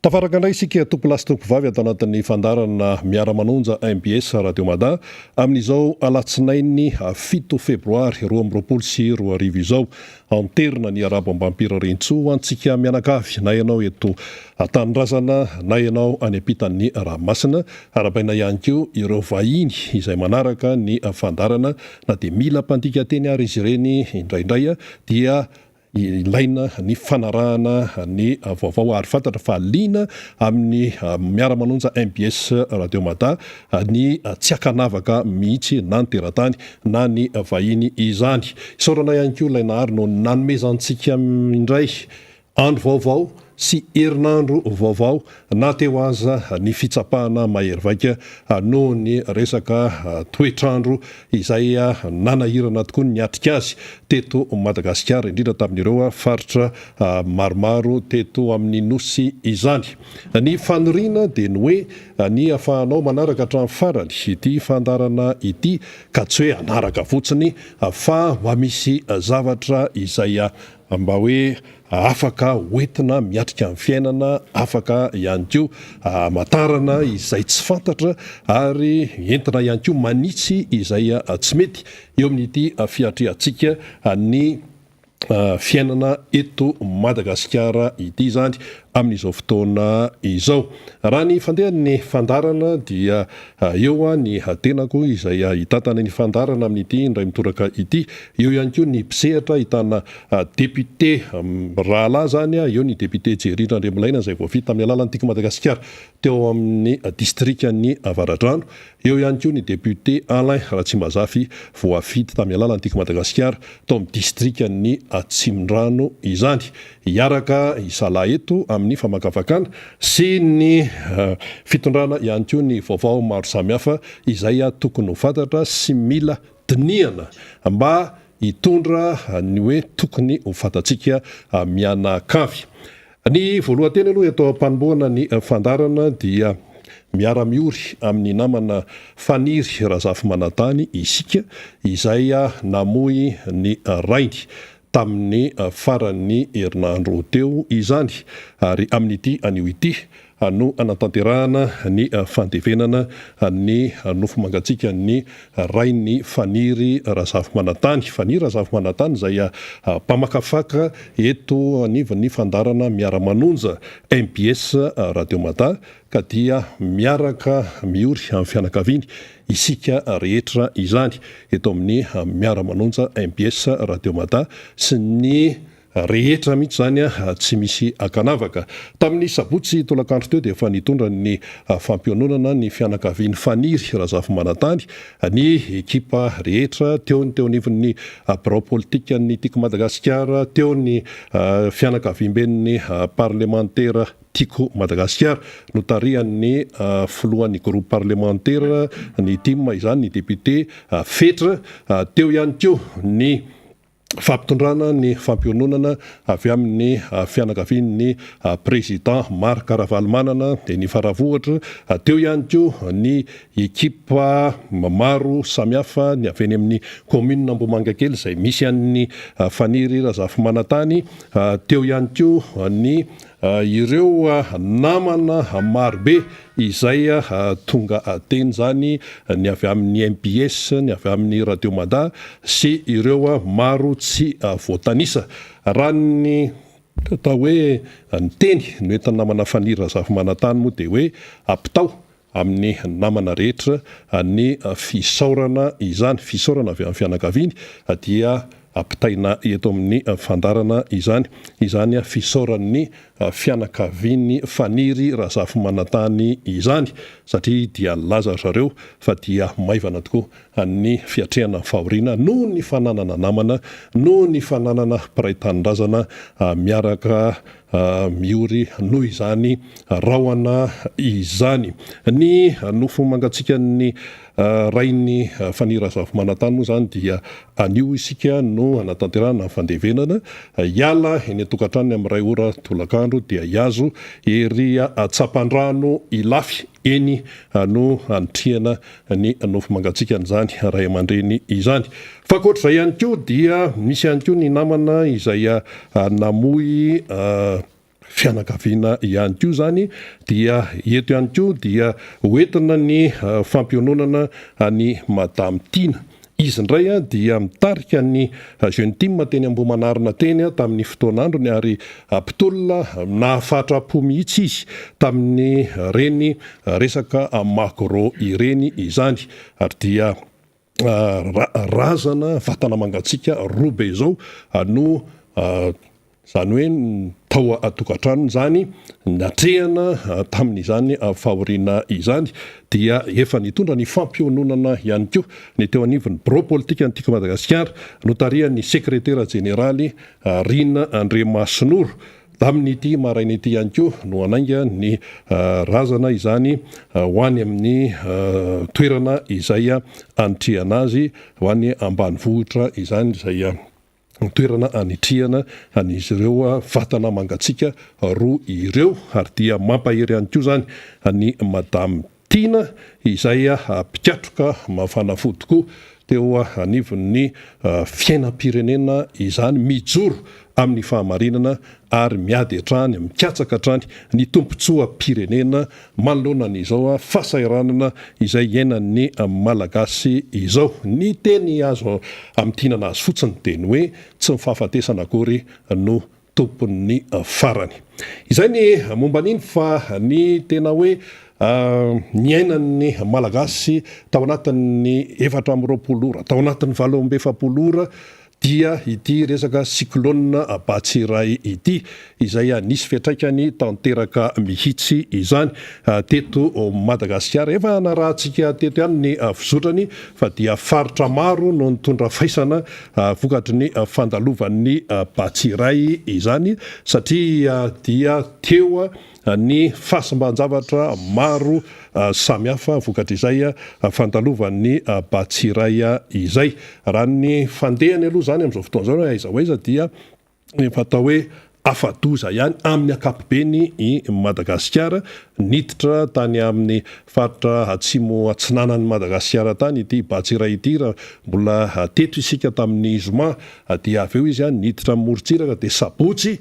Tafaraka indray isika tompo lasy tompo vavy ato anatin'ny fandarana miara-manonja MBS Radio Mada amin'izao alatsinainy 7 febroary 2020 sy 2020 izao anterina ny arabo ambampira Rentsoa antsika mianakavy na ianao eto Tanindrazana na ianao any ampitan'ny Rahamasina arabaina ihany koa ireo vahiny izay manaraka ny fandarana na dia mila mpandika teny ary izy ireny indraindray dia ilaina ny fanarahana ny vaovao ary fantatra fa liana amin'ny miara-manonja MBS Radio Mada ny tsy akanavaka mihitsy na ny teratany na ny vahiny izany. Isaorana ihany koa ilay nahary no nanomezantsika indray andro vaovao sy herinandro vaovao na teo aza ny fitsapahana mahery vaika noho ny resaka toetrandro izay nanahirana tokoa ny atrika azy teto Madagasikara indrindra tamin'ireo faritra maromaro teto amin'ny nosy izany. Ny faniriana dia ny hoe ny afahanao manaraka hatramin'ny farany ity fandarana ity ka tsy hoe anaraka fotsiny fa mba misy zavatra izay mba hoe afaka hoentina miatrika amin'ny fiainana, afaka ihany koa matarana izay tsy fantatra ary entina ihany koa manitsy izay tsy mety eo amin'ity fiatriantsika ny fiainana eto Madagasikara ity zany amin'izao fotoana izao. Raha ny fandehan'ny fandarana dia eo ny tenako izay hitatana ny fandarana amin'ity indray mitoraka ity. Eo ihany koa ny mpisehatra hitana député rahalahy zany eo ny député Jerry Andremolaina izay voafita amin'ny alalan'ny Tiko Madagasikara teo amin'ny distriktan'ny Avaradrano. Eo ihany koa ny député Alain Ratsimazafy voafita tamin'ny alalan'ny Tiko Madagasikara tao amin'ny distriktan'ny Atsimondrano izany. Iaraka isalahy eto amin'ny famakafakana sy ny fitondrana ihany koa ny vaovao maro samihafa izay tokony ho fantatra sy mila dinihana mba hitondra ny hoe tokony ho fantatsika mianakavy. Ny voalohanteny aloha eto am-panombohana ny fandarana dia miara-miory amin'ny namana Faniry Razafy Manatany isika izay namoy ny rainy tamin'ny faran'ny herinandro teo izany ary amin'ity anio ity no anatanterahana ny fandevenana ny nofo mangatsika ny rainy Faniry Razafy Manatany. Faniry Razafy Manatany izay mpamakafaka eto anivon'ny fandarana miara-manonja MBS Radio Mada ka dia miaraka miory amin'ny fianakaviany isika rehetra izany eto amin'ny miara-manonja MBS Radio Mada sy ny rehetra mihitsy zany tsy misy akanavaka. Tamin'ny sabotsy tolakandro teo dia efa nitondra ny fampiononana ny fianakaviany Faniry Razafy Manatany ny ekipa rehetra teo anivon'ny birao politika ny Tiko Madagasikara, teo ny fianakaviam-ben'ny parlementaire Tiko Madagasikara notarian'ny filohan'ny groupe parlementaire ny TIM izany ny député Fetra, teo ihany koa ny fampitondrana ny fampiononana avy amin'ny fianakavian'ny président Marc Ravalomanana dia ny faravohatra, teo ihany koa ny ekipa maro samihafa ny avy eny amin'ny commune Ambohimankakely izay misy an'ny Faniry Razafy Manatany, teo ihany koa ny ireo namana marobe izay tonga teny zany ny avy amin'ny MBS, ny avy amin'ny Radio Mada sy ireo maro tsy voatanisa. Raha ny atao hoe ny teny no entina namana Faniry Razafy Manatany moa dia hoe ampitao amin'ny namana rehetra ny fisaorana izany, fisaorana avy amin'ny fianakaviany dia ampitaina eto amin'ny fandarana izany fisaoran'ny fianakaviany Faniry Razafy Manatany izany satria dia laza zareo fa dia maivana tokoa ny fiatrehana fahoriana noho ny fananana namana, noho ny fananana mpiray tanindrazana miaraka miory noho izany rahona izany. Ny nofo mangatsika ny rainy Faniry Razafy Manatany moa zany dia anio isika no anatanterahana fandevenana hiala eny an-tokantrano amin'ny 2 ora tolakandro dia hiazo ery Tsapandrano Ilafy eny no anitrihana ny nofo mangatsika an'izany ray aman-dreny izany. Fa ankoatr'izay ihany koa dia misy ihany koa ny namana izay namoy fianakaviana ihany ko zany dia eto ihany ko dia hoentina ny fampiononana ny Madame Tina. Izy indray dia mitarika ny jeune team teny Ambohimanarina teny tamin'ny fotoanandrony ary mpitolona nahafatra-po mihitsy izy tamin'ny reny resaka macro ireny izany ary dia razana vatana mangatsiaka robe zao no zany hoe tao atokantrano zany natrehana tamin'izany fahoriana izany dia efa nitondra ny fampiononana ihany koa ny teo anivon'ny bureau politika antika Madagasikara notarian'ny sekretera jeneraly Rina Andriamasinoro tamin'ity maraina ity ihany koa no anainga ny razana izany ho any amin'ny toerana izay anitrihana azy ho any ambanivohitra izany izay toerana anitrihana an'izy ireo vatana mangatsiaka roa ireo ary dia mampahery ihany koa zany ny Madame Tina izay mpikatroka mafana fo tokoa teo anivon'ny fiainam-pirenena izany mijoro amin'ny fahamarinana ary miady hatrany mikatsaka hatrany ny tompontsoa-pirenena manoloana n'izao fahasahiranana izay iainan'ny malagasy izao. Ny teny azo amin'tinana azy fotsiny teny hoe tsy mifahafatesana akory no tompon'ny farany. Izay ny momba an'iny fa ny tena hoe ny ainan'ny malagasy tao anatin'ny 420 ora tao anatin'ny 820 ora dia ity resaka cyclone Batsiray ity izay nisy fiantraikany tanteraka mihitsy izany teto Madagasikara. Efa narahantsika teto ihany ny fizotrany fa dia faritra maro no nitondra faisana vokatry ny fandalovan'ny Batsiray izany satria dia teo ny fahasamban-javatra maro samihafa vokatra izay fandalovan'ny Batsiray izay. Raha ny fandehany aloha zany amin'izao fotoana izao aiza ho aiza dia fatao hoe afa-doza ihany amin'ny ankapobeny i Madagasikara niditra tany amin'ny faritra atsimo atsinanan'ny Madagasikara tany ity Batsiray ity raha mbola teto isika tamin'ny zoma dia avy eo izy niditra morontsiraka dia sabotsy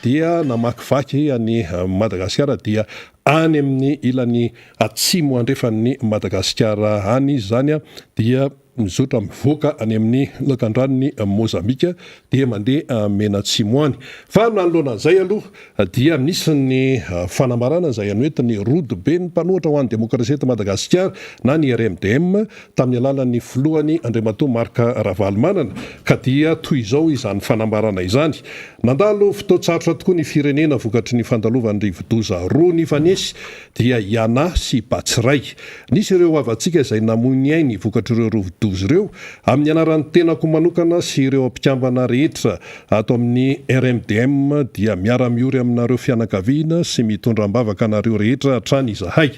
dia namakivaky any Madagasikara dia any amin'ny ilany atsimo andrefan'ny Madagasikara any izy zany dia mizotra mivoaka any amin'ny lakandran'ny Mozambika dia mandeha menatsimo any. Fa nanoloanan'izay aloha dia nisy ny fanambarana izay anoetiny rody be ny mpanohatra ho an'ny demokrasia eto Madagasikara na ny RMDM tamin'ny alalan'ny filohany Andriamatoa Marc Ravalomanana ka dia toy izao izany fanambarana izany. Nandalo fotoan-tsarotra tokoa ny firenena vokatry ny fandalovan'ny rivo-doza roa ny fanesy dia Iana sy Batsiray. Nisy ireo avantsika izay namony ainy vokatry ireo rivo-doza ireo amin'ny anaran'ny tenako manokana sy ireo mpikambana rehetra ato amin'ny RMDM dia miara-miory aminareo fianakaviana sy mitondra ambavaka anareo rehetra hatrany izahay.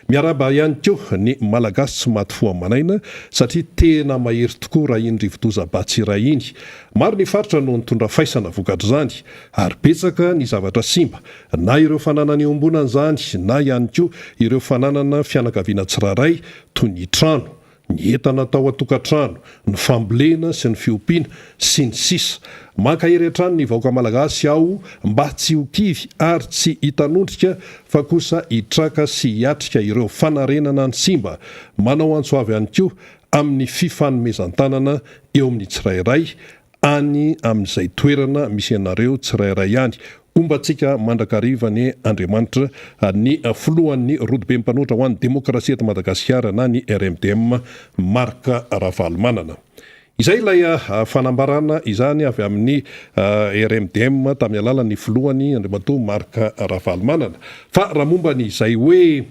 Miaraba ihany koa ny malagasy tsy maty fo amanaina satria tena mahery tokoa raha iny rivo-doza Batsiray iny. Maro ny faritra no nitondra faisana vokatra izany ary betsaka ny zavatra simba na ireo fananana iombonana izany na ihany koa ireo fananana fianakaviana tsiraray toy ny trano, ny entana tao atokantrano, ny fambolena sy ny fiompiana sy ny sisa. Mankahery hatrany ny vahoaka malagasy ao mba tsy ho kivy ary tsy hitanondrika fa kosa hitraka sy hiatrika ireo fanarenana ny simba. Manao antsoavy ihany koa amin'ny fifanomezan-tanana eo amin'ny tsirairay any amin'izay toerana misy anareo tsirairay ihany. Ombantsika mandrakarivany Andriamanitra ny filohan'ny rodibe mpanohatra ho an'ny demokrasia eto Madagasikara na ny RMDM Marc Ravalomanana. Izay ilay fanambarana izany avy amin'ny RMDM tamin'ny alalan'ny filohany Andriamatoa Marc Ravalomanana. Fa raha momba n'izay hoe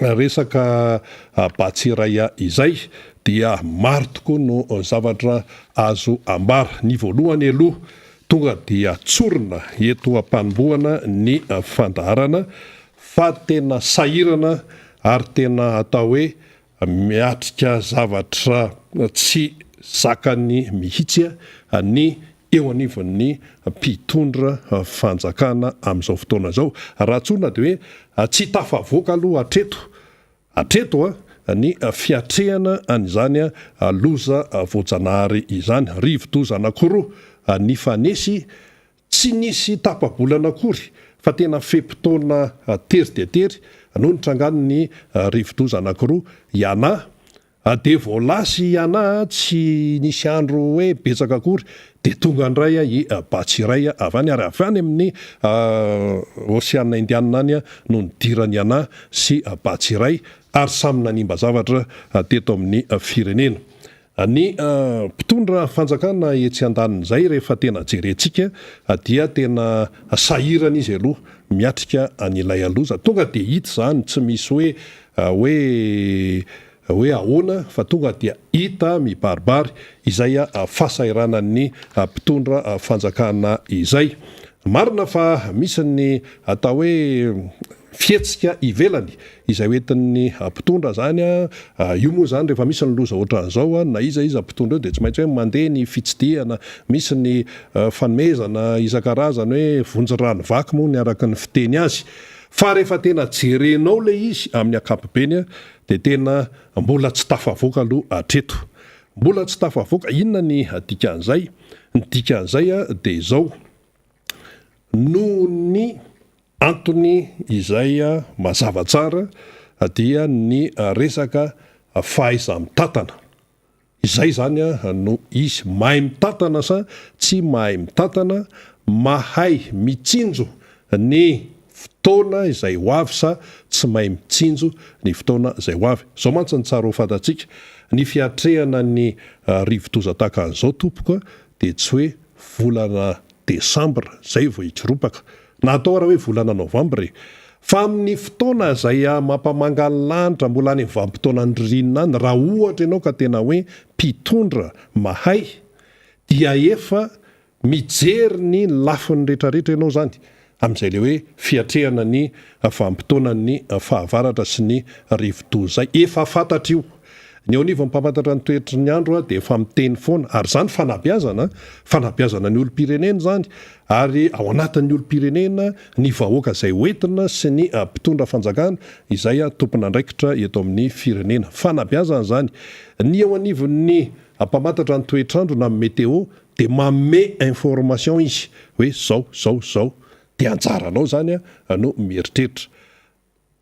resaka Batsiray izay dia maro tokoa no zavatra azo ambara. Ny voalohany aloha tonga dia tsorina eto am-panombohana ny fandaharana fa tena sahirana ary tena atao hoe miatrika zavatra tsy zakany mihitsy ny eo anivon'ny mpitondra fanjakana amin'izao fotoana izao. Raha tsona dia hoe tsy tafavoaka aloha hatreto ny fiatrehana an'izany loza voajanahary izany. Rivo-doza anankiroa ny fanesy tsy nisy tapabolana akory fa tena fepotona tery dia tery no nitrangano ny rivodoza anankiroa iana de voalasy iana tsy nisy andro hoe betsaka akory de tonga andray i batsiray avy any ary avy any amin'ny Oceana Indiana any no nidirany iana sy batsiray ary samy nanimba zavatra teto amin'ny firenena. Ny mpitondra fanjakana etsy andanin'izay rehefa tena jerentsika dia tena sahirana izy aloha miatrika an'ilay aloza tonga de hita zany tsy misy hoe ahoana fa tonga dia hita mibaribary izay fasairanan'ny mpitondra fanjakana izay. Marina fa misy ny atao hoe fietsika ivelany izay hoentin'ny mpitondra zany io moa zany rehefa misy ny loza ohatran'izao na iza mpitondra eo de tsy maintsy hoe mandeha ny fitsidihana, misy ny fanomezana isan-karazany hoe vonjy-rano vaky moa ny araky ny fiteny azy. Fa rehefa tena jerenao le izy amin'ny ankapobeny de tena mbola tsy tafavoaka aloha hatreto. Mbola tsy tafavoaka. Inona ny dikan'izay? Ny dikan'izay de izao: noho ny antony izay mazava tsara dia ny resaka fahaiza-mitantana. Izay zany no izy mahay mitantana sa tsy mahay mitantana, mahay mitsinjo ny fotoana izay ho avy sa tsy mahay mitsinjo ny fotoana izay ho avy. Zao mantsy ny tsara ho fantatsika ny fiatrehana ny rivodoza tahaka an'izao tompoko de tsy hoe volana Desambra zay vao hitsiropaka na atao raha hoe volana Novambra fa amin'ny fotoana izay mampamanga ny lanitra mbola any vanim-potoana ny ririnina any raha ohatra ianao ka tena hoe mpitondra mahay dia efa mijery ny lafiny rehetrarehetra ianao zany amin'izay le hoe fiatrehana ny vanim-potoanan'ny fahavaratra sy ny rivodoza zay efa fantatra io. Ny eo anivon'ny mpamatatra ny toetry ny andro de efa miteny foana ary zany fanabeazana ny olom-pirenena zany ary ao anatin'ny olom-pirenena ny vahoaka izay hoentina sy ny mpitondra fanjakana izay tompon'andraikitra eto amin'ny firenena. Fanabeazana zany. Ny eo anivon'ny mpamantatra ny toetr'andro na meteo de manome information izy hoe zao de anjaranao zany no mieritreritra.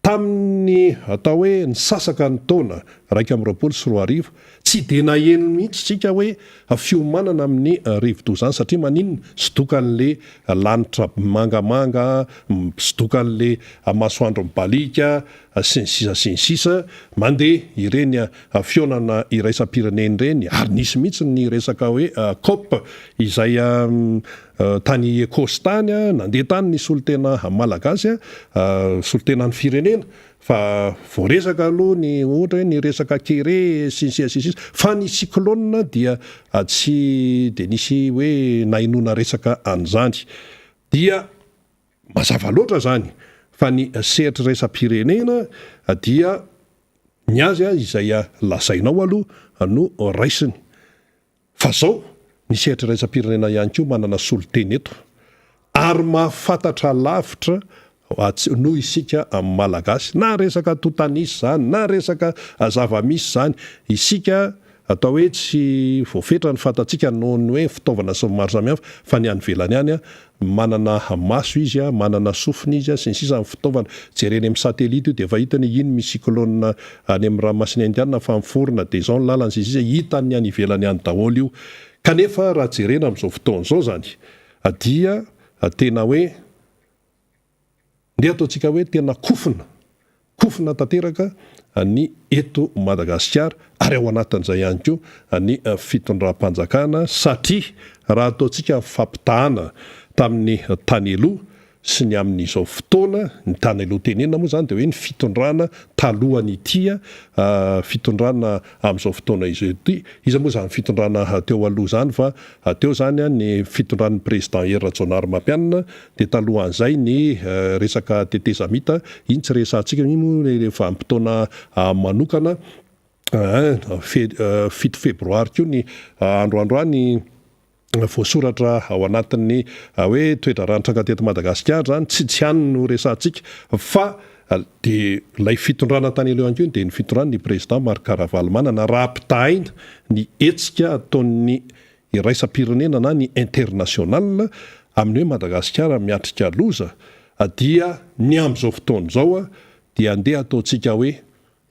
Tamin'ny atao hoe ny sasaka ny taona 2024 tsy de naheno mihitsy tsika hoe fiomanana amin'ny rivodoza satria maninona sidokan'le lanitra mangamanga, sidokan'le masoandro mibalika sy ny sisa mandeha ireny fionana iraisam-pirenena ireny ary nisy mihitsy ny resaka hoe COP izay tany Ekosy tany nandeha tany ny solotena malagasy solotena ny firenena fa voaresaka aloha ny ohatra hoe ny resaka kere sy fa ny cyclone dia tsy de nisy hoe nainona resaka an'izany dia mazava loatra zany fa ny sehatra raisam-pirenena dia ny azy izay lazainao aloha no raisiny fa zao ny sehatra raisam-pirenena ihany koa manana soloteny eto ary mahafantatra lavitra noho isika amin'ny malagasy na resaka totanisy zany na resaka zava-misy zany isika atao hoe tsy voafetra ny fantatsika noho ny hoe fitaovana sy maro samihafa fa ny any velany any manana maso izy manana sofina izy sy ny sisa ny fitaovana jereny amin'ny satelita io de efa hitany ino misy cyclone any amin'ny ranomasina indiana fa miforona de zao ny lalany sy hitany any ivelany any daholo io kanefa raha jerena amin'izao fotoana zao zany dia tena hoe ndeha ataontsika hoe tena kofina tanteraka ny eto Madagasikara ary ao anatin'izay ihany koa ny fitondram-panjakana satria raha ataontsika fampitahana tamin'ny tany aloha sy ny amin'izao fotoana ny tany aloha tenena moa zany de hoe ny fitondrana talohany ity fitondrana amin'izao fotoana izy ity izy moa zany fitondrana teo aloha zany fa teo zany ny fitondran'ny président Herra Tjonaromampianina de talohan'izay ny resaka tetezamita iny tsy resantsika iny rehefa ampitoana manokana 7 febroary koa ny androany voasoratra ao anatin'ny hoe toetra ranitra teto Madagasikara zany tsy hany no resantsika fa de lay fitondrana tany aloha ihany koa de ny fitondrana ny président Marc Ravalomanana raha ampitahina ny etsika ataon'ny iraisam-pirenena na ny international amin'ny hoe Madagasikara miatrika loza dia ny am'izao fotoana zao dia andeha ataontsika hoe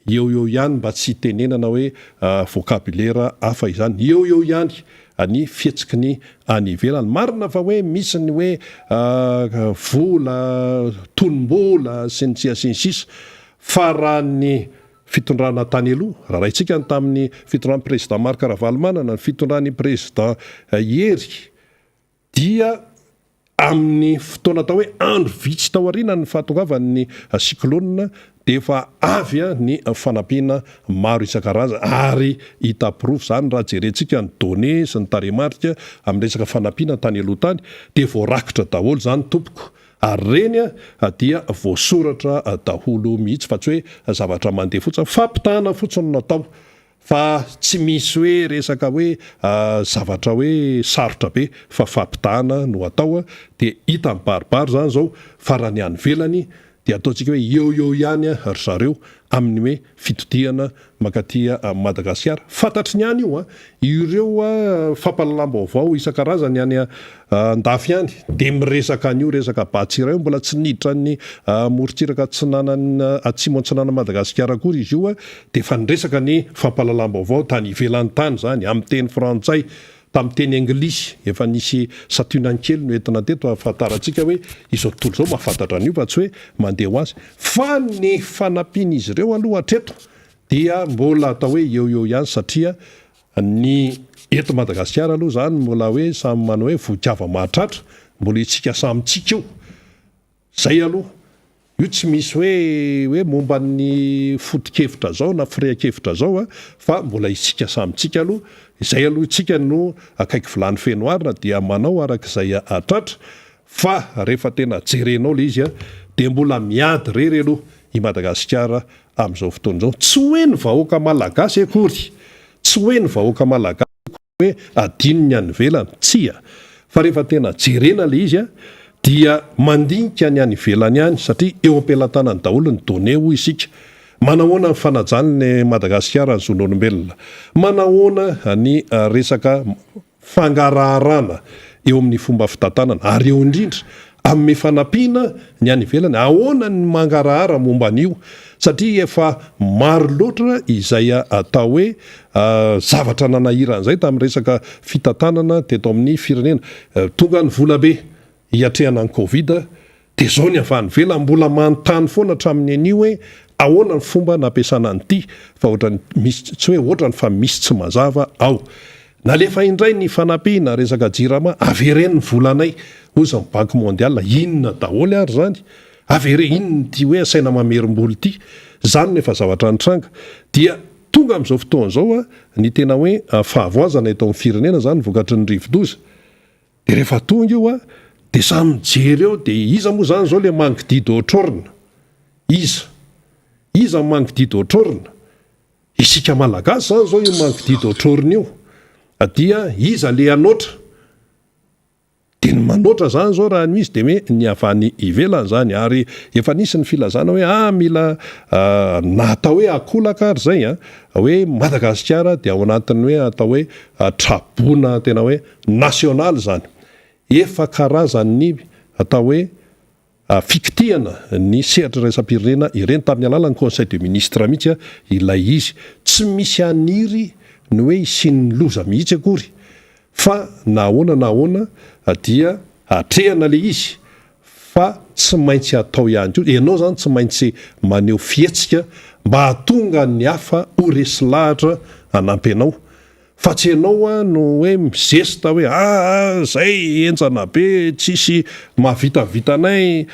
eo ihany mba tsy tenenana hoe vocabulaire hafa izany eo ihany ny fihetsiky ny any ivelany marina fa hoe misy ny hoe vola tonom-bola sy ny tsiasinsisa fa raha ny fitondrana tany aloha raha raintsika tamin'ny fitondran'ny président Marc Ravalomanana ny fitondran'ny président Hery dia amin'ny fotoana atao hoe andro vitsy tao aoriana ny fahatongavany siklonina dia efa avy ny fanampiana maro isan-karazany ary hita proof zany raha jerentsika ny données sy ny tarehimarika amin'ny resaka fanampiana tany aloha tany dia voarakitra daholo zany tompoko ary reny dia voasoratra daholo mihitsy fa tsy hoe zavatra mandeha fotsiny fampitahana fotsiny natao fa tsy misy hoe resaka hoe zavatra hoe sarotra be fa fampitahana no atao dia hita mibaribary zany zao fa raha ny any velany dia ataontsika hoe eo ihany ry zareo amin'ny hoe fitodiana makatia Madagasikara fantatry ny any io ireo fampahalalam-baovao isan-karazany any andafy ihany dia miresaka an'io resaka Batsiray mbola tsy niditra ny morontsiraka atsinanany atsimo antsinana Madagasikara kory izy io dia fa niresaka ny fampahalalam-baovao tany ivelan'ny tany zany amin'ny teny frantsay tamin'ny teny anglisy efa nisy satunany kely no entina teto ahafantarantsika hoe izao tontolo zao mahafantatra an'io fa tsy hoe mandeha ho azy fa ny fanampiana izy ireo aloha hatreto dia mbola atao hoe eo ihany satria ny eto Madagasikara aloha zany mbola hoe samy manao hoe vohitiava mahatratra mbola itsika samytsika io zay aloha io tsy misy hoe momba ny foto-kevitra zao na firea-kevitra zao fa mbola isika samytsika aloha izay aloha itsika no akaiky vilany fenoarina dia manao arak'izay atratra fa rehefa tena jerenao le izy dia mbola miady rery aloha i Madagasikara amin'izao fotoana izao tsy hoe ny vahoaka malagasy akory tsy hoe ny vahoaka malagasy hoe adino ny any ivelany tsia fa rehefa tena jerena le izy dia mandinika ny any ivelany ihany satria eo am-pelantanany daholo ny données ho isika manahoana ny fanajany ny Madagasikara ny zon'olombelona manahoana ny resaka fangaraharaana eo amin'ny fomba fitantanana ary eo indrindra amin'ny fanampiana ny any ivelany ahoana ny mangarahara momba an'io satria efa maro loatra izay atao hoe zavatra nanahiran'izay tamin'ny resaka fitantanana teto amin'ny firenena tonga ny volabe hiatrehana ny Covid dia zao ny avany vela mbola manontany foana hatramin'ny anio hoe ahoana ny fomba nampiasana an'ity fa ohatrany misy tsy hoe ohatrany fa misy tsy mazava ao nalefa indray ny fanampiana resaka jirama avereny ny volanay ozy ny banky mondial inona daholo ary zany avere inony ty hoe asaina mamerim-boly ity zany nefa zavatra nitranga dia tonga amin'izao fotoana zao ny tena hoe fahavoazana eto amin'ny firenena zany vokatry ny rivo-doza dia rehefa tonga io dia samy mijery eo dia iza moa zany zao le manque d'hydrochlore iza manque d'hydrochlore isika malagasy zany zao io manque d'hydrochlore io dia iza le anoatra dia ny manoatra zany zao raha misy dia hoe ny avany ivelany zany ary efa nisy ny filazana hoe mila natao hoe akolaka ary zay hoe Madagasikara dia ao anatiny hoe atao hoe trabona tena hoe nasionaly zany efa karazany atao hoe fikitihana ny sehatra raisam-pirenena ireny tamin'ny alalan'ny conseil de ministre mihitsy ilay izy tsy misy aniry ny hoe isiany loza mihitsy akory fa nahoana dia atrehana le izy fa tsy maintsy atao ihany koa ianao zany tsy maintsy maneho fihetsika mba hahatonga ny hafa ho resy lahatra hanampy anao fa tsy ianao no hoe mizesta hoe zay enjana be tsisy mahavitavitanay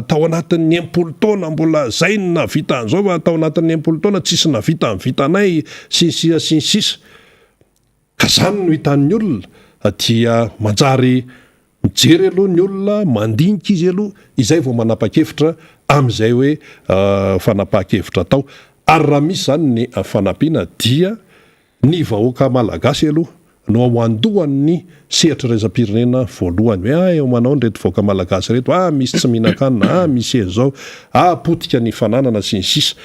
tao anatin'ny 10 taona mbola zay ny navita an'izao tao anatin'ny 10 taona tsisy navita ny vitanay sinsisa ka zany no hitan'ny olona dia manjary mijery aloha ny olona mandinika izy aloha izay vao manapa-kevitra amin'izay hoe fanapa-kevitra tao ary raha misy zany ny fanampiana dia ny vahoaka malagasy aloha no ao andohan'ny sehatra raisam-pirenena voalohany hoe eo manao ny reto vahoaka malagasy reto misy tsy mihinan-kanina misy zao potika ny fananana sy ny sisa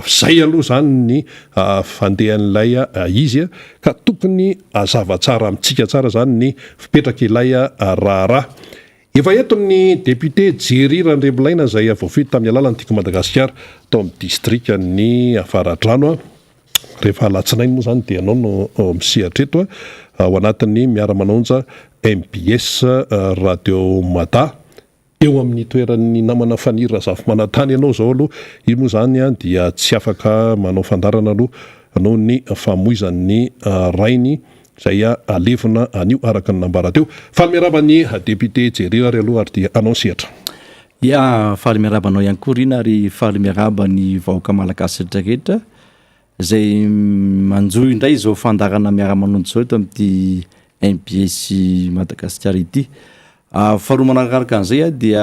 zay aloha zany ny fandehan'ilay izy ka tokony azava tsara amintsika tsara zany ny fipetraka ilay raharaha efa etony député Jerry Randrebolaina izay voafety tamin'ny alalany tiako Madagasikara tao amin'ny distrikany Avaradrano rehefa alatsinainy moa zany dia anao no misehatra eto ao anatin'ny miara-manonja MBS Radio Mada eo amin'ny toeran'ny namana fanira zafy manatany ianao zao aloha io moa zany dia tsy afaka manao fandarana aloha noho ny famoizan'ny rainy izay alevina anio araka ny nambara teo. Faly miarabany député Jerry ary aloha ary dia anao sehatra. Ya faly miarabanao ihany koa Rina ary faly miarabany vahoaka malagasy rehetrarehetra izay manjoy indray izao fandarana miara-manonjy zao eto amin'ity MBS Madagasikara ity. Faharoa manarakaraka an'izay dia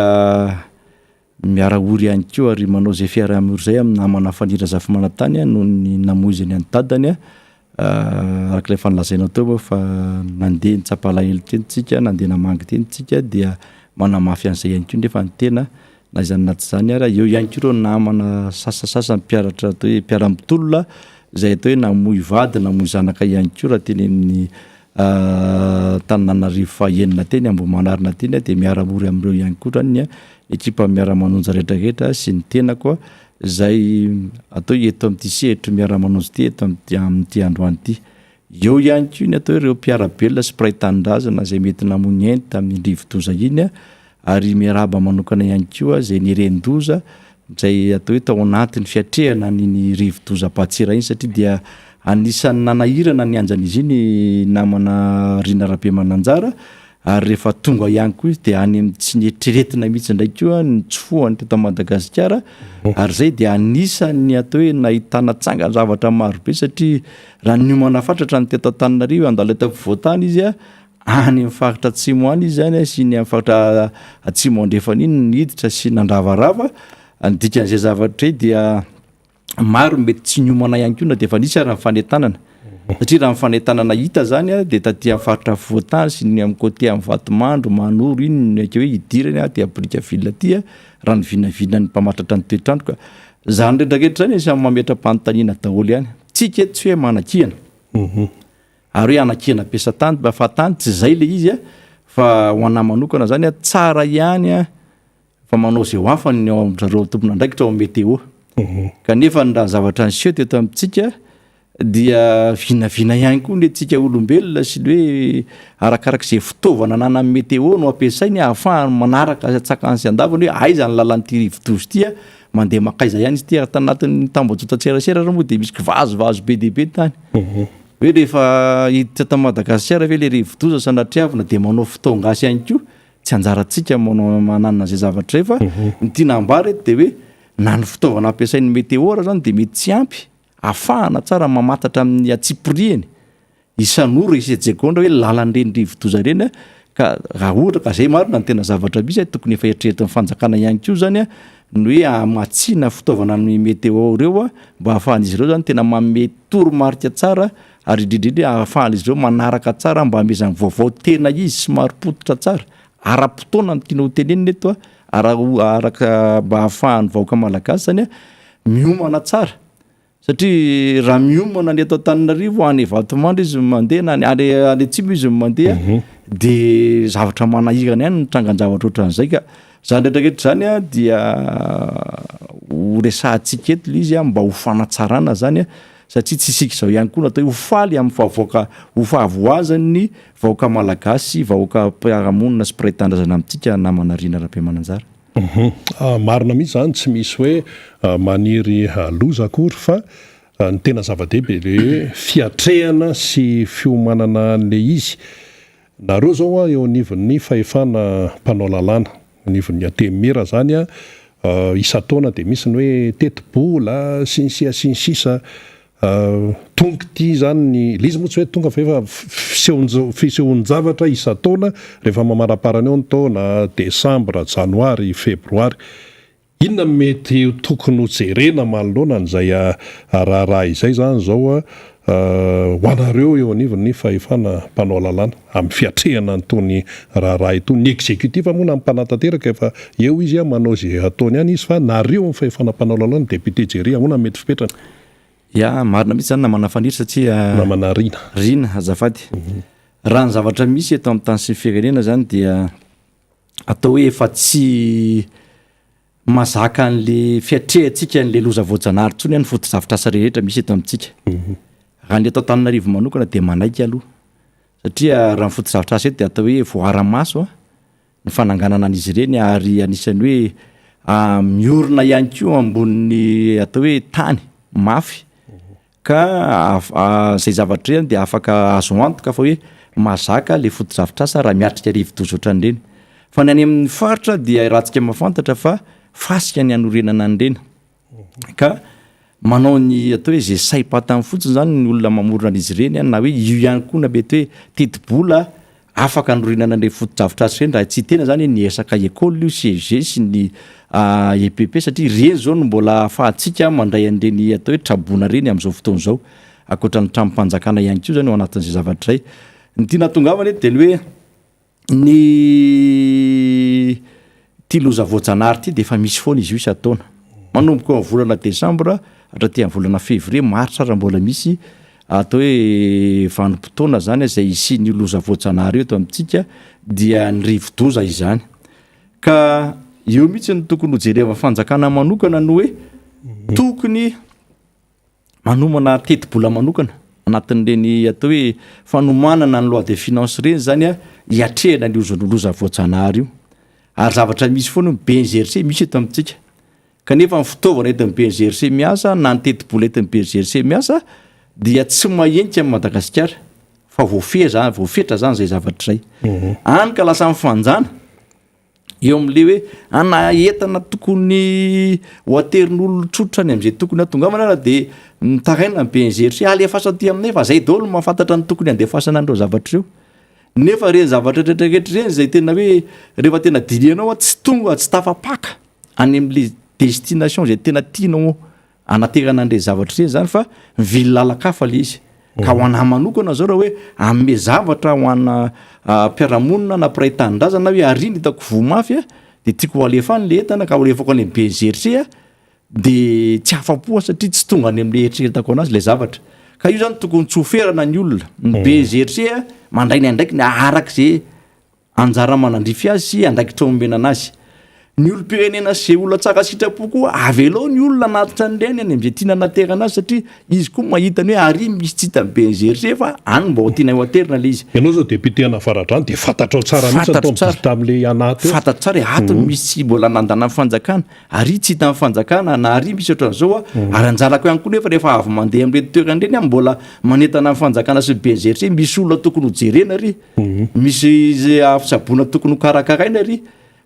miara-ory ihany koa ary manao izay fiaraha-miory zay amin'ny namana fanira zafy manatany noho ny namoizany any-dadany arak'ilay fanlazainao teo fa nandeha nitsapalahelo teny tsika nandeha namangy teny tsika dia manamafy an'izay ihany koa nefa ny tena na izany na tsy zany ary eo ihany koa ireo namana sasasasa mpiaratra atao hoe mpiara-mitolona izay atao hoe namoy vady namoy zanaka ihany koa raha teny amin'ny Tananarivo fahaenina teny Ambohimanarina teny dia miara-ory amin'ireo ihany koa zany ekipa miara-manonja rehetrarehetra sy ny tena koa izay atao eto amin'ity sehatra miara-manonjy ity eto amin'ity androany ity. Eo ihany koa ny atao ireo mpiara-belona sy mpiray tanindrazana izay mety namoy enta amin'ny rivo-doza iny ary miaraba manokana ihany koa izay niren-doza izay atao hoe tao anatin'ny fiatrehana ny rivo-doza-pahatsera iny satria dia anisan'ny nanahirana ny anjan'izy iny namana Rina Rabemananjara ary rehefa tonga ihany koa izy dia any tsy nietreretina mihitsy indray koa ny tsofohany teto Madagasikara ary zay dia anisany atao hoe nahitana tsanga zavatra marobe satria raha niomana fatratra ny teto Antananarivo andalo eto ampovoantany izy any amin'ny faritra atsimo any izy zany sy ny amin'ny faritra atsimo andrefana iny niditra sy nandravarava ny dikan'izay zavatra dia maro mety tsy niomana ihany koa na dia efa nisy ary amin'ny fanentanana satria raha amin'ny fanentanana hita zany dia taty amin'ny faritra voatany sy ny amin'ny côté amin'ny Vatomandro Manoro iny hoe hidirany dia abrika villa aty raha ny vinavina ny mpamatratra ny toetrandro ka zany rehetrarehetra zany samy mametra-panontaniana daholo ihany tsika eto tsy hoe manakihana ary hoe anakihana pesatany mba fatany tsy zay le izy fa ho anahy manokana zany tsara ihany fa manao izay ho afany ao amin'ireo tompona andraikitra ao météo kanefa ny raha zavatra niseho teto amintsika dia vinavina ihany koa ny tsika olombelona sy le hoe arakaraka izay fitaovana nana amin'ny météo no ampiasainy ahafahany manaraka tsakany sy andavany hoe aiza ny lalan'ity rivo-doza ity mandeha makaiza ihany izy ity ary tanatin'ny tambajotan-tserasera raha moa dia misy kivazovazo be dehibe tany hoe rehefa hiditra ta Madagasikara ve le rivo-doza sanatria avina dia manao fotoan-gasy ihany koa tsy anjarantsika manana izay zavatra rehefa ny tiana ambara eto dia hoe na ny fitaovana ampiasain'ny météo raha zany dia mety tsy ampy ahafahana tsara mamatatra amin'ny atsiporiany isan'ora isan-tsekonda hoe lalan'ireny rivo-doza ireny ka raha ohatra ka zay marina ny tena zavatra misy tokony efa eritreretin'ny fanjakana ihany koa zany ny hoe amatsiana fitaovana ny météo ireo mba ahafahan'izy ireo zany tena manome toromarika tsara ary indrindrindra ahafahan'izy ireo manaraka tsara mba hamezany vaovao tena izy sy marim-pototra tsara ara-potoana ny tiana ho tenenina eto araka mba ahafahany vahoaka malagasy zany miomana tsara satria raha miomana ny eto Antananarivo any Vatomandro izy mandeha na any atsimo izy mandeha dia zavatra manahirana ihany nitrangan-javatra ohatran'izay ka zany rehetrarehetra zany dia ho resahantsika eto le izy mba ho fanatsarana zany satria tsy isika izao ihany koa natao ho faly amin'ny fahavoaka ho fahavoazan'ny vahoaka malagasy vahoaka mpiara-monina sy mpiray tandrazana amintsika namana Rina Rabemananjara. Marina mihitsy zany tsy misy hoe maniry loza akory fa ny tena zava-dehibe le hoe fiatrehana sy fiomanana an'le izy nareo zao eo anivon'ny fahefana mpanao lalàna anivon'ny atemera zany isa-taona dia misy ny hoe teti-bola sy ny sisa tonga ity zany ny lizy moa tsy hoe tonga fa efa fisehoan-javatra isa-taona rehefa mamaraparana eo ny taona desambra janoary febroary inona mety tokony ho jerena manoloana n'izay raharaha izay zany zao ho anareo eo anivon'ny fahefana mpanao lalàna amin'ny fiatrehana nytony raharaha itony ny exécutif moa na mpanantanteraka efa eo izy manao izay ataony ihany izy fa nareo amin'ny fahefana mpanao lalàna député Jerry ahoana mety fipetrana. Ya marina mihitsy zany namana fanira satria namana Rina azafady raha ny zavatra misy eto amin'ny tany sy ny firenena zany dia atao hoe efa tsy mazaka an'le fiatrehantsika n'le loza voajanahary tsony any foto-javitra asa rehetra misy eto amintsika raha ny atao Tananarivo manokana de manaiky aloha satria raha ny foto-javitra asa eto de atao hoe voara-maso ny fananganana an'izy ireny ary anisan'ny hoe miorina ihany koa ambonin'ny atao hoe tany mafy ka zay zavatra reny de afaka azo antoka fa hoe mazaka le foto-javitra asa raha miatrika rivo-doza ohatran'ireny fa ny any amin'ny faritra dia rahantsika mahafantatra fa fasika ny anorenana an'ireny ka manao ny atao hoe zay saim-patany fotsiny zany ny olona mamorona an'izy ireny na hoe io ihany koa na mety hoe teti-bola afaka anorenana an'le foto-javitra asa ireny raha tsy tena zany ny esaka ekôly io CEG sy ny EPP satria reny zao no mbola ahafahantsika mandray an'ireny atao hoe trabona reny amin'izao fotoana izao akoatra ny tramom-panjakana ihany koa zany ao anatin'izay zavatra izay ny tia nahatongavana eto de ny hoe ny ty loza voajanahary ty de efa misy foana izy io isy ataona manomboka amin'ny volana desambra hatraty amin'ny volana février martsa raha mbola misy atao hoe vanim-potoana zany zay isian'io loza voajanahary io eto amintsika dia ny rivo-doza izany ka eo mihitsy ny tokony hojereva fanjakana manokana no hoe tokony manomana teti-bola manokana anatin'ireny atao hoe fanomanana ny loi de finance reny zany hiatrehana ny loza voajanahary io ary zavatra misy foana BNGRC misy eto amintsika kanefa ny fitaovana eto amin'ny BNGRC miasa na ny teti-bola eto amin'ny BNGRC miasa dia tsy mahentika amin'ny Madagasikara fa voafetra zany zay zavatra zay any ka lasa mifanjana eo amin'le hoe anaentana tokony hoaterin'olona tsotra ny am'izay tokony atongavana raha de mitaraina ny BNGRC alefasa aty aminay fa zay daholo mahafantatra ny tokony andefasana an'ireo zavatra io nefa reny zavatra rehetrarehetra reny zay tena hoe rehefa tena dinianao tsy tonga tsy tafapaka any amin'le destination zay tena tianao anaterana an'le zavatra reny zany fa mivily lalakafa le izy ka ho anahy manokana zao raha hoe amme zavatra ho ana mpiaramonina na mpiray tanindrazana hoe ariny hitako vomafy de tiako ho alefany le entana ka olefako any amin'ny BNGRC de tsy afapoa satria tsy tonga any amin'le eritreretako anazy le zavatra ka io zany tokony tsy hoferana ny olona ny BNGRC mandray ny andraiky ny arak'izay anjara manandrify azy sy andraikitra omena anazy ny olom-pirenena sy zay olona tsara sitrapo koa avelao ny olona anatitra an'ireny any am'izay tiana naterana azy satria izy koa mahita ny hoe ary misy tsy hita ny BNGRC fa any mba ho tiana ho aterina le izy ianao zao député anafaratra any de fantatrao tsara mihitsy ataobita amin'le anaty fantatro tsara ato misy mbola nandana amin'ny fanjakana ary tsy hita amin'ny fanjakana na ary misy ohatran'izao ary anjarako ihany koa nefa rehefa avy mandeha amin'ireny toerana ireny mbola manentana amin'ny fanjakana sy BNGRC misy olona tokony ho jerena ry misy afitsabona tokony ho karakaraina ry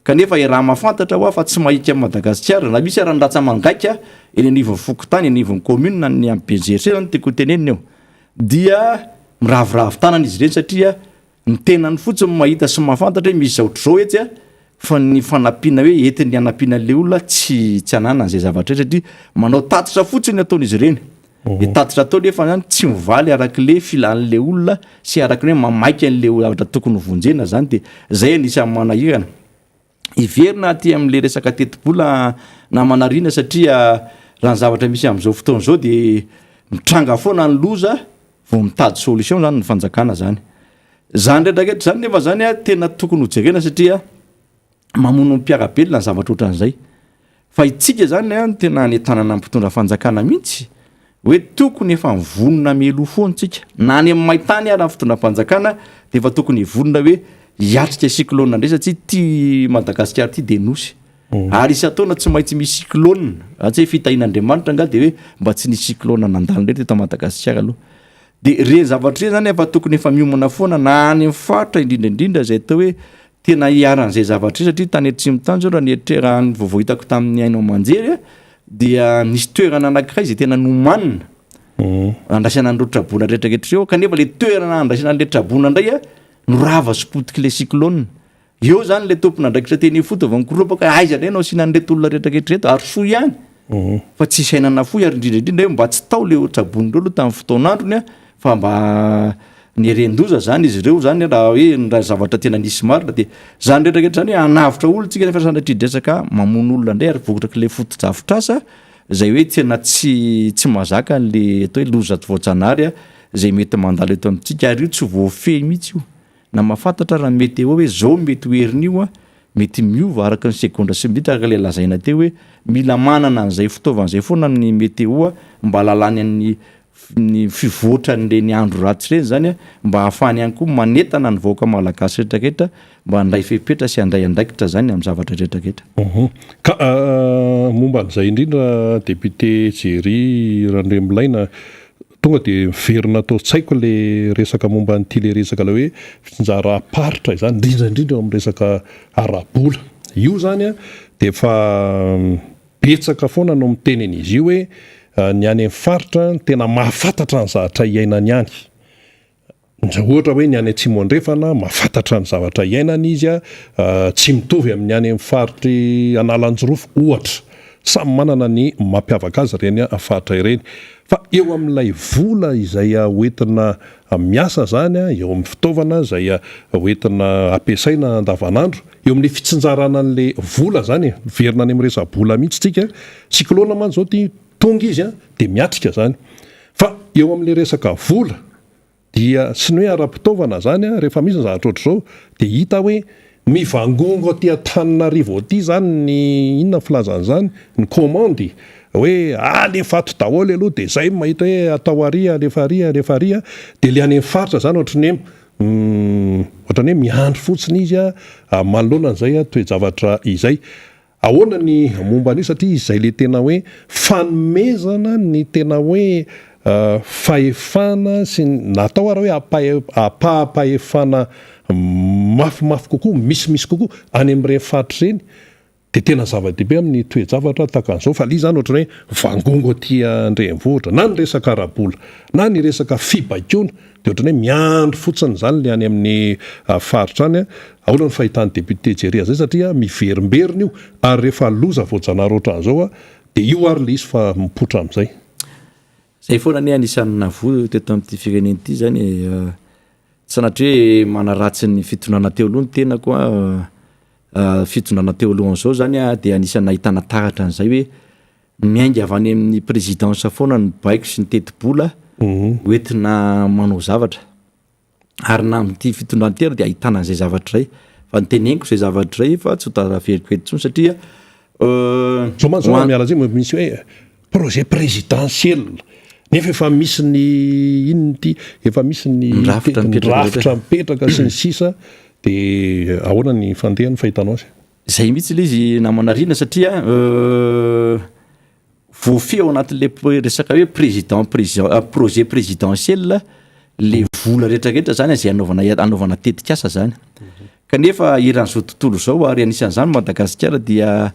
kanefa raha mahafantatra ho fa tsy mahika amin'ny Madagasikara na misy raha nratsa mangaika eny anivon'ny fokotany anivon'ny commune na ny amin'ny BNGRC zany tiako tenenina eo dia miravoravo tanana izy ireny satria ny tenany fotsiny mahita sy mahafantatra hoe misy zaotr'izao etsy fa ny fanampiana hoe entiny hanampiana an'le olona tsy anana an'izay zavatra satria manao tatitra fotsiny ataon'izy ireny de tatitra atao nefa zany tsy mivaly arak'le filan'le olona sy arak'le hoe mamaika an'le zavatra tokony vonjena zany de zay anisan'ny manahirana iverina aty amin'le resaka teti-bola na manarina satria raha ny zavatra misy amin'izao fotoana izao de mitranga foana ny loza vao mitady solution zany ny fanjakana zany rehetrarehetra zany nefa zany tena tokony hojerena satria mamono mpiarabelona ny zavatra ohatran'izay fa itsika zany tena netanana mpitondra fanjakana mihitsy hoe tokony efa mivonona melo foantsika na any amin'ny maintany ary ny fitondram-panjakana de efa tokony hivonona hoe hiatrika cyclone ndray satria ty Madagasikara ty de nosy ary isy ataona tsy maintsy misy cyclone tsy hoe fitahin'Andriamanitra nga de hoe mba tsy nisy cyclone nandalo ndray teto Madagasikara aloha de reny zavatra reny zany efa tokony efa miomana foana na any amin'ny faritra indrindraindrindra zay atao hoe tena hiaran'izay zavatra satria tany Atsimo tany zao raha nietrera ny vaovao hitako tamin'ny Ainao Manjery dia nisy toerana anankiray zay tena nomanina andraisana an'ireo trabona rehetrarehetra eo kanefa le toerana andraisana an'le trabona indray norava sy potiky le cyclone eo zany le tompona andraikitra teny foto avy mikoroapaka aiza ndray anao sinan'reto olona rehetrarehetra reto ary fo ihany fa tsy sainana foy ary indrindraindrindra hoe mba tsy tao le trabony reo aloha tamin'ny fotoan'androny fa mba ny ren-doza zany izy ireo zany raha hoe raha zavatra tena nisy marina de zany rehetrarehetra zany hoe anavitra olo tsika nefa sanatridresaka mamono olona ndray ary vokatraky le foto-drafitrasa zay hoe tena tsy mazaka an'le atao hoe loza voajanahary zay mety mandalo eto amintsika ary io tsy voafehy mihitsy io na mahafantatra raha mety hoe zao mety hoerin'io mety miova araka ny sekondra sy miditra araka le lazaina teo hoe mila manana an'izay fitaovan'izay foana ny météo mba lalany ny fivoatra n'ireny andro ratsy ireny zany mba ahafahany ihany koa manetana ny vahoaka malagasy rehetrarehetra mba handray fepetra sy handray andraikitra zany amin'ny zavatra rehetrarehetra. Ka momba an'izay indrindra député Jerry Randriamilaina tonga dia miverina atao tsaiko le resaka momba n'ity le resaka le hoe fitsinjara paritra izany indrindra amin'ny resaka arabola io zany dia efa betsaka foana no mitenen'izy io hoe ny any amin'ny faritra tena mahafantatra ny zavatra iainany ihany. Ohatra hoe ny any atsimo andrefana mahafantatra ny zavatra iainany izy tsy mitovy amin'ny any amin'ny faritry Analanjorofo ohatra. Samy manana ny mampiavaka azy ireny faritra ireny. Fa eo amin'ilay vola izay hoentina miasa zany eo amin'ny fitaovana izay hoentina ampiasaina andavanandro eo amin'ny fitsinjarana an'le vola zany verina any amin'ny resa-bola mihitsy tsika siklona man zao ty tonga izy dia miatrika zany. Fa eo amin'le resaka vola dia sy ny hoe ara-pitaovana zany rehefa misy ny zavatra ohatr'izao dia hita hoe mivangongo aty Antananarivo aty zany ny inona filazan'izany ny komandy hoe alefa ato daholo aloha dia zay mahita hoe atao aria alefa aria dia le any amin'ny faritra zany ohatrany hoe miandry fotsiny izy manoloana an'izay toe-javatra izay. Ahoana ny momba an'io satria izay le tena hoe fanomezana ny tena hoe fahefana sy natao ara hoe apahapahefana mafimafy kokoa misy kokoa any amin'ireny faritra ireny dia tena zava-dehibe amin'ny toe-javatra tahaka an'izao. Fa ilay zany ohatrany hoe vangongo aty andrenivohitra na ny resaka arabola na ny resaka fibaikona dia ohatrany hoe miandry fotsiny zany le any amin'ny faritra any. Ahoana ny fahitany député Jerry zay satria miverimberina io ary rehefa loza voajanahary ohatran'izao dia io ary le izy fa mipotra amin'izay. Zay foana ny anisan'ny navoa teto amin'ity firenena ity zany sanatria hoe manaratsy ny fitondrana teo aloha ny tena koa fitondrana teo alohan'izao zany dia anisan'ny ahitana taratra an'izay hoe miainga avy any amin'ny présidence foana ny baiko sy ny teti-bola hoentina manao zavatra ary na amin'ity fitondrana tena dia ahitana an'izay zavatra ray fa nyteneniko izay zavatra ray fa tsy ho taraveriko eto intsony satria zao miala zay misy hoe projet présidentiel nefa efa misy ny inony ity efa misy ny rafitra mipetraka sy ny sisa dia ahoana ny fandehany fahitanao azy zay mihitsy ilay izy namanarina satria voafeo anatin'le resaka hoe projet présidentiel le vola rehetrarehetra zany zay anaovana tetikasa zany kanefa iran'izao tontolo zao ary anisan'izany Madagasikara dia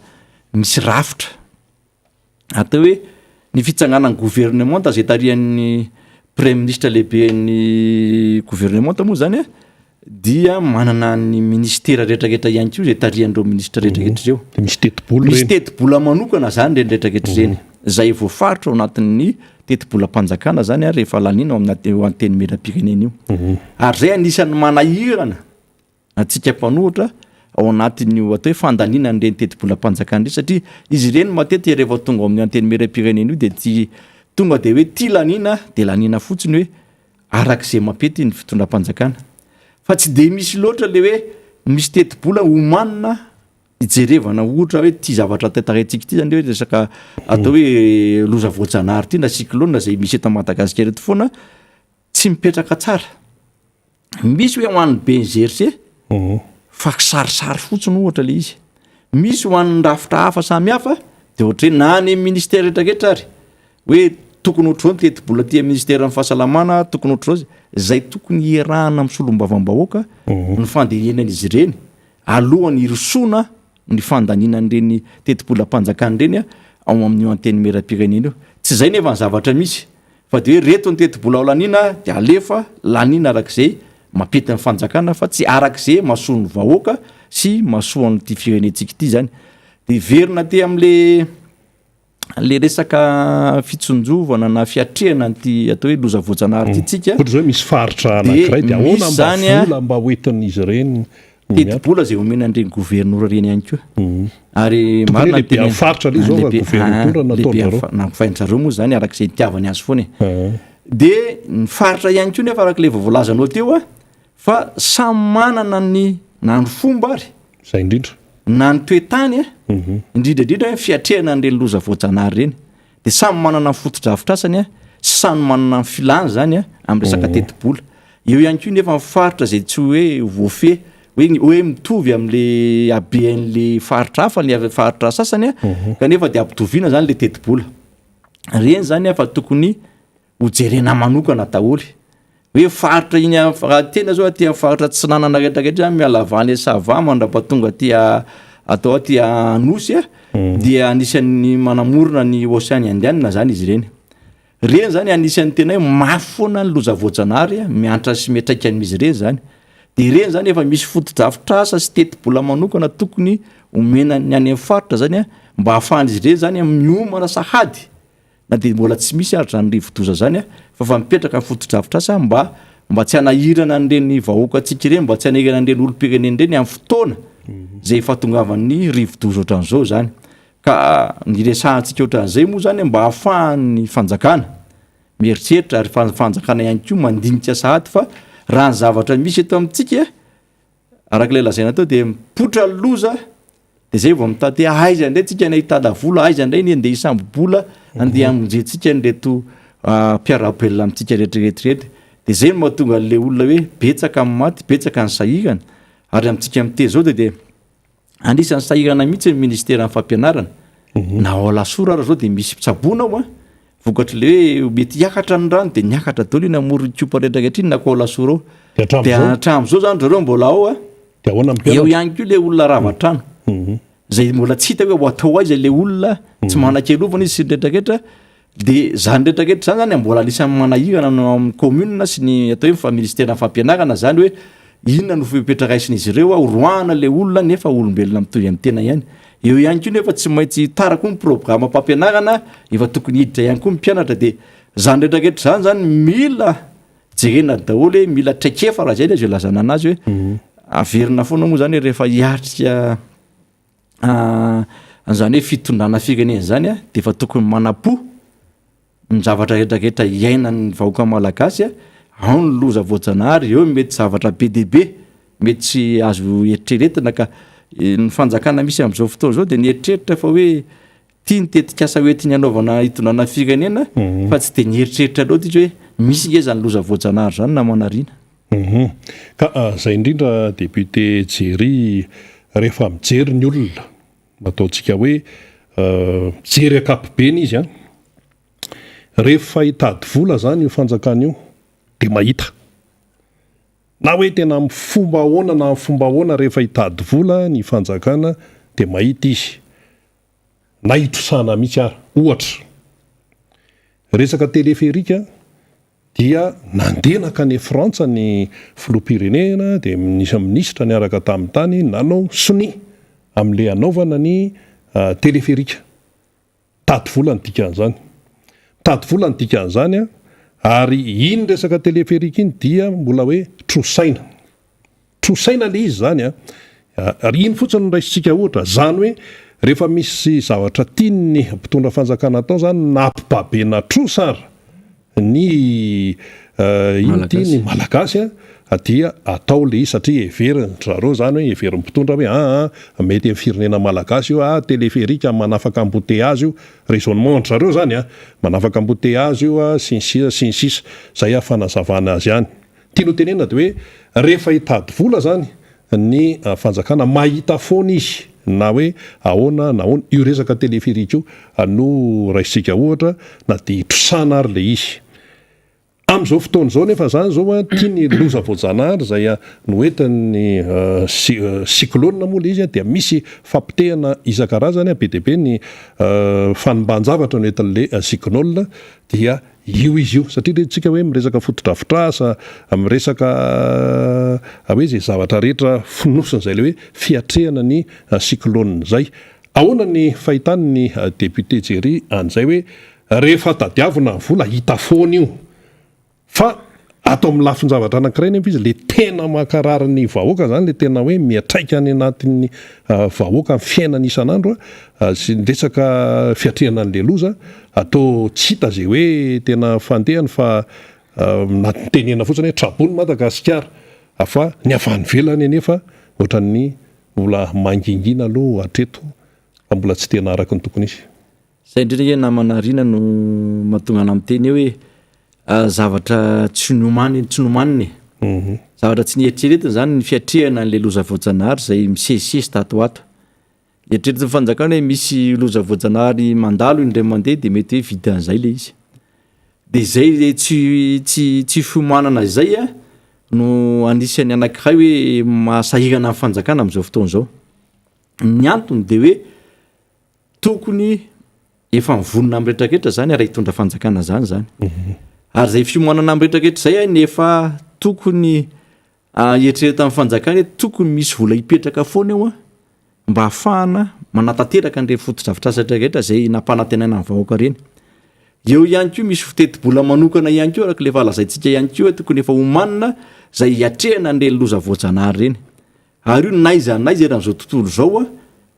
misy rafitra atao hoe ny fitsanganany gouvernement zay tarihan'ny premier ministre lehibe ny gouvernement moa zany dia manana ny ministera rehetrarehetra ihany koa zay tarihan'ireo ministre rehetrarehetra ireo misy teti-bola manokana zany reny rehetrarehetra ireny zay voafaritra ao anatin'ny teti-bola mpanjakana zany rehefa lanina ao anteny meram-pirenena io ary zay anisan'ny manahirana atsika mpanohitra ao anatin'io atao hoe fandaniana n'ireny teti-bola mpanjakana ireny satria izy ireny matetika rehefa tonga amin'ny anteny meram-pirenena io dia tsy tonga dia hoe ty lanina dia lanina fotsiny hoe arak'izay mampety ny fitondram-panjakana fa tsy dia misy loatra le hoe misy teti-bola homanina ijerevana ohatra hoe ty zavatra tatarentsika ity zany hoe resaka atao hoe loza voajanahary ity na cyclone zay misy eto Madagasikara eto foana tsy mipetraka tsara misy hoe ho an'ny BNGRC fa kisarisary fotsiny ohatra le izy misy ho an'ny rafitra hafa samy hafa dia ohatra hoe na ny ministère rehetrarehetra ary hoe tokony ohatr'izao ny teti-bola ty ministère amin'ny fahasalamana tokony ohatr'izao zay tokony hierahana amin'ny solombavambahoaka ny fandehenan'izy ireny alohan'ny irosoana ny fandaninan'ireny teti-bola mpanjakana ireny ao amin'io anteny meram-pirenena io tsy zay nefa ny zavatra misy fa dia hoe reto ny teti-bola ao lanina dia alefa lanina arak'izay mampety ny fanjakana fa tsy arak'izay masoa ny vahoaka sy masoa n'ity firenentsika ity zany dia verina ty amin'le resaka fitsonjovana na fiatrehana n'ity atao hoe loza voajanahary ity tsika ohatra zao misy faritra anankiray dia ahoana vola mba hoentin'izy ireny teti-bola zay omena an'ireny gouvernoura reny ihany koa ary marina teny faritra le zao gouvernoura nataonareo nampifaindrareo moa zany arak'izay nitiavany azy foana dia ny faritra ihany koa nefa arak'ilay voavolazanao teo fa samy manana ny nandro fomba ary zay indrindra na ny toetany indrindraindrindra fiatrehana an'ireny loza voajanahary reny de samy manana ny fotodrafitrasany samy manana ny filany zany amin'ny resaka tetibola eo ihany koa nefa mifaritra zay tsy hoe voafe hoe mitovy am'le aben'le faritra hafa ny faritra sasany kanefa de ampitoviana zany le tetibola reny zany fa tokony hojerena manokana daholy hoe faritra iny tena zao aty faritra tsy nanana retraretra mialavany sava mandrapatonga tia atao aty anosy dia anisan'ny manamorona ny oceany indiana zany izy reny zany anisan'ny tena hoe mafy foana ny loza voajanahary miantra sy metraika n'izy reny zany de reny zany efa misy fotodrafitrasa sy tetibola manokana tokony omena ny any amin'ny faritra zany mba hahafahan'izy reny zany miomana sahady na de mbola tsy misy aritra ny rivodoza zany fa mipetraka ny fotodrafitrasa mba tsy hanahirana an'ireny vahoaka atsika reny mba tsy hanahirana an'ireny olom-pireneny reny amin'ny fotoana zay fahatongavan'ny rivodoza ohatran'izao zany ka ny resahantsika ohatran'izay moa zany mba hahafahan'ny fanjakana mieritreritra ary fanjakana ihany koa mandinika sahady fa raha ny zavatra misy eto amintsika arak'ilay lazaina atao de mipotra loza de zay vao mitady aiza indray tsika nahitana vola aiza indray ny andeha isambobola andeha amonjentsika nreto mpiarabelona amintsika rehetrarehetrarehetra de zay no mahatonga an'le olona hoe betsaka amin'ny maty betsaka ny sahirana ary amintsika miteny zao de anisan'ny sahirana mihitsy ny ministera ny fampianarana na ao lasora ara zao de misy pitsabona ao vokatry le hoe mety hiakatra ny rano de niakatra daholo iny amoron'ny kopa rehetrarehetra iny na ko ao lasora ao de hatram'izao zany zareo mbola ao eo ihany koa le olona ravatrano zay mbola tsy hita hoe atao aiza le olona tsy manan-kelovana izy sy rehetrarehetra de zany rehetrarehetra zany mbola anisan'ny manahirana amin'ny commune sy ny atao hoe fa ministera ny fampianarana zany hoe inona no fipetrakraisin'izy ireo roana le olona nefa olombelona mitovy amin'ny tena ihany eo ihany koa nefa tsy maintsy tara koa ny programa mpampianarana efa tokony hiditra ihany koa mpianatra de zany rehetrarehetra zany mila jerena daholo hoe mila traikefa raha zay zay lazana anazy hoe averina foana moa zany rehefa hiatrika zany hoe fitondrana firenena zany de efa tokony manapo ny zavatra rehetrarehetra iainany vahoaka malagasy ao ny loza voajanahary eo mety zavatra be deaibe mety tsy azo eritreretina ka ny fanjakana misy am'izao fotoana zao de nieritreritra fa hoe tia nitetika asa hoetiny anaovana hitondrana firenena fa tsy de nieritreritra loatra izy hoe misy nge zany loza voajanahary zany na manarina ka zay indrindra député Jery rehefa mijery ny olona ataontsika hoe mijery akapobeny izy rehefa hitady vola zany io fanjakana io de mahita na hoe tena mifomba ahoana na mifomba ahoana rehefa hitady vola ny fanjakana de mahita izy na hitrosana mihitsy ary ohatra resaka téléphérique dia nandenaka ny Frantsa ny filoham-pirenena de nisy minisitra niaraka tamin'ny tany nanao soni amin'le anaovana ny téléphérique tady vola ny dikan'izany tady vola ny dikan'izany ary iny resaka téléphérique iny dia mbola hoe trosaina le izy zany ary iny fotsiny no raisitsika ohatra zany hoe rehefa misy zavatra tiany mpitondra fanjakana atao zany nampibabena trosara ny ny malagasy dia atao le izy satria everiny zareo zany hoe everiny mpitondra hoe mety amin'ny firenena malagasy io téléphérique manafaka embouteillage io raisonnement zareo zany manafaka embouteillage io sy ny sisa zay fanazavana azy ihany tiano tenena de hoe rehefa hitady vola zany ny fanjakana mahita foana izy na hoe ahoana na ahoana io resaka téléphérique io no raisitsika ohatra na de hitrosana ary le izy am'izao fotoana zao nefa zany zao tiany loza voajanahary zay noentin'ny cyclone moa le izy dia misy fampitehana isan-karazany be dia be ny fanimban-javatra noentin'le cyclone dia io izy io satria retsika hoe miresaka fotodrafitrasa miresaka hoe zay zavatra rehetra finosiny zay le hoe fiatrehana ny cyclone zay ahoana ny fahitany ny député Jery an'izay hoe rehefa tadiavina vola hita foana io fa atao amin'ny lafiny zavatra anankiray nefa izy le tena makarary vahoaka zany le tena hoe miatraika any anatin'ny vahoaka ny fiainana isan'andro sy resaka fiatrehana an'le loza atao tsy hita zay hoe tena fandehany fa natenena fotsiny hoe trabony Madagasikara fa ny avany velany nefa ohatran'ny mbola mangingina aloha atreto fa mbola tsy tena araka ny tokony izy. Zay indrindra hoe namanarina no mahatonga ana miteny hoe zavatra tsy nomaniny zavatra tsy nieritrereta zany ny fiatrehana n'le loza voajanahary zay misesisesy tato ato. Eritrereto ny fanjakana hoe misy loza voajanahary mandalo indray mandeha de mety hoe vitan'izay le izy. De zay tsy fiomanana zay no anisan'ny anankiray hoe mahasahirana amin'ny fanjakana amin'izao fotoana zao. Ny antony de hoe tokony efa mivonona ami'retraretra zany raha hitondra fanjakana zany. Ary zay fiomanana ami'retraretra zay nefa tokony eritrereto amin'ny fanjakana tokony misy vola hipetraka foana eo mba ahafahana manatanteraka an'ireny foto-drafitr'asa rehetra zay nampanantenana amin'ny vahoaka reny. Eo ihany koa misy fiteti-bola manokana ihany koa araka le falazaintsika ihany koa tokony efa homanina zay hiatrehana an'ireny loza voajanahary reny. Ary io naiza raha amin'izao tontolo zao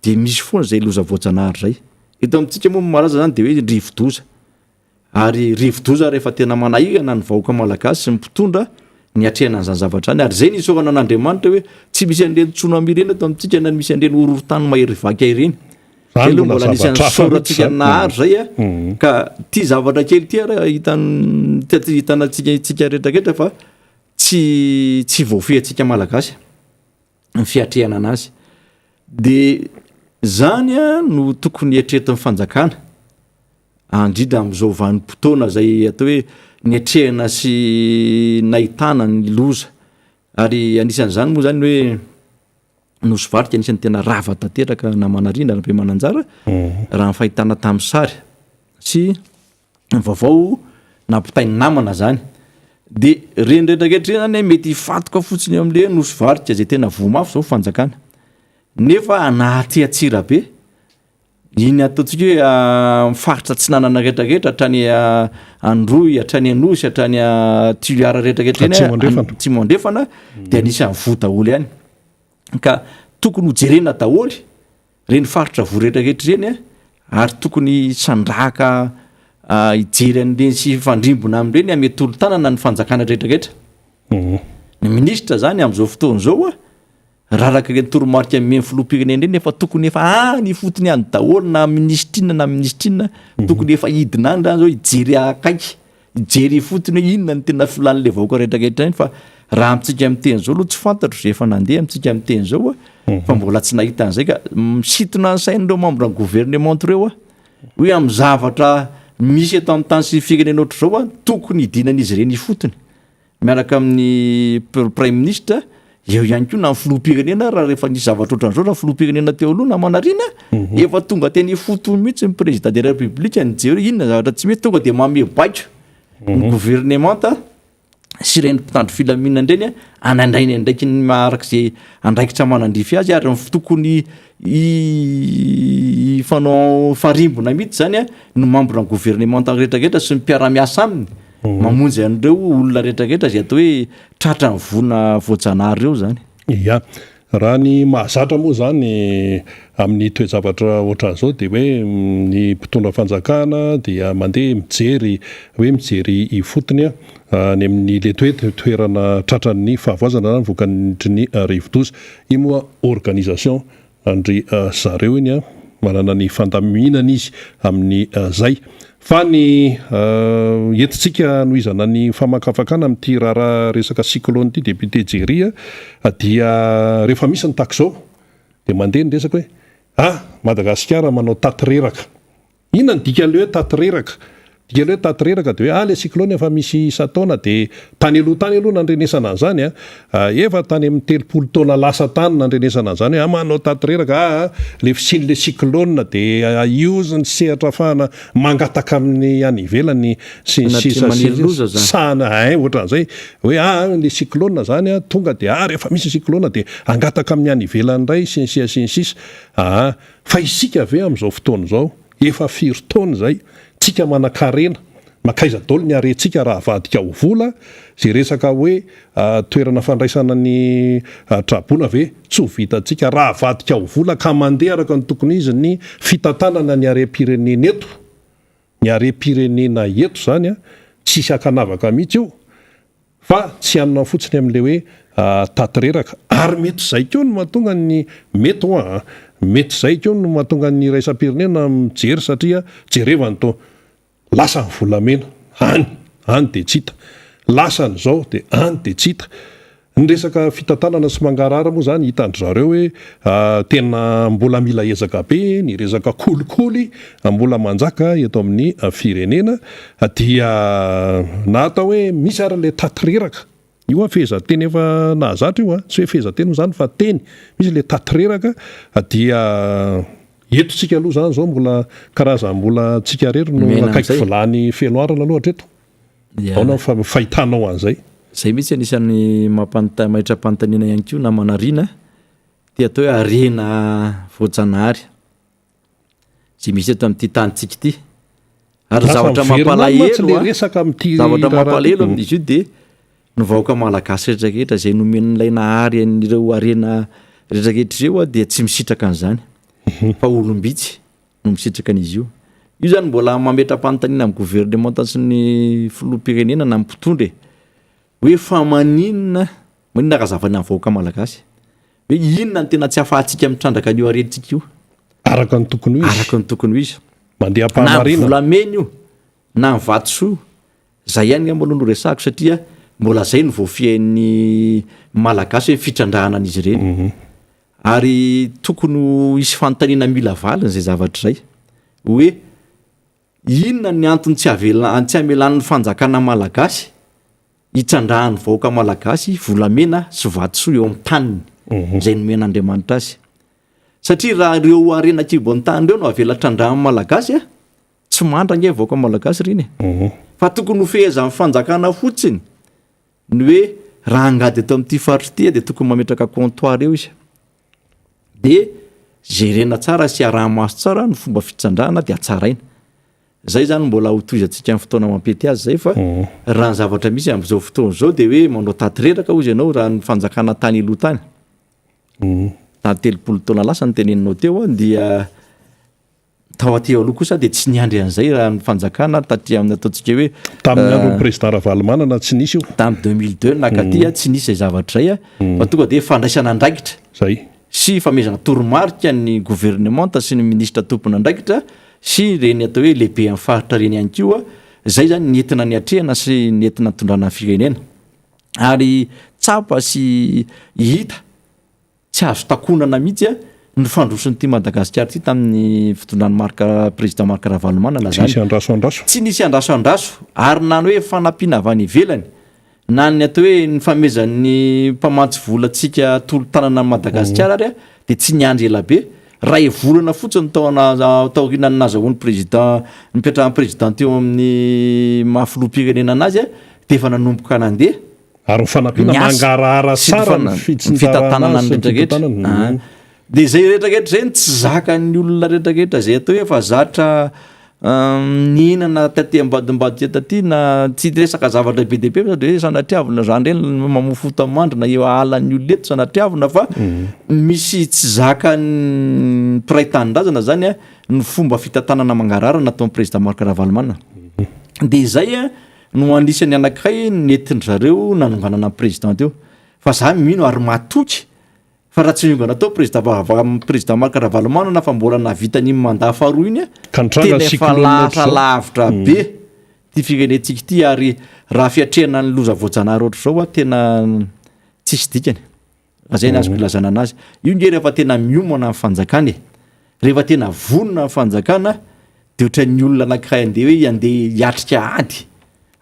de misy foana zay loza voajanahary zay. Eto amintsika moa malaza zany de hoe rivo-doza. Ary rivo-doza rehefa tena manahirana ny vahoaka malagasy sy mpitondra ny atrehana an'izany zavatra zany. Ary zay nisorana an'Andriamanitra hoe tsy misy an'ireny tsunami ireny eto amintsika na misy an'ireny horohorontany mahery vaky ireny. Aloha mbola nisy soratsika nahary zay ka ty zavatra kely ty ara hitanantsika retraretra fa tsy voafehintsika malagasy ny fiatrehana anazy. De zany no tokony eritrereto amin'ny fanjakana indrindra amin'izao vanim-potoana zay atao hoe nietrehana sy nahitana ny loza. Ary anisan'izany moa zany hoe nosy-varika anisan'ny tena rava tanteraka namanarina rabe mananjara raha ny fahitana tamin'ny sary sy vaovao nampitainy namana zany. De reny retraretra zany mety hifatoka fotsiny amin'le nosy-varika zay tena vomafy zao fanjakana nefa anahaty-atsira be iny ataontsika hoe mifaritra tsinanana retraretra hatrany Androy hatrany Anosy hatrany Toliara retraretra eny tsy mandrefana de anisan'ny vo daholo ihany. Ka tokony hojerena daholo reny faritra vo retraretra reny ary tokony sandrahaka hijery an'ireny sy fandrimbona amin'ireny ame tolo-tanana ny fanjakana retraretra. Ny minisitra zany amin'izao fotoana zao raraka ireny toromarika memy filoham-pirenena reny efa tokony efa ny fotony any daholo na ministrina tokony efa hidina any zany zao hijery akaiky hijery fotony hoe inona ny tena filan'le vahoaka retraretra iny. Fa raha amintsika am'teny zao aloha tsy fantatro zay efa nandeha amintsika am'teny zao fa mbola tsy nahita an'izay ka misintona ny sain'ireo membre ny gouvernement reo hoe amin'ny zavatra misy eto amin'ny tany sy firenena ohatr' zao tokony hidinan'izy ireny fotony miaraka amin'ny prime ministre. Eo ihany koa na filoham-pirenena raha rehefa nisy zavatra ohatran'izao raha filoham-pirenena teo aloha namanarina efa tonga teny fotony mihitsy ny président de la république nijery inona zavatra tsy mety tonga de mame baiko ny gouvernement sy reny mpitandro filaminana ireny anandrainy andraiky ny maharak'izay andraikitra manandrify azy ary tokony fanao farimbona mihitsy zany no membre ny gouvernement retraretra sy ny mpiara-miasa aminy mamonjy an'ireo olona retraretra zay atao hoe tratra ny vona voajanahary reo zany. Ya, raha ny mahazatra moa zany amin'ny toe-javatra ohatran'izao de hoe ny mpitondra fanjakana dia mandeha mijery ifotony ny amin'ile toerana tratran'ny fahavoazana na vokatry ny rivo-doza. Io moa organisation andry zareo iny manana ny fandaminana izy amin'ny zay. Fa ny entintsika nohizana ny famakafakana amin'ity raharaha resaka cyclone ity député Jery dia rehefa misy ny taky zao de mandeha ny resaka hoe Madagasikara manao taty-reraka. Inona ny dika an'le hoe taty-reraka? Dika le hoe taty-reraka de hoe le cyclone efa misy isa-taona de tany aloha nandrenesana an'izany efa tany amin'ny 30 taona lasa tany nandrenesana an'izany hoe manao taty-reraka le fisin'le cyclone de ioziny sehatra afahana mangataka amin'ny any ivelany sy sana ohatran'izay hoe le cyclone zany tonga de rehefa misy cyclone de angataka amin'ny any ivelany ray sy ny sisa fa isika ave amin'izao fotoana zao efa 4 taona zay tsika manan-karena makaiza daholo ny arentsika raha avadika ho vola zay resaka hoe toerana fandraisana ny trabona ve tsy ho vitantsika raha avadika ho vola ka mandeha araka ny tokony izy ny fitantanana ny arem-pirenena eto ny arem-pirenena eto zany tsisy akanavaka mihitsy io fa tsy anona fotsiny amin'le hoe tatreraka ary mety zay keo no mahatonga ny mety hoa mety zay keo no mahatonga ny raisam-pirenena mijery satria jerevany to lasa ny volamena any de tsy hita lasany zao de any de tsy hita ny resaka fitantanana sy mangarara moa zany hitandry zareo hoe tena mbola mila ezaka be ny resaka kolikoly mbola manjaka eto amin'ny firenena dia na atao hoe misy ary le tatreraka io fehezanteny efa nahazatra io tsy hoe fehezanteny zany fa teny misy le tatreraka dia eto tsika aloha zany zao mbola karazany mbola tsika rery no akaiky volany fenoarana loatra eto aona fahitanao an'izay zay mihitsy anisan'ny mahitra mpantanina ihany ko na manarina ty atao hoe arena voajanahary zay misy eto amin'ity tanyntsika ity ary zavatra mampalahelo amin'izy io de novahoaka malagasy retrarehetra zay nomen'ilay nahary an'ireo arena retrarehetra ireo dia tsy misitraka an'izany fa olombitsy no misitraka an'izy io zany mbola mametra-panontaniana amin'ny gouvernement sy ny filoham-pirenena na mpitondry hoe fa maninona kazavany amin'ny vahoaka malagasy hoe inona ny tena tsy afahantsika mitrandraka an'io arenitsika io araka ny tokony ho izy mandeha na volamena io na ny vatosoa zay ihany mbola no resako satria mbola zay no voafian'ny malagasy hoe fitrandrahana an'izy ireny ary tokony isy fanontaniana mila valiny zay zavatra zay hoe inona ny antony tsy hamelan'ny fanjakana malagasy hitrandrahany vahoaka malagasy volamena sy vatosoa eo amin'ny taniny zay nomen'Andriamanitra azy satria raha ireo arena kibony tany reo no avela trandrahan'ny malagasy tsy mandrana vahoaka malagasy reny fa tokony ho fehezan'ny fanjakana fotsiny ny hoe raha angady eto amin'ity faritry ty de tokony mametraka comptoir eo izy de jerena tsara sy arahamaso tsara ny fomba fitrandrahana de atsaraina zay zany mbola hotoizantsika amin'ny fotoana mampety azy zay fa raha ny zavatra misy amin'izao fotoana zao de hoe manao tatreraka ozy ianao raha ny fanjakana tany iloha tany ta 30 taona lasa ny teneninao teo dia tao aty aloha kosa de tsy niandry an'izay raha ny fanjakana taty amin'ny ataontsika hoe tamin'ny andro président Ravalomanana tsy nisy io tamin'ny 2002 nakaty tsy nisy zay zavatra zay fa tonga de fandraisana andraikitra zay sy famezana toromarika ny gouvernement sy ny ministre tompona andraikitra sy reny atao hoe lehibe amin'ny faritra reny ihany koa zay zany nentina ny atrehana sy nentina tondrana firenena ary tsapa sy hita tsy azo takonana mihitsy ny fandrosony ty Madagasikara ty tamin'ny fitondran'ny président Marc Ravalomanana zany tsy nisy andrasoandraso ary nany hoe fanampiana avy any ivelany na ny atao hoe ny famezan'ny mpamantsy volantsika tolo-tanana Madagasikara ary de tsy niandry ela be raha evolana fotsiny taorianany nazahoany président nipetrahan'ny président teo amin'ny mahafiloam-pirenena anazy de efa nanomboka nandeha ary fanampiana mangarahara tsara ny fitantanana ny retrarehetra de zay retrarehetra zay tsy zakany olona retrarehetra zay atao hoe efa zatra nihinana taty ambadimbady taty na tsy resaka zavatra be dehibe sady hoe sanatriavina zany reny mamofota mandrina eo alan'ny olona eto sanatriavina fa misy tsy zakany piray-tanindrazana zany ny fomba fitantanana mangarara nataon'ny président Marc Ravalomanana de zay no anisany anankiray netiny zareo nanonganana président teo fa za mino ary matoky fa raha tsy miongana tao président Marc Ravalomanana fa mbola navitany mandat faharoa iny tena efa lahatra lavitra be ty firenetsika ty ary raha fiatrehana ny loza voajanahary ohatry zao tena tsisy dikany zay ny azoko ilazana anazy io nge rehefa tena miomana amin'ny fanjakana rehefa tena vonona amin'ny fanjakana de ohatran'ny olona anankiray andeha hoe andeha hiatrika ady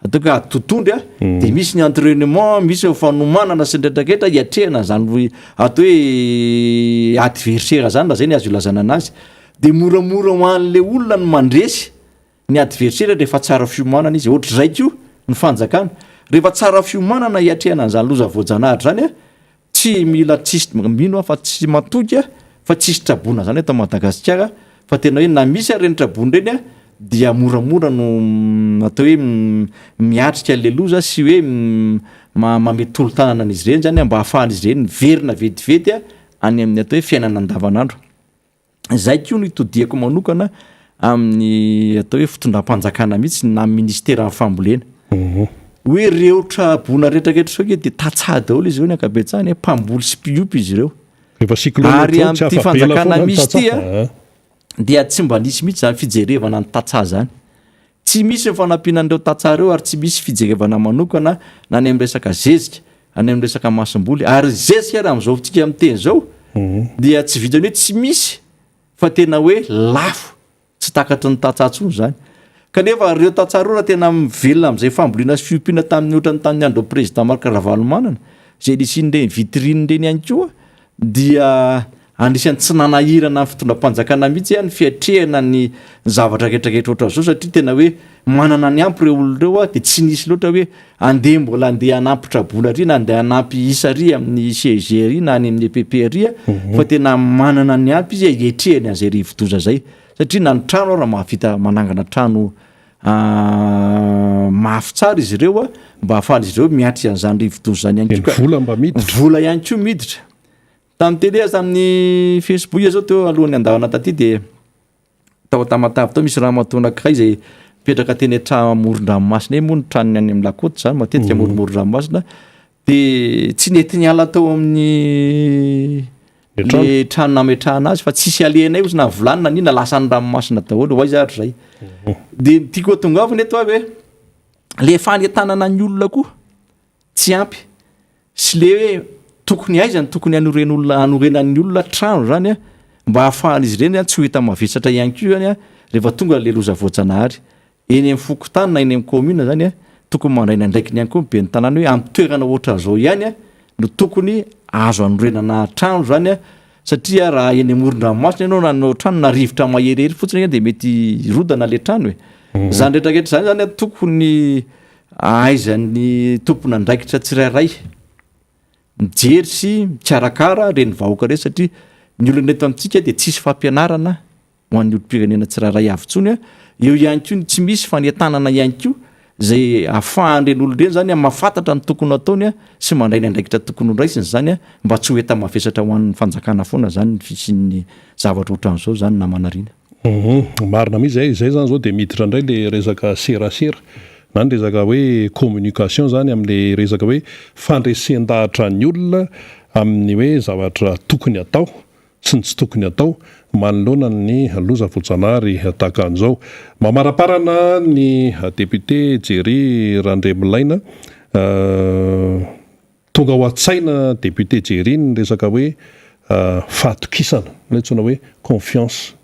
atao ka totondry de misy ny entraînement misy fanomanana sy ndraitraketra hiatrehana zany atao hoe adversaire zany zay ny azo ilazana anazy de moramora ho an'le olona ny mandresy ny adversaire rehefa tsara fiomanana izy ohatra zay ko ny fanjakana rehefa tsara fiomanana hiatrehana an'izany loza voajanahary zany tsy mila tsisy mino fa tsy matoky fa tsisy trabona zany eto Madagasikara fa tena hoe na misy reny trabony reny dia moramora no atao hoe miatrika le loza sy hoe mamety tolo-tanana an'izy ireny zany mba hahafahan'izy ireny verina vetivety any amin'ny atao hoe fiainana andavanandro zay ko no itodiako manokana amin'ny atao hoe fitondram-panjakana mihitsy na ministera amin'ny fambolena hoe reotra bona rehetrarehetra soke de tatsah daholo izy reo ny ankabetsahany mpamboly sy mpiopy izy ireo ary am'ty fanjakana misy tya dia tsy mba nisy mihitsy zany fijerevana ny tatsah zany tsy misy fanampianan'ireo tatsah reo ary tsy misy fijerevana manokana na ny am'resaka zezika any am'resaka masom-boly ary zezika raha am'izao tsika am'teny zao dia tsy vitany hoe tsy misy fa tena hoe lafo tsy takatry ny tatsahtsony zany kanefa reo tatsareo raha tena mivelona am'izay fambolina sy fiompiana tamin'ny ohatrany tamin'ny andro président Marc Ravalomanana zay nisin'ireny vitrine reny ihany koa dia anisan'ny tsy nanahirana fitondram-panjakana mihitsy ny fiatrehana ny zavatra rehetrarehetra ohatran' zao satria tena hoe manana ny ampy reo olon'ireo de tsy nisy loatra hoe andeha mbola andeha anampitra bola ry na andeha anampy isa ry amin'ny CG ry na any amin'ny EPP ry fa tena manana ny ampy izy ietrehany an'izay rivodoza zay satria na ny trano raha mahavita manangana trano mafy tsara izy ireo mba ahafahan'izy ireo miatry an'izany rivodoza zany ihany koa vola ihany koa miditra tamin'ny tele tamin'ny Facebook zao teo alohan'ny andavana taty de tao tamatavy tao misy raha matonakay zay mipetraka teny amoron-dranomasina moa ny tranony any amin'ny lakoty zany matetika moromoron-dranomasina de tsy nety niala tao amin'ny le trano nametrahana azy fa tsisy alenay ozy na volanina nina lasa ny ranomasina daholo hoay zary zay de tiako tongavany eto avy hoe le fanentanana ny olona koa tsy ampy sy le hoe tokony aizany tokony anorenan'ny olona trano zany mba hahafahan'izy ireny tsy ho hita mavesatra ihany ko zany rehefa tonga le loza voajanahary eny amin'ny fokotany na eny amin'ny commune zany tokony mandraina ndraiky ihany koa be ny tanàna hoe amin'ny toerana ohatra zao ihany no tokony azo anorenana trano zany satria raha eny amoron-dranomasina ianao nanao trano na rivotra maherihery fotsiny de mety rodana le trano zany rehetrarehetra zany tokony aizan'ny tompona ndraikitra tsirairay mijery sy mikarakara reny vahoaka reny satria ny olona eto amintsika de tsisy fampianarana ho an'ny olom-pirenena tsirairay avintsony eo ihany ko tsy misy fanentanana ihany ko zay ahafahan'ireny olon-dreny zany mahafantatra ny tokony ataony sy mandray ny andraikitra tokony hondraisiny zany mba tsy ho eta mavesatra ho an'ny fanjakana foana zany ny fisin'ny zavatra ohatran'izao zany namanarina marina mihitsy zay zany zao de miditra indray le resaka serasera na ny resaka hoe communication zany am'le resaka hoe fandresen-dahatra ny olona amin'ny hoe zavatra tokony atao sy ny tsy tokony atao manoloana ny loza voajanahary tahaka an'izao mamaraparana ny député Jerry Randremolaina tonga ho an-tsaina député Jerry ny resaka hoe fahatokisana netsona hoe confiance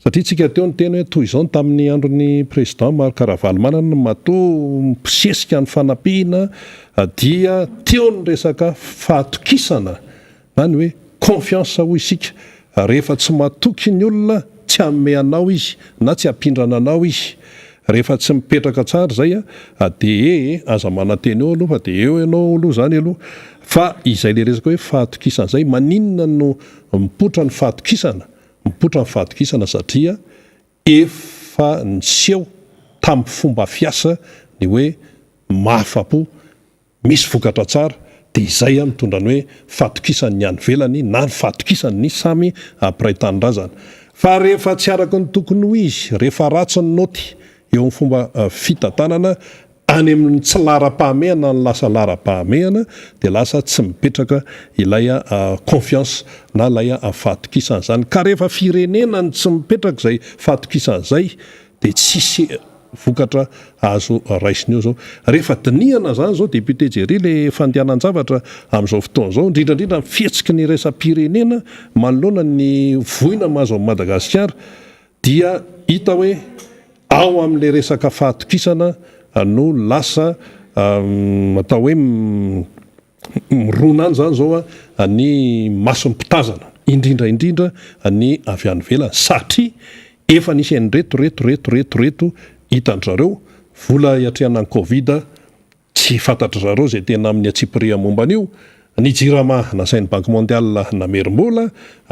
satria tsika teo ny tena hoe toy izao tamin'ny andron'ny président Marc Ravalomanana matoa mpisesika ny fanampihana dia teo ny resaka fahatokisana zany hoe confiance ho isika rehefa tsy matoky ny olona tsy amme anao izy na tsy ampindrana anao izy rehefa tsy mipetraka tsara zay de aza mananteny eo aloha fa de eo ianao aloha zany aloha fa izay le resaka hoe fahatokisana zay maninona no mipotra ny fahatokisana satria efa niseho tamin'ny fomba fiasa ny hoe mahafapo misy vokatra tsara de izay mitondra ny hoe fahatokisany any velany na ny fahatokisany ny samy apiray tanindrazana fa rehefa tsy araka ny tokony ho izy rehefa ratsy ny noty eo amin'ny fomba fitantanana any amin'ny tsy lara-pahamehana ny lasa lara-pahamehana de lasa tsy mipetraka ilay confiance na ilay fahatokisana zany ka rehefa firenenany tsy mipetraka zay fahatokisana zay de tsisy vokatra azo raisiny eo zao rehefa dinihana zany zao député Jerry le fandianan-javatra amin'izao fotoana zao indrindrandrindra fihetsiky ny resam-pirenena manoloana ny voina mahazo amin'ny Madagasikara dia hita hoe ao amin'le resaka fahatokisana no lasa atao hoe mirona any zany zao ny mason'ny mpitazana indrindraindrindra ny avy any velany satria efa nisy any reto hitan-drareo vola iatreana ny Covid tsy fantatra zareo zay tena amin'ny atsipria momban'io ny jirama nasain'ny Banque mondiale namerim-bola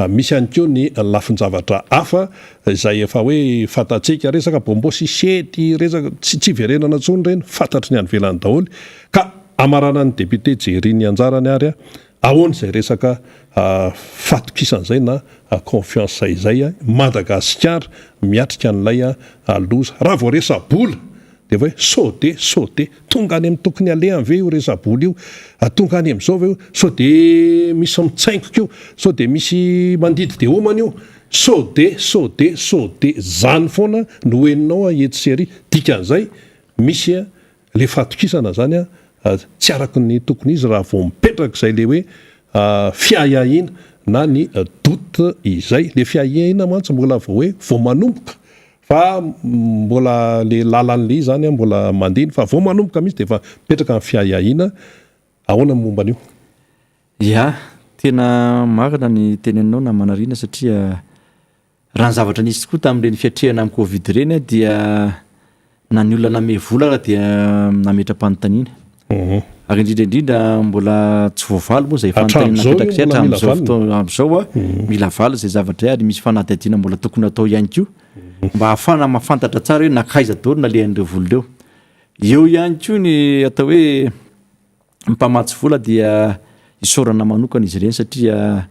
misy ihany koa ny lafin-javatra hafa izay efa hoe fantatsika resaka bombo sisety resaka tsy verenana tsony reny fantatry ny any velany daholo ka amarana ny député Jerry ny anjarany ary ahoana izay resaka fahatokisana zay na confiance izay Madagasikara miatrika an'ilay loza raha vao resa bola de hoe sauté tonga any amin'ny tokony alehany ve io resaboly io tonga any amin'izao ve io sao de misy mitsaingoka io sao de misy mandidy de homana io sauté zany foana no hoeninao etsy dikan'izay misy le fatokisana zany tsy araky ny tokony izy raha vao mipetraka izay le hoe fiahiahina na ny doute izay le fiahiahina mantsy mbola vao hoe vao manomboka fa mbola le lalan'le zany mbola mandiny fa vao manomboka mihitsy de efa mipetraka amin'ny fiahiahina ahoana momba an'io ia tena marina ny tenenao na manarina satria raha ny zavatra nisy koa tamin'ireny fiatrehana amin'ny covid ireny dia na ny olona name vola raha dia nametra-panontaniana ary indrindraindrindra mbola tsy voavalo moa zay fanontaniana napetraka izay hatramin'izao fotoana amin'izao mila valo zay zavatra ary misy fanadihadiana mbola tokony atao ihany koa mba ahafana mahafantatra tsara hoe nakaiza daholo na lehan'ireo vola ireo eo ihany koa ny atao hoe mpamatsy vola dia isaorana manokana izy ireny satria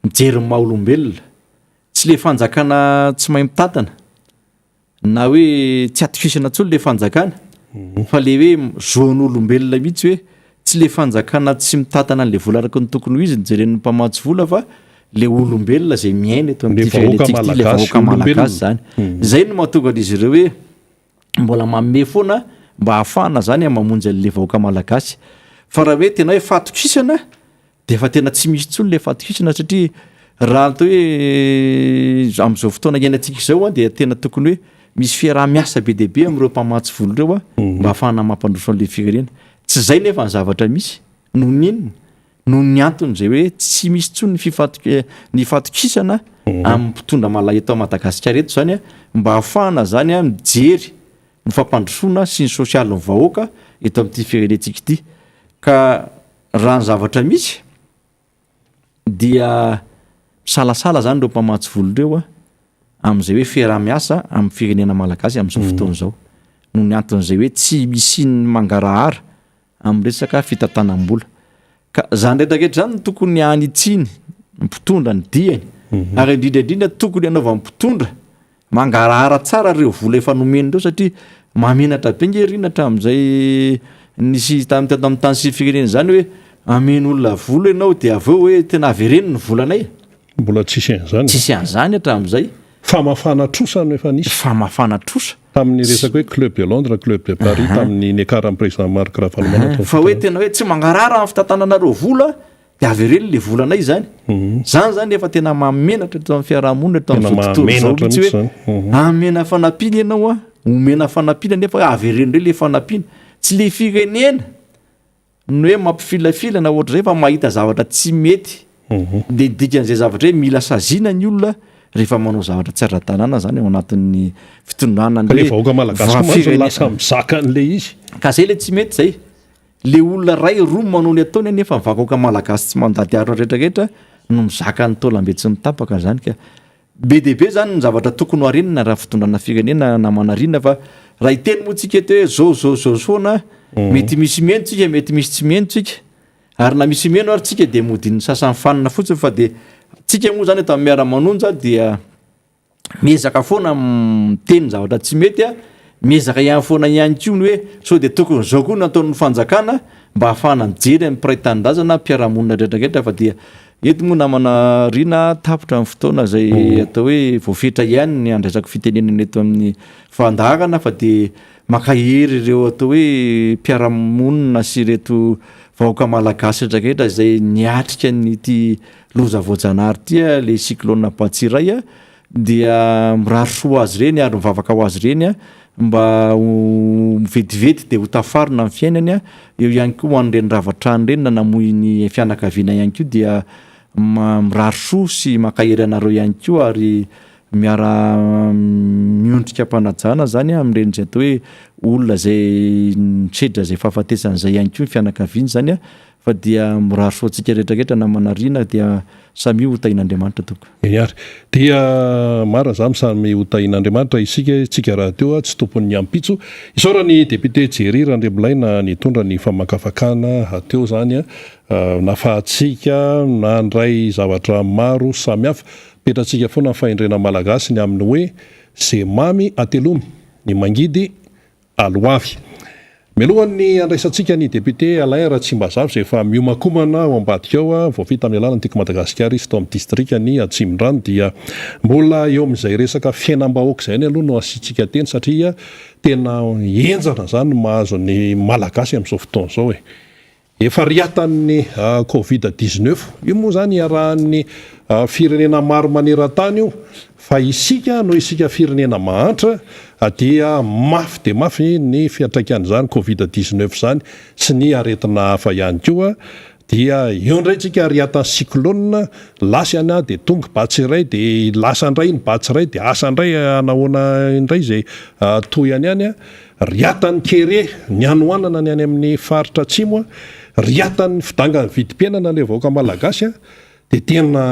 mijery ny maha-olombelona tsy le fanjakana tsy mahay mitatana na hoe tsy atokisana tsolo le fanjakana fa le hoe zon'olombelona mihitsy hoe tsy le fanjakana tsy mitatana an'le vola araky ny tokony ho izy nijeren'ny mpamatsy vola fa le olombelona zay miaina eto amin'ity fiainantsika ity le vahoaka malagasy zany zay no mahatonga an'izy ireo hoe mbola manome foana mba ahafahana zany mamonjy an'le vahoaka malagasy fa raha hoe tena hoe fatokisana de efa tena tsy misy tsony le fatokisana satria raha atao hoe amin'izao fotoana iainantsika izao dia tena tokony hoe misy fiaraha-miasa be deaibe amin'ireo mpamatsy vola ireo mba ahafahana mampandroso an'le firenena tsy zay nefa ny zavatra misy no ninona no ny antony zay hoe tsy misy tsony ny fatokisana amin'ny mpitondra malaeto a Madagasikara eto zany mba ahafahana zany mijery ny fampandrosoana sy ny sosialy ny vahoaka eto amin'ity firenentsika ity ka raha ny zavatra misy dia salasala zany ireo mpamatsy vola ireo amin'izay hoe fiaraha-miasa amin'ny firenena malagasy amin'izao fotoana izao no ny anton'izay hoe tsy misy ny mangarahara amin'ny resaka fitantanam-bola ka zany rehetrarehetra zany tokony anitsiny mpitondra ny diany ary indrindraindrindra tokony anaova mpitondra mangarahara tsara ireo vola efa nomenireo satria mamenatra be ngerinatra amin'izay nisy tamin'ny tany sy firenena zany hoe amen'olona vola ianao de aveo hoe tena avereny ny volanay mbola tsisy an'izany tsisy an'izany hatramin'izay famafana trosa no efa nisy famafana trosa tamin'ny resaka hoe club de Londres club de Paris tamin'ny nekaran'ny président Marc Ravalomanana fa hoe tena hoe tsy mangarara amin'ny fitantananareo vola de avereny le volanay zany zany efa tena mamenatra eto amin'ny fiarahamonina eto amin'izao tontolo izao mihitsy hoe amena fanampiana ianao omena fanampiana nefa avereny reo le fanampiana tsy le firenena no hoe mampifilafila na ohatra zay fa mahita zavatra tsy mety de dikan'izay zavatra hoe mila saziana ny olona rehefa manao zavatra tsy ara-tanàna zany ao anatin'ny fitondrana le vahoaka malagasy lasa mizaka an'le izy ka zay le tsy mety zay le olona ray roa manao ny ataony nefa vahoaka malagasy tsy mandady aro rehetrarehetra no mizaka ny taolambe tsy mitapaka zany ka be deaibe zany ny zavatra tokony ho arenina raha fitondrana firenena na manarina fa raha iteny moa tsika eto hoe zao foana mety misy meno tsika mety misy tsy meno tsika ary na misy meno ary tsika de modin'ny sasan'ny fanina fotsiny fa de tsika moa zany eto amin'ny miara-manonja dia miezaka foana miteny zavatra tsy mety miezaka ihany foana ihany koa ny hoe sao de tokony zao koa no ataon'ny fanjakana mba ahafahana mijery amin'ny piray-tanindrazana mpiara-monina rehetrarehetra fa dia eto moa namana rina tapitra amin'ny fotoana zay atao hoe voafetra ihany ny andraisako fitenenana eto amin'ny fandarana fa de makahery ireo atao hoe mpiara-monina sy reto vahoaka malagasy rehetrarehetra zay niatrika nyty loza voajanahary tia le cyclone Batsiray dia mirary soa azy reny ary mivavaka ho azy reny mba vetivety de ho tafarina amin'ny fiainany eo ihany koa hoan'ireny ravatrany reny na namoy ny fianakaviana ihany koa dia mirary soa sy makahery anareo ihany koa ary miara miondrika mpanajana zany amin'ireny zay atao hoe olona zay misedra zay fahafatesan'izay ihany koa ny fianakaviany zany fa dia mirary soantsika rehetrarehetra na manarina dia samy ho tain'Andriamanitra toko ary dia mara zamy samy ho tain'Andriamanitra isika raha teo tsy tompon'ny ampitso isaorany député Jerry Randriambolaina nitondra ny famakafakana hateo zany nafahatsika na andray zavatra maro samihafa petratsika foana fahendrena malagasy ny amin'ny hoe zay mamy atelomy ny mangidy Aloavy. Mialohan'ny andraisantsika ny député Alain Ratsimbazava izay efa miomakomana ao ambadika ao vao vita amin'ny alalany tiako Madagasikara izy tao amin'ny distrikany Atsimondrano dia mbola eo amin'izay resaka fiainam-bahoaka izay ny aloha no asiantsika teny satria tena enjana zany mahazo ny malagasy amin'izao fotoana izao efa riatan'ny Covid-19 io moa zany iarahan'ny firenena maro maneran-tany io fa isika no isika firenena mahantra dia mafy de mafy ny fiantraikan'izany Covid-19 zany sy ny aretina hafa ihany koa dia eo indray tsika riatan'ny cyclone lasany de tonga batsiray de lasa indray ny batsiray de asa indray anahoana indray izay toy any riatan'ny kere ny anoanana ny any amin'ny faritra atsimo riatan'ny fidangany vidim-piainana le vahoaka malagasy de tena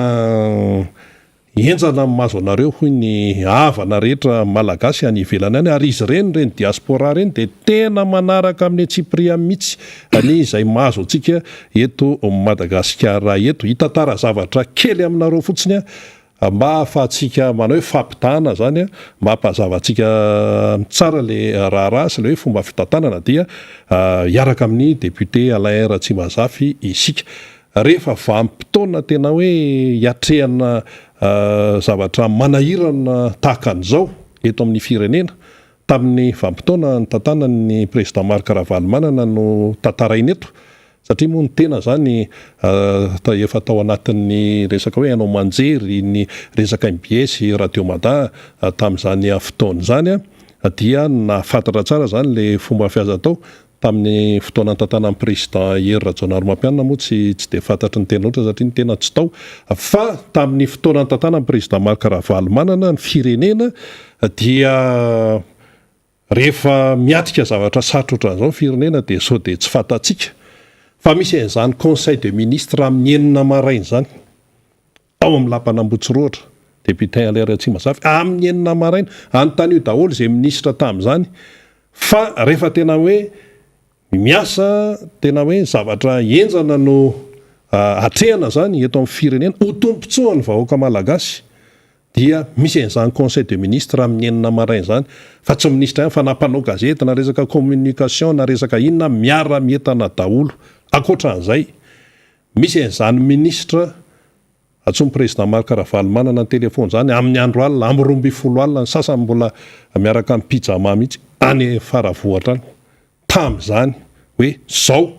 enjana mahazo anareo hoy ny havana rehetra malagasy any ivelany any ary izy reny diaspora reny de tena manaraka amin'ny Tsipria mihitsy any izay mahazo antsika eto Madagasikara eto hitantara zavatra kely aminareo fotsiny mba ahafahantsika manao hoe fampitana zany mba hampahazavatsika tsara le raharaha sy le hoe fomba fitantanana dia hiaraka amin'ny député Alain Ratsimbazava isika rehefa vanim-potoana tena hoe hiatrehana zavatra manahirana tahaka an'izao eto amin'ny firenena tamin'ny vanim-potoana ny tantanan'ny président Marc Ravalomanana no tantarainy eto satria moa ny tena zany efa tao anatin'ny resaka hoe anao manjery ny resaka MBS Radio Mada tamin'izany fotoana zany dia nafantatra tsara zany le fomba fiasa tao tamin'ny fotoana tantanan'ny président Hery Rajaonarimampianina moa tsy de fantatry ny tena loatra satria ny tena tsy tao fa tamin'ny fotoana tantanan'ny président Marc Ravalomanana ny firenena dia rehefa miatrika zavatra sarotra ohatran'izao firenena de sao de tsy fantatsika fa misy an'izany conseil de ministre amin'ny enina maraina zany tao amin'ny lapan'Ambohitsiroatra député Alain Ratsimbazava amin'ny enina maraina anontany io daholo izay ministra tamin'izany fa rehefa tena hoe miasa tena hoe zavatra enjana no atrehana zany eto amin'ny firenena ho tompontsoa ny vahoaka malagasy dia misy an'izany conseil de ministre amin'ny enina maraina zany fa tsy ministra ihany fa nampanao gazety na resaka communication na resaka inona miara-mientana daholo akoatran'izay misy an'izany ministra atsomy président Marc Ravalomanana ny telefony zany amin'ny andro alina amin'ny 12 alina ny sasany mbola miaraka amin'ny pijama mihitsy any Faravohatra any tamin'izany hoe zao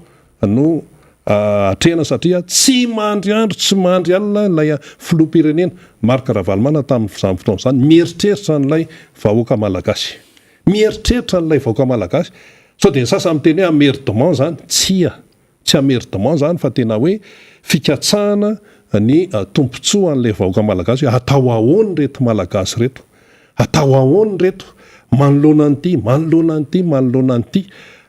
no atrehana satria tsy mandry andro tsy mandry alina ilay filoham-pirenena Marc Ravalomanana tamin'izany fotoana zany mieritreritra n'ilay vahoaka malagasy mieritreritra n'ilay vahoaka malagasy sao de ny sasany miteny hoe amerdement zany tsy amerdement zany fa tena hoe fikatsahana ny tompontsoa an'ilay vahoaka malagasy hoe atao ahoany reto malagasy reto atao ahoany reto manoloana an'ity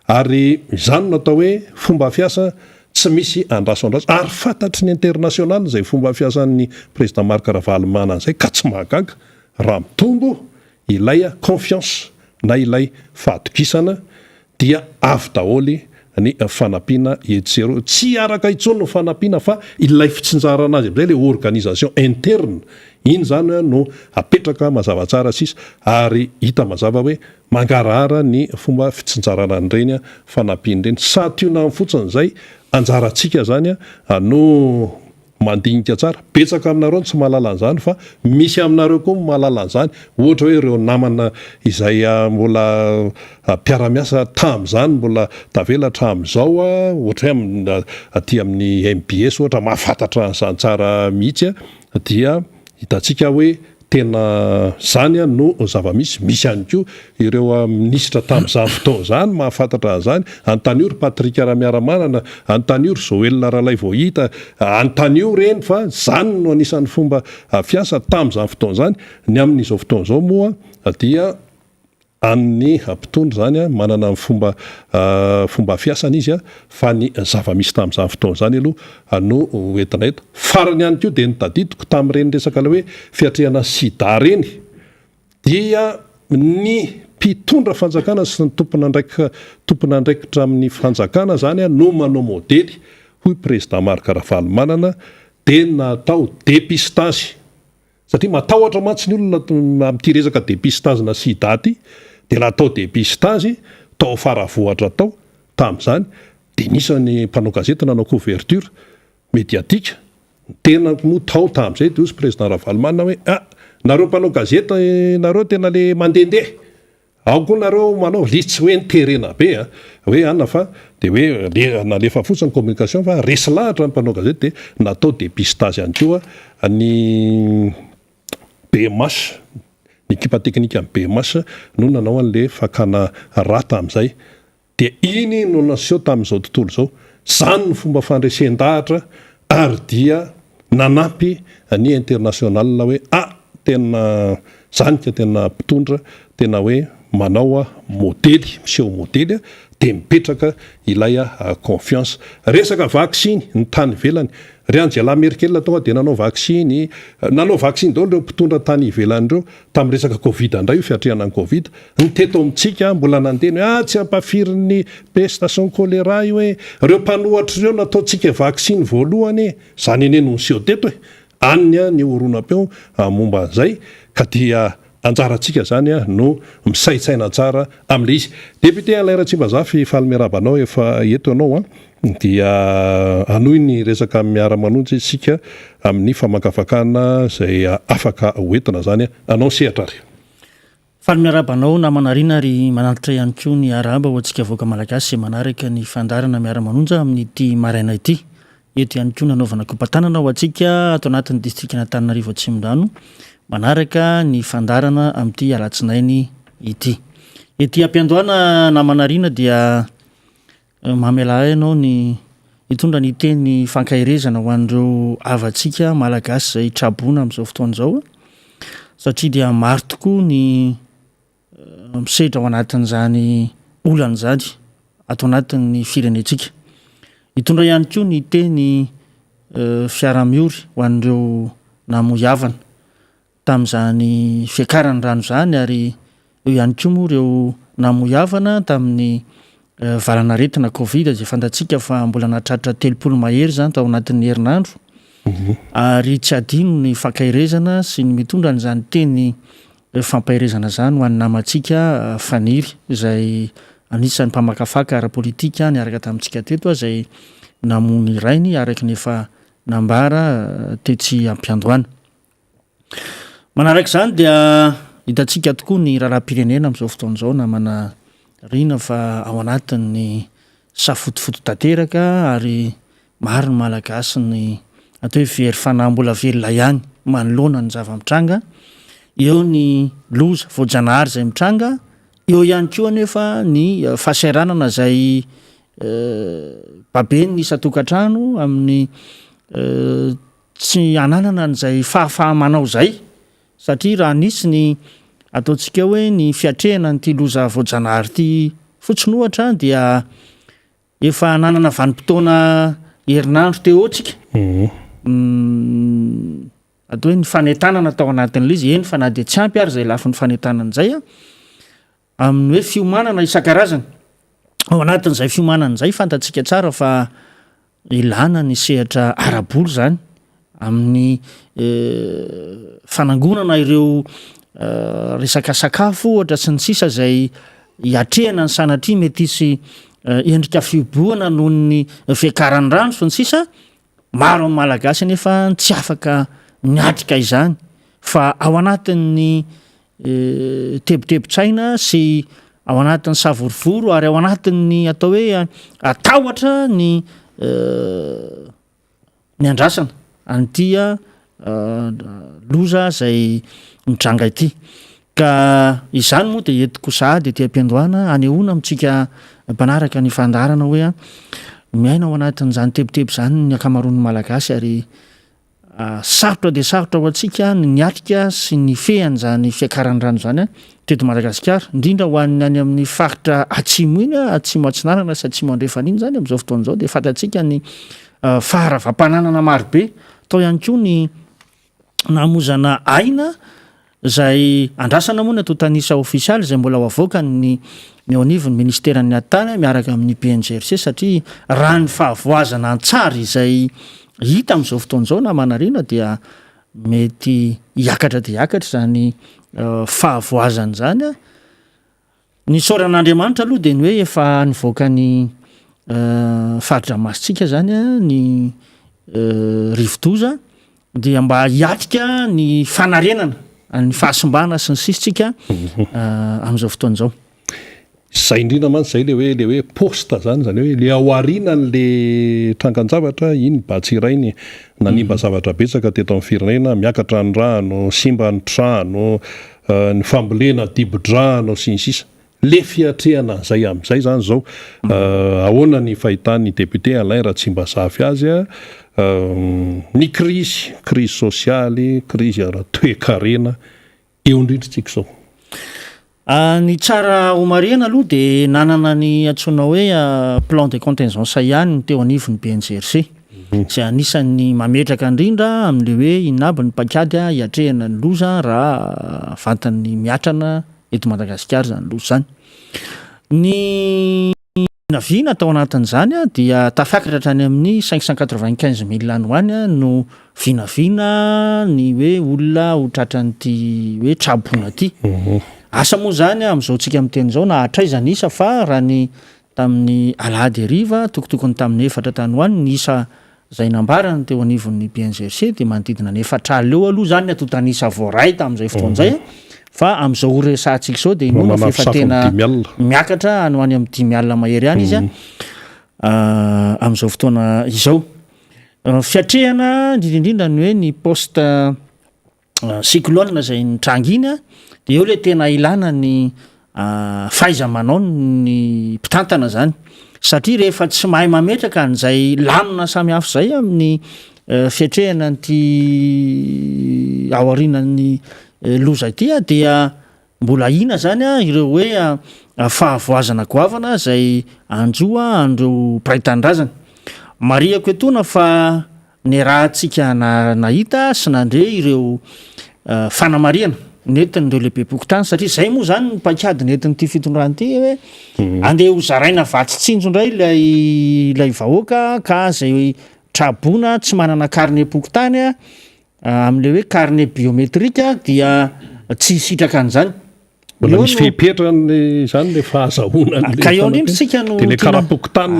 ary izany natao hoe fomba fiasa tsy misy andraso ary fantatry ny international izay fomba fiasan'ny président Marc Ravalomanana zay ka tsy mahagaga raha mitombo ilay confiance na ilay fahatokisana dia avy daholy ny fanampiana etsero tsy araka intsony no fanampiana fa ilay fitsinjarana azy am'izay le organisation interne iny zany no apetraka mazava tsara sisa ary hita mazava hoe mangarahara ny fomba fitsinjarana an'ireny fanampiana ireny sationa amin'ny fotsiny izay anjarantsika zany no mandinika tsara betsaka aminareo tsy mahalala an'izany fa misy aminareo koa mahalala an'izany ohatra hoe ireo namana izay mbola mpiara-miasa tamin'izany mbola tavelatra amin'izao ohatra hoe aty amin'ny MBS ohatra mahafantatra an'izany tsara mihitsy dia hitantsika hoe tena zany no zava-misy ihany koa ireo ministra tamin'izany fotoana zany mahafantatra an'izany anontaniora Patrick Ramiaramanana anontaniora Joël Ralay vao hita anontaniora reny fa zany no anisan'ny fomba fiasa tamin'izany fotoana zany ny amin'izao fotoana izao moa dia amin'ny mpitondra zany manana ny fomba fiasana izy fa ny zava-misy tamin'izany fotoana zany aloha no entina eto farany ihany koa dia nitadidiko tamin'ireny resaka le hoe fiatrehana sida reny dia ny mpitondra fanjakana sy ny tompona andraikitra amin'ny fanjakana zany no manao modely hoy président Marc Ravalomanana dia natao dépistage satria matahotra mantsy ny olona amin'ity resaka dépistage na sida ty dia natao dépistage tao faravohatra tao tamin'izany dia nisany mpanao gazety nanao couverture médiatique tena moa tao tamin'izay dia ozy président Ravalomanana hoe nareo mpanao gazeta nareo tena le mandehandeha ao koa nareo manao litsy hoe niterena be hoe anna fa dia hoe nalefa fotsiny communication fa resy lahatra mpanao gazety dia natao dépistage ihany koa ny BMS ny équipe technique amin'ny BMS no nanao an'le fakana rata amin'izay dia iny no naseho tamin'izao tontolo izao zany ny fomba fandresen-dahatra ary dia nanampy ny international hoe tena zanika tena mpitondra tena hoe manao modely miseho modely dia mipetraka ilay confiance resaka vaksiny ny tany ivelany ry Angela Merkel tonga dia nanao vaksiny daholo ireo mpitondra tany ivelany ireo tamin'ny resaka covid indray io fiatrehana ny covid niteto amintsika mbola nandeny hoe tsy ampafirin'ny pestation choléra io hoe ireo mpanohatra ireo nataontsika vaksiny voalohany zany ene no miseho teto hoe anynya ny oronam-peo momba an'izay ka dia anjarantsika zany no misaitsaina tsara amin'le izy député Alain Tsimbazafy falmerabanao efa eto anao dia anoy ny resaka miara-manonjy isika amin'ny famakafakana izay afaka hoentina zany anao sehatra ry falmerabanao namanarina ry manantitra ihany koa ny araba ho antsika voaka malagasy manaraka ny fandarana miara-manonja amin'ny ity maraina ity eto ihany koa nanaovana kompatanana ho antsika ato anatin'ny distrikta Antananarivo Atsimondrano manaraka ny fandarana amin'ity alatsinainy ity ety ampiandohana namanarina dia mamela ianao ny hitondra ny teny fankahirezana ho an'ireo avatsika malagasy izay trabona amin'izao fotoan'izao satria dia maro tokoa ny misedra ao anatin'izany olan'izany ato anatin'ny firenetsika hitondra ihany koa ny teny fiara-miory ho an'ireo namoyavana tamin'izany fiakarany rano zany ary eo ihany koa moa ireo namoyavana tamin'ny valanaretina covid izay fantatsika fa mbola nahatratra 30 mahery zany tao anatin'ny herinandro ary tsy adino ny fankahirezana sy ny mitondra n'izany teny fampahirezana zany ho an'ny namatsika faniry izay anisan'ny mpamakafaka ara-politika niaraka tamintsika teto izay namony rainy araky nefa nambara tetsy ampiandohana manaraka izany dia hitantsika tokoa ny raharam-pirenena amin'izao fotoan'izao namana rina fa ao anatin'ny safotofoto tanteraka ary maro ny malagasy ny atao hoe very fanahy mbola velona ihany manoloana ny zava-mitranga eo ny loza voajanahary izay mitranga eo ihany koa anefa ny fahasairanana izay babeny ny isa-tokantrano amin'ny tsy ananana n'izay fahafahamanao izay satria raha nisy ny ataontsika hoe ny fiatrehana nyity loza voajanahary ity fotsiny ohatra dia efa nanana vanim-potoana herinandro teo tsika atao hoe ny fanentanana tao anatin'le izy eny fa na dia tsy ampy ary izay lafi ny fanentanana izay amin'ny hoe fiomanana isan-karazany ao anatin'izay fiomanana izay fantatsika tsara fa ilana ny sehatra araboly zany amin'ny fanangonana ireo resaka sakafo ohatra sy ny sisa izay hiatrehana ny sanatria mety isy endrika fiboana noho ny fiakarany rano sy ny sisa maro amin'ny malagasy nefa tsy afaka miatrika izany fa ao anatin'ny tebotebo-tsaina sy ao anatin'ny savorovoro ary ao anatin'ny atao hoe atahotra ny andrasana an'itya loza izay mitranga ity ka izany moa dia entiko sahady ety ampiandohana anehoana amintsika mpanaraka ny fandarana hoe miaina ao anatin'izany tebotebo zany ny akamaroan'ny malagasy ary sarotra dia sarotra ho antsika niatrika sy ny fehan'izany fiakarany rano zany teto Madagasikara indrindra ho an'ny any amin'ny faritra atsimo iny atsimo atsinarana sy atsimo andrefan'iny zany amin'izao fotoan'izao dia fantatsika ny faharavampananana marobe tao ihany koa ny namozana aina izay andrasana moa ny atao tanisa ofisialy izay mbola ho avoaka ny eo-anivon'ny ministeran'ny atany miaraka amin'ny PNGRC satria raha ny fahavoazana antsara izay hita amin'izao fotoan'izao na manarina dia mety hiakatra dia hiakatra izany fahavoazana izany Ny soran'Andriamanitra aloha dia ny hoe efa nivoaka ny faritra masitsika zany a ny rivodoza dia mba hiatrika ny fanarenana ny fahasimbana sy ny sisitsika amin'izao fotoan'izao. Zay indrindra man zay le hoe posta zany hoe le aoarinan'le trangan-javatra iny batsirainy nanimba zavatra betsaka teto amin'ny firenena, miakatra ny rano, simba ny trano, ny fambolena dibo-drano sy ny sisa. Le fiatrehana zay amin'izay zany zao ahoana ny fahitan'ny député Alain Ratsimbazafi azy ny crise sosialy, crise ara-toekarena eo indrindritsika zao. Ny tsara omarena aloha dia nanana ny antsoina hoe plan de contingence ihany ny teo anivon'ny BNGRC izay anisan'ny mametraka indrindra amin'le hoe inona aby ny paikady hiatrehana ny loza raha vantan'ny miatrana eto Madagasikara zany loza zany. Ny naviana tao anatin'izany dia tafiakatra hatrany amin'ny 595 000 any hoany no vinavina ny hoe olona ho tratran'ity hoe trabona ity. Asa moa zany amin'izao tsika amin'ny teny izao na hatraizana isa fa raha ny tamin'ny alahady ariva tokotokony tamin'ny 4 tany hoany ny isa zay nambarany teo anivon'ny BNGRC dia manodidina ny 4 alina eo aloha zany atontanisa voaray tamin'izay fotoan'izay fa amin'izao oresantsika izao dia inona fa efa tena miakatra any ho any amin'ny 10 alina mahery ihany izy amin'izao fotoana izao. Fiatrehana indrindrindrindra ny hoe ny poste cyclone zay nitranginy dia eo le tena ilana ny fahaiza-manao ny mpitantana zany satria rehefa tsy mahay mametraka an'izay lamina samihafa zay amin'ny fiatrehana nyty aorinan'ny loza ity dia mbola ina zany ireo hoe fahavoazana goavana zay anjoa andreo praitandrazana. Mariako etona fa ny raha tsika nahita sy nandre ireo fanamariana nentin'ireo lehibe pokotany satria zay moa zany ny paikady nentin'ity fitondrany ity hoe andeha ho zaraina vatsitsinjo indray ilay vahoaka ka zay trabona tsy manana carnet pokotany amin'le hoe carnet biometrika dia tsy sitraka an'izany. Mbola misy fehipetrany zany le fahazahoana ka eo indrindra tsika no le kara-pokotany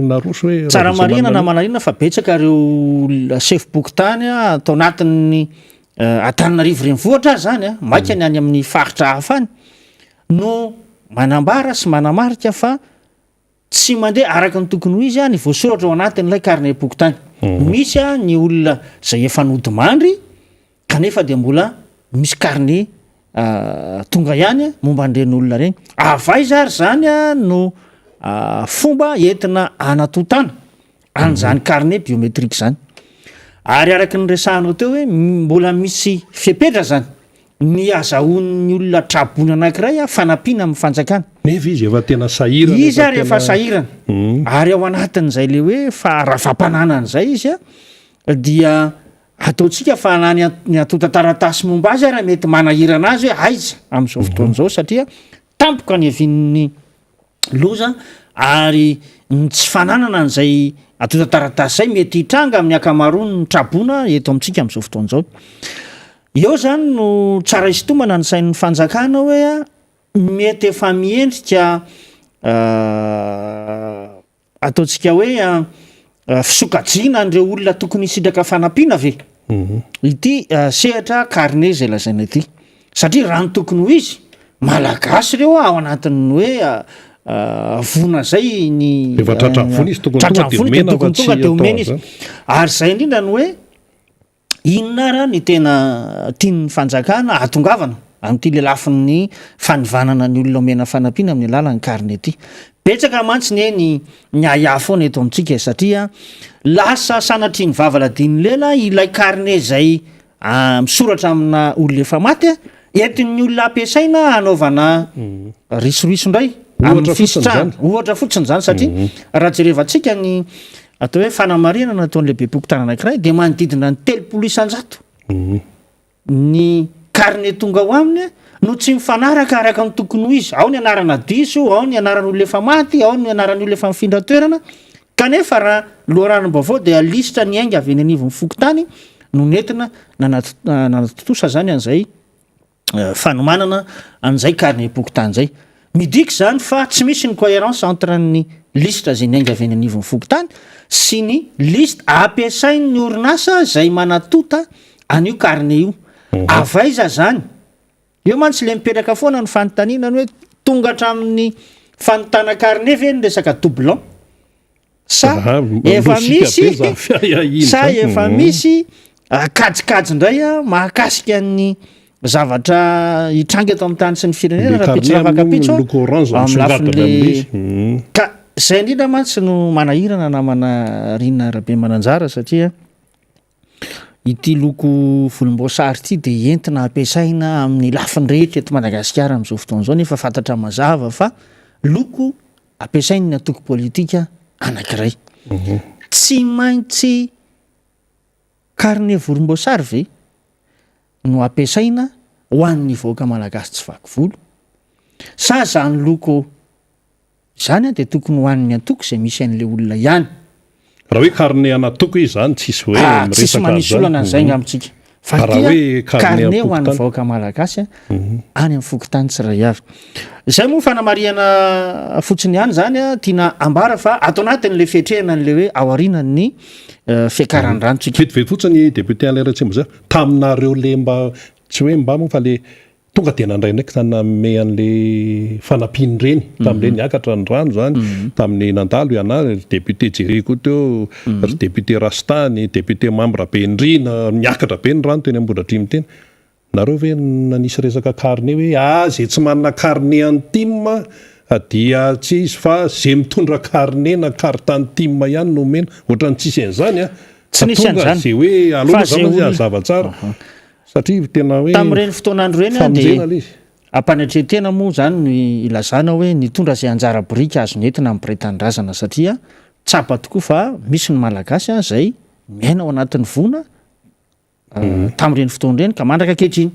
naroso hoe tsara marina na manarina fa betsaka ireo sefo pokotany atao anatin'ny Antananarivo renivohitra zany maika ny any amin'ny faritra hafa any no manambara sy manamarika fa tsy mandeha araka ny tokony ho izy ny voasoratra ao anatin'ilay carnet pokotany. Misy ny olona zay efa nodimandry kanefa dia mbola misy carnet tonga ihany momba an'ireny olona reny. Avaiza ary zany no fomba entina anatotana an'izany carnet biometrika zany. Ary araky ny resahanao teo hoe mbola misy fepetra zany ny azahoan'ny olona trabona anankiray fanampiana amin'ny fanjakana. Nefa izy efa tena sahirana. Izy ary efa sahirana. Ary ao anatin'izay le hoe fa ravam-pananan'izay izy dia ataontsika fa ny atota taratasy momba azy ary mety manahirana azy hoe aiza amin'izao fotoan'izao satria tampoka ny avin'ny loza ary ny tsy fananana an'izay atota taratasy zay mety hitranga amin'ny akamaroany ny trabona eto amintsika amin'izao fotoan'izao. Eo zany no tsara isintomana ny sain'ny fanjakana hoe mety efa miendrika ataontsika hoe fisokajiana an'ireo olona tokony hisitraka fanampiana ve ity sehatra carnet zay lazaina ity satria raha ny tokony ho izy malagasy ireo ao anatin'ny hoe vona zay ny tratran'ny izy tokony tonga de omena izy ary zay indrindra ny hoe inona raha ny tena tian'ny fanjakana atongavana amin'ity le lafin'ny fanivanana ny olona omena fanampiana amin'ny alalan'ny carnet ity. Betsaka mantsy ny ayafoana eto amintsika satria lasa sanatry ny vavaladiny lela ilay carnet zay misoratra amina olona efa maty entin'ny olona ampiasaina anaovana risoriso indray amin'ny fisitrahana ohatra fotsiny zany satria raha jerevantsika ny atao hoe fanamarina nataon'lehibe pokotana anankiray dia manodidina ny 300 ny carnet tonga ho aminy no tsy mifanaraka araka ny tokony ho izy. Ao ny anarana diso, ao ny anaran'olona efa maty, ao ny anaran'olona efa mifindra toerana kanefa raha loharanom-baovao dia lisitra ny ainga avy eny anivon'ny fokotany no nentina nanatotosa zany an'izay fanomanana an'izay carnet pokotany zay. midika zany fa tsy misy ny cohérence entre ny liste zay ny aingaveny anivon'ny fokotany sy ny liste ampiasain'ny orinasa zay manatota an'io carnet io avaiza zany eo mantsy le mipetraka foana ny fanontaniana ny hoe tonga hatramin'ny fanotana carnet ve ny resaka doublon sa efa misy kajikajy indray a mahakasika ny zavatra hitranga eto amin'ny tany sy ny firenena raha pitso afakapitso amin'ny lafin'le ka zay indrindra mantsy no manahirana namana Rina Rabe Mananjara satria ity loko volomboasary ity dia entina ampiasaina amin'ny lafiny rehetra eto Madagasikara amin'izao fotoana izao nefa fantatra mazava fa loko ampiasainy ny antoko politika anankiray tsy maintsy carnet volomboasary ve no ampiasaina ho an'ny voaka malagasy tsy vaky volo sa zany loko zany a dia tokony ho an'ny antoko izay misy an'ilay olona ihany raha hoe carnet anatoko izy zany tsisy hoe tsisy manisy olana an'izay ngamitsika fa tia carnet ho an'ny voaka malagasy any amin'ny fokotany tsiray avy izay moa fanamariana fotsiny ihany zany a tiana ambara fa ato anatin'le fiatrehana n'le hoe ao aorinan'ny fiakaran'ny ranontsika vetivety fotsiny député Alain Ratsimboza taminareo le mba tsy hoe mba moa fa le tonga dia nandray ndraiky tany nanome an'le fanampiny reny tamin'ireny niakatra ny rano zany tamin'ny nandalo iana député Jeriko teo ry député Rastany député Mambra Bendrina niakatra be ny rano teny Ambohidratrimo teny nareo ve nanisy resaka carnet hoe zay tsy manana carnet antima dia tsy izy fa zay mitondra carnet na carte antima ihany no mena ohatrany tsisy an'izany a tsy nisy an'izany zay hoe aloha zany hazava tsara satria tena hoe tamin'ireny fotoanandro reny dia ampanatretena moa zany ny ilazana hoe nitondra zay anjara borika azo nentina amin'ny mpiray-tanindrazana satria tsapa tokoa fa misy ny malagasy zay miaina ao anatin'ny vona tamin'ireny fotoan'ireny ka mandraka ankehitriny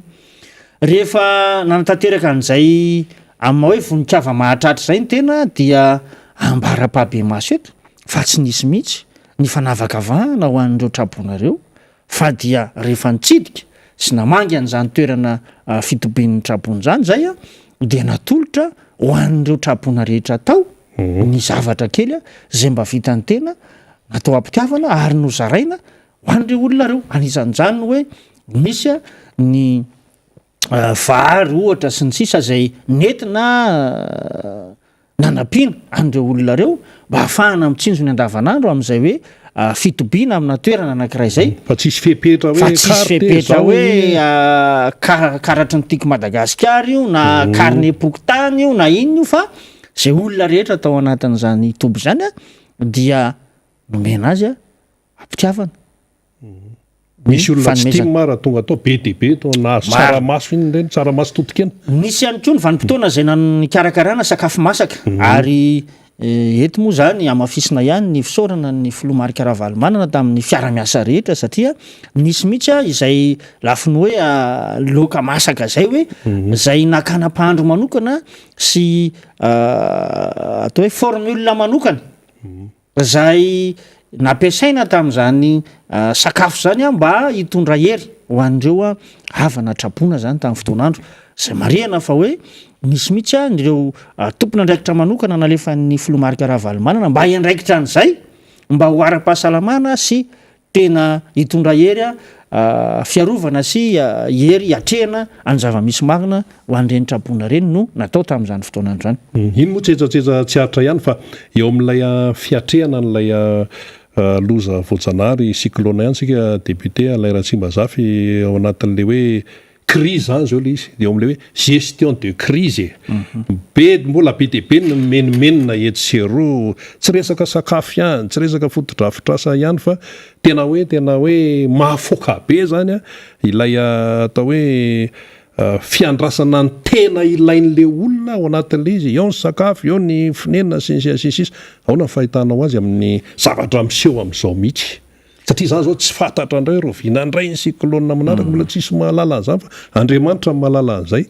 rehefa nanatanteraka an'izay amin'ny hoe voninkazo mahatratra izay ny tena dia ambara-pahabe maso eto fa tsy nisy mihitsy ny fanavakavahana ho an'ireo trabonareo fa dia rehefa nitsidika sy namangy an'izany toerana fitoben'ny trabony zany zay a dia natolotra ho an'ireo trabona rehetra tao ny zavatra kely zay mba vitany tena natao ampitiavana ary nozaraina ho an'ireo olona reo anisan'izany hoe misy ny vary ohatra sy ny sisa zay nentina nanampiana an'ireo olona reo mba ahafahana mitsinjo ny andavanandro amin'izay hoe fitobiana amina toerana anankiray zay fa tsisy fepetra hoe tsisy fepetra hoe karatry ny tiako Madagasikara io na carnet pokotany io na inona io fa zay olona rehetra atao anatin'izany toby zany dia nomena azy ampitiavana misy olona tsy tia mara tonga atao be dia be to na tsaramaso iny ireny tsaramaso totokena nisy ihany koa ny vanim-potoana zay nikarakarana sakafo masaka ary eto moa zany amafisina ihany ny fisaorana ny filoha Marika Ravalomanana tamin'ny fiara-miasa rehetra satria nisy mihitsy izay lafiny hoe loka masaka zay hoe zay nakana-pahandro manokana sy atao hoe formule manokana zay nampiasaina tamin'izany sakafo zany mba hitondra hery ho an'ireo havana trapona zany tamin'ny fotoanandro zay marihana fa hoe nisy mihitsy nireo tompona andraikitra manokana nalefan'ny filoha Marika Ravalomanana mba hiandraikitra an'izay mba ho ara-pahasalamana sy tena hitondra hery fiarovana sy hery hiatrehana any zava-misy marina ho an'ireny trapona reny no natao tamin'izany fotoanandro zany iny moa tsetsatsetsا tsy haritra ihany fa eo amin'ilay fiatrehana n'ilay loza voajanahary cyclone ihany sika député Alain Ratsimbazafa ao anatin'le hoe crise zany zao le izy dia eo amin'le hoe gestion de crise be mbola be dia be ny menimenina etsero tsy resaka sakafo ihany tsy resaka fotodrafitrasa ihany fa tena hoe mahafoka be zany ilay atao hoe fiandrasana ny tena ilain'le olona ao anatin'le izy eo ny sakafo eo ny finenina sisa aona ny fahitanao azy amin'ny zavatra miseho amin'izao mihitsy satria zany zao tsy fantatra indray rovina indray ny cyclone manaraka mbola tsisy mahalala an'izany fa Andriamanitra mahalala an'izay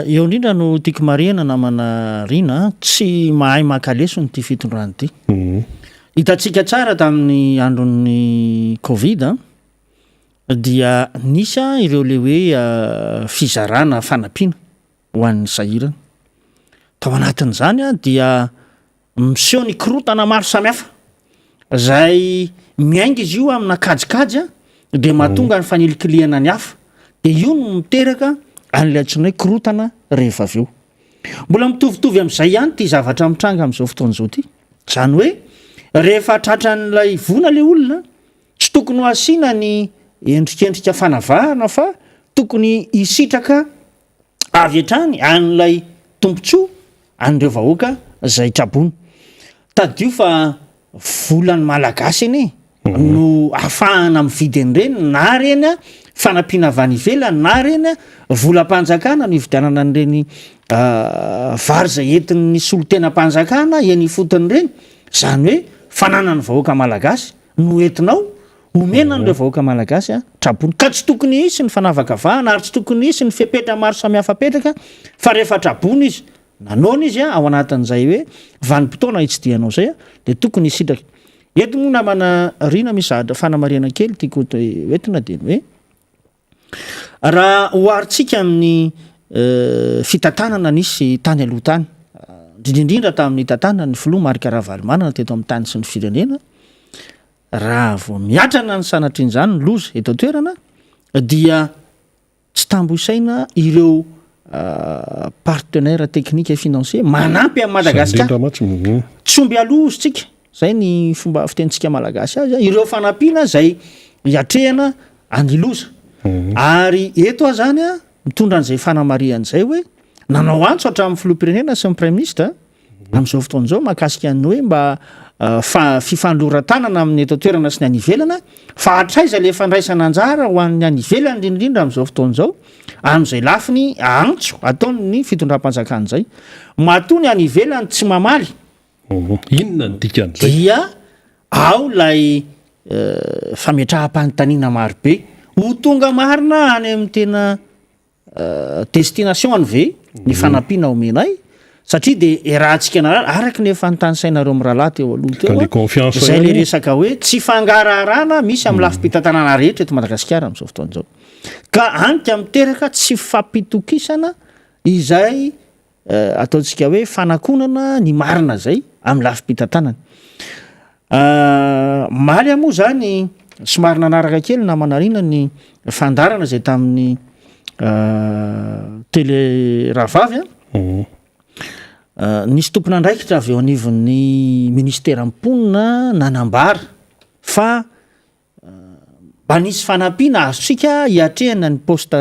eo indrindra no tiako marihana namana Rina tsy mahay makaleso ny ty fitondrany ity hitantsika tsara tamin'ny andron'ny Covid dia nisy ireo le hoe fizarana fanampiana ho an'ny sahirana. Tao anatin'izany a dia miseho ny korotana maro samihafa zay miainga izy io amina kajikajy a de mahatonga ny fanilikiliana ny hafa de io no miteraka an'ilay antsoina hoe korotana rehefa avy eo. Mbola mitovitovy amin'izay ihany ty zavatra mitranga amin'izao fotoan'izao ty. Zany hoe rehefa tratran'ilay vona le olona tsy tokony ho asiana ny endrikendrika fanavahana fa tokony hisitraka avy hatrany an'ilay tombontsoa an'ireo vahoaka zay trabony. Tadio fa volan'ny malagasy eny no ahafahana mividy an'ireny na reny a fanampiana avy any ivelany na reny a volam-panjakana no ividianana an'ireny vary zay entin'ny solon-tena-panjakana eny ifotin'ireny. Zany hoe fananany vahoaka malagasy no entinao omena n'ireo vahoaka malagasy a trabony ka tsy tokony hisy ny fanavakavahana ary tsy tokony hisy ny fepetra maro samihafa petraka fa rehefa trabony izy nanaona izy a ao anatin'izay hoe vanim-potoana hitsidihanao zay a de tokony hisitraka. Eto moa namana rina misahatra fanamariana kely tiako hoentina de hoe raha oharitsika amin'ny fitantanana nisy tany aloha tany indrindrindra tamin'ny tantanana ny filoha marika Ravalomanana teto amin'ny tany sy ny firenena raha vao miatrana ny sanatr'in'izany ny loza eto toerana dia tsy tamboisaina ireo partenaire technique et financier manampy amin'ny Madagasikara. Tsomby aloha ozytsika zay ny fomba fitentsika malagasy azy ireo fanampiana zay hiatrehana anyloza ary eto a zany a mitondra an'izay fanamarian'izay hoe nanao antso hatramin'ny filoham-pirenena sy ny prime ministre amin'izao fotoan'izao mahakasika ny hoe mba fifanloran-tanana amin'ny eto toerana sy ny any ivelana fa hatraiza le fandraisana anjara ho an'ny any ivelany indrindrindra amin'izao fotoan'izao amin'izay lafiny antso ataony fitondram-panjakana zay matony any ivelany tsy mamaly. Inona ny dikan'izay? Dia ao lay fametraham-panontaniana maro be ho tonga marina any amin'ny tena destination any ve ny fanampiana omenay satria de rahantsika araky ny efa nytany sainareo amin'ny rahalahy teo aloha teo zay le resaka hoe tsy fangararana misy amin'ny lafim-pitantanana rehetra eto Madagasikara amin'izao fotoan'izao ka anika miteraka tsy fampitokisana izay ataontsika hoe fanakonana ny marina zay amin'ny lafim-pitantanana. Maly moa zany somary nanaraka kely na manarina ny fandarana zay tamin'ny télé Rahavavy nisy tompona andraikitra avy eo anivon'ny ministera amponina nanambara fa mba nisy fanampiana azontsika hiatrehana ny poste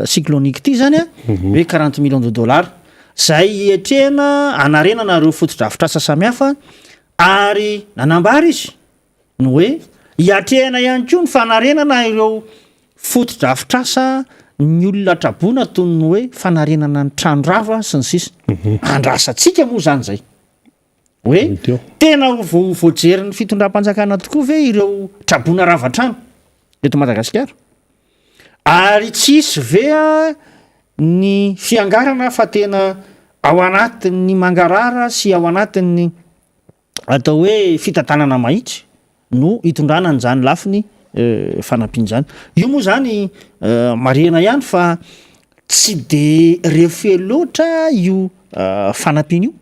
cyclonique ty zany a hoe 40 millions de dollars zay hiatrehana anarenana ireo fotodrafitrasa samihafa ary nanambara izy no hoe hiatrehana ihany koa ny fanarenana ireo fotodrafitrasa ny olona trabona tony ny hoe fanarenana ny tranondrava sy ny sisa andrasatsika moa zany zay hoe tena voajery ny fitondram-panjakana tokoa ve ireo trabona ravatrano eto Madagasikara ary tsisy vea ny fiangarana fa tena ao anatin'ny mangarara sy ao anatin'ny atao hoe fitantanana mahitsy no hitondrana n'izany lafiny fanampian'izany. Io moa zany marihana ihany fa tsy de refue loatra io fanampiana io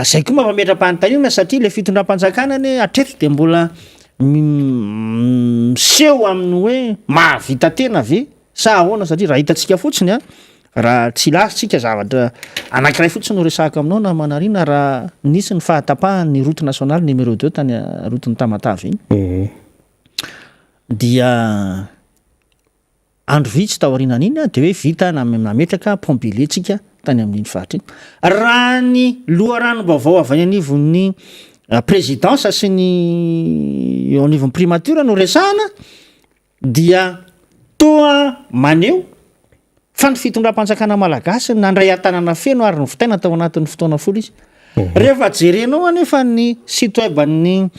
zay koa mampametra-panontaniana satria le fitondram-panjakana ny atreto de mbola miseho amin'ny hoe mahavita tena ve sa ahoana satria raha hitantsika fotsiny a raha tsy lasitsika zavatra anankiray fotsiny no resahako aminao na manarina raha nisy ny fahatapahan'ny route nationale numéro 2 tany routeny Tamatavy iny dia andro vitsy tao aorinan' iny de hoe vita nametraka pompilentsika tany amin'iny faritra iny raha ny loharanom-baovao avy any anivon'ny présidence sy ny eo anivon'ny primature no resahana dia toa maneo fa ny fitondram-panjakana malagasy nandray an-tanana feno ary ny vitaina tao anatin'ny fotoana folo izy rehefa jerenao anefa ny site web ny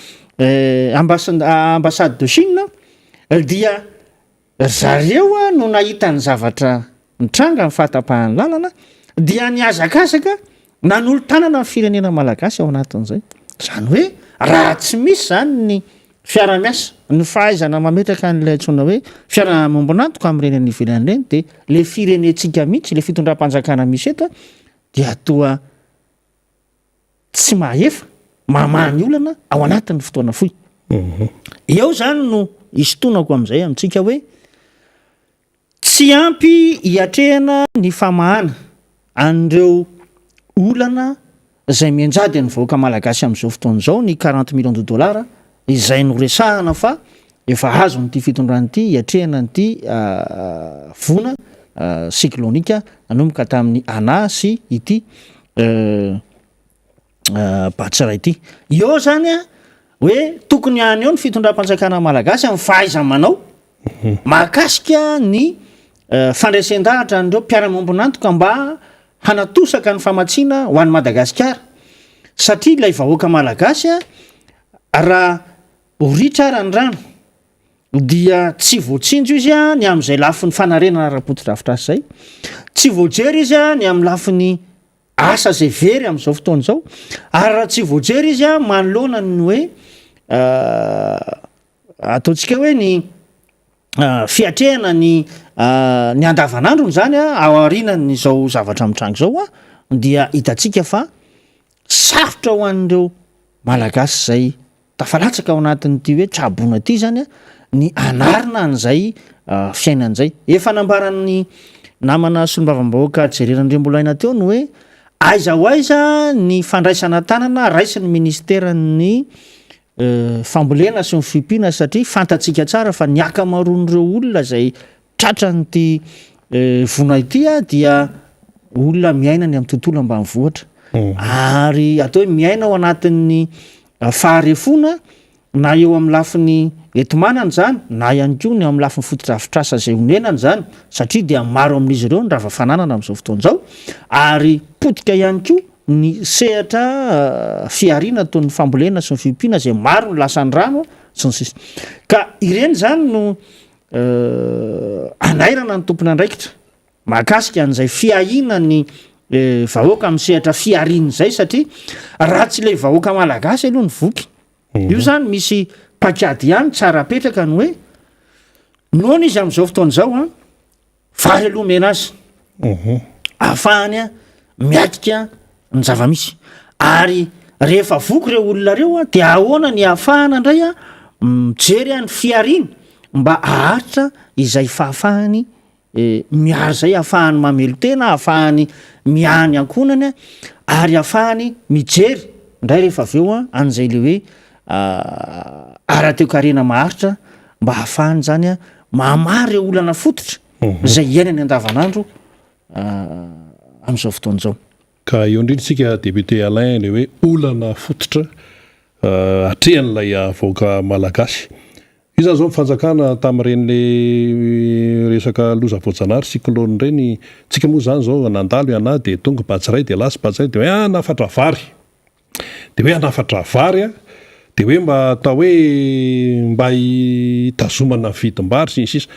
ambassade de Chine dia zareo no nahita ny zavatra nitranga ny fahatapahan'ny lalana dia niazakazaka nanolo tanana ny firenena malagasy ao anatin'izay zany hoe raha tsy misy zany ny fiara-miasa ny fahaizana mametraka n'ilay antsoina hoe fiara-mombonantoka amin'ireny any ivelany ireny dia le firenentsika mihitsy le fitondram-panjakana misy eto dia toa tsy mahefa mamany olana ao anatin'ny fotoana fohy. Eo zany no isotonako amin'izay amintsika hoe tsy ampy hiatrehana ny famahana an'ireo olana izay mianjady ny vahoaka malagasy amin'izao fotoana izao ny 40 millions de dollars izay no resahana fa efa azo nyity fitondranyity hiatrehana nyity vona siklonika nanomboka tamin'ny ana sy ity batsiray ity. Eo zany a hoe tokony any eo ny fitondram-panjakana malagasy amin'ny fahaiza manao mahakasika ny fandraisen-dahatra an'ireo mpiara-mombonantoka mba hanatosaka ny famatsiana ho an'ny Madagasikara satria ilay vahoaka malagasy raha oritra ara ny rano dia tsy voatsinjo izy ny amin'izay lafin'ny fanarenana ara-potidravitra zay, tsy voajery izy ny amin'ny lafin'ny asa zay very amin'izao fotoana izao, ary raha tsy voajery izy manoloana ny hoe ataontsika hoe ny fiatrehana ny andavanandrony zany ao aorianan'izao zavatra mitrango zao dia hitantsika fa sarotra ho an'ireo malagasy zay tafalatsaka ao anatin'ity hoe trabona ity zany ny anarina an'izay fiainan'izay. Efa nambaran'ny namana solombavam-bahoaka jereran'Rembolaina teo no hoe aiza ho aiza ny fandraisana tanana raisin'ny ministeran'ny fambolena sy ny fipina satria fantatsika tsara fa ny akamaroan'ireo olona zay tratran'ity vona ity dia olona miaina ny amin'ny tontolo ambanivohitra ary atao hoe miaina ao anatin'ny faharefona na eo amin'ny lafin'ny etomanana zany na ihany koa ny amin'ny lafin'ny fotodrafitrasa zay honenany zany satria dia maro amin'izy ireo ny rava-fananana amin'izao fotoana izao ary potika ihany koa ny sehatra fiariana toy ny fambolena sy ny fipina zay maro ny lasan'ny rano sy ny sisa ka ireny zany no anairana ny tompony andraikitra mahakasika an'izay fiahina ny vahoaka amin'ny sehatra fiariana zay satria raha tsy ilay vahoaka malagasy aloha ny voky io zany misy pakady ihany tsara apetraka ny hoe noana izy amin'izao fotoana izao vary aloha mena azy ahafahany miatika ny zavamisy ary rehefa voky ireo olona reo dia ahoana ny ahafahana indray mijery ny fiariana mba aharitra izay fahafahany miary zay ahafahany mamelo tena ahafahany miany ankonany ary ahafahany mijery indray rehefa avy eo an'izay le hoe ara-teokarena maharitra mba hahafahany zany mamary ireo olana fototra zay iainany andavanandro amin'izao fotoana izao. Ka eo indrintsika député Alain le hoe olana fototra atrehan'ilay vahoaka malagasy. Io zany zao mifanjakana tamin'ireny le resaka loza voajanahary cyclone ireny tsika moa zany zao nandalo iana dia tonga batsiray dia lasa batsiray dia hoe nafatra vary dia hoe nafatra vary dia hoe mba atao hoe mba hitazomana vidim-bary sy ny sisa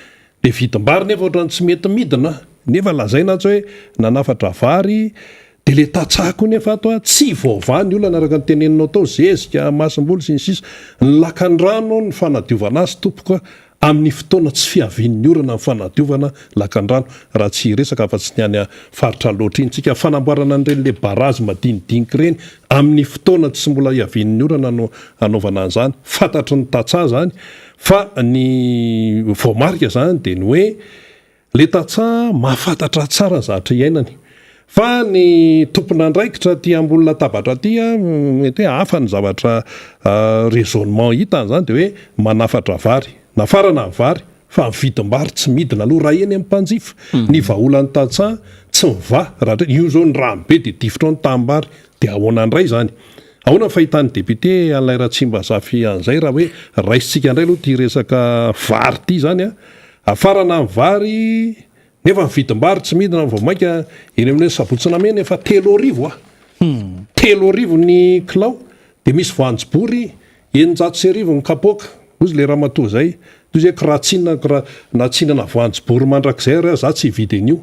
dia vidim-bary nefa ohatrany tsy mety midina nefa lazaina tsy hoe nanafatra vary dia le tatsako nefa ato tsy vaovany olona araka ny teneninao tao zezika masim-boly sy ny sisa ny lakan-drano ny fanadiovana azy tompoka amin'ny fotoana tsy fiavian'ny orana ny fanadiovana lakan-drano raha tsy resaka afa tsy niany faritra loatra iny tsika fanamboarana an'ireny le barazy madinidinika ireny amin'ny fotoana tsy mbola hiavian'ny orana no anaovana an'izany fantatry ny tatsa zany fa ny voamarika zany dia ny hoe le tatsa mahafantatra tsara zavatra iainany fa ny tompon'andraikitra ty ambolona tabatra ty mety hoe hafa ny zavatra raisonnement hitany zany dia hoe manafatra vary nafarana vary fa mividim-bary tsy midina aloha raha eny amin'ny mpanjifa ny vaholan'ny tatsa tsy miva raha io zao ny ranobe dia difitra ny tambary dia ahoanandray zany ahoana fahitan'ny député Alain Ratsimba Zafy an'izay raha hoe raisitsika indray aloha ty resaka vary ty zany afarana ny vary nefa mividim-bary tsy midina vao mainka eny amin'ny sabotsina mena efa 3,000 ny kilao dia misy voanjobory 900 ny kapoaka ozy le raha matoa zay toy zay kirahatsinana natsinana voanjobory mandrakizay raha za tsy hividy an'io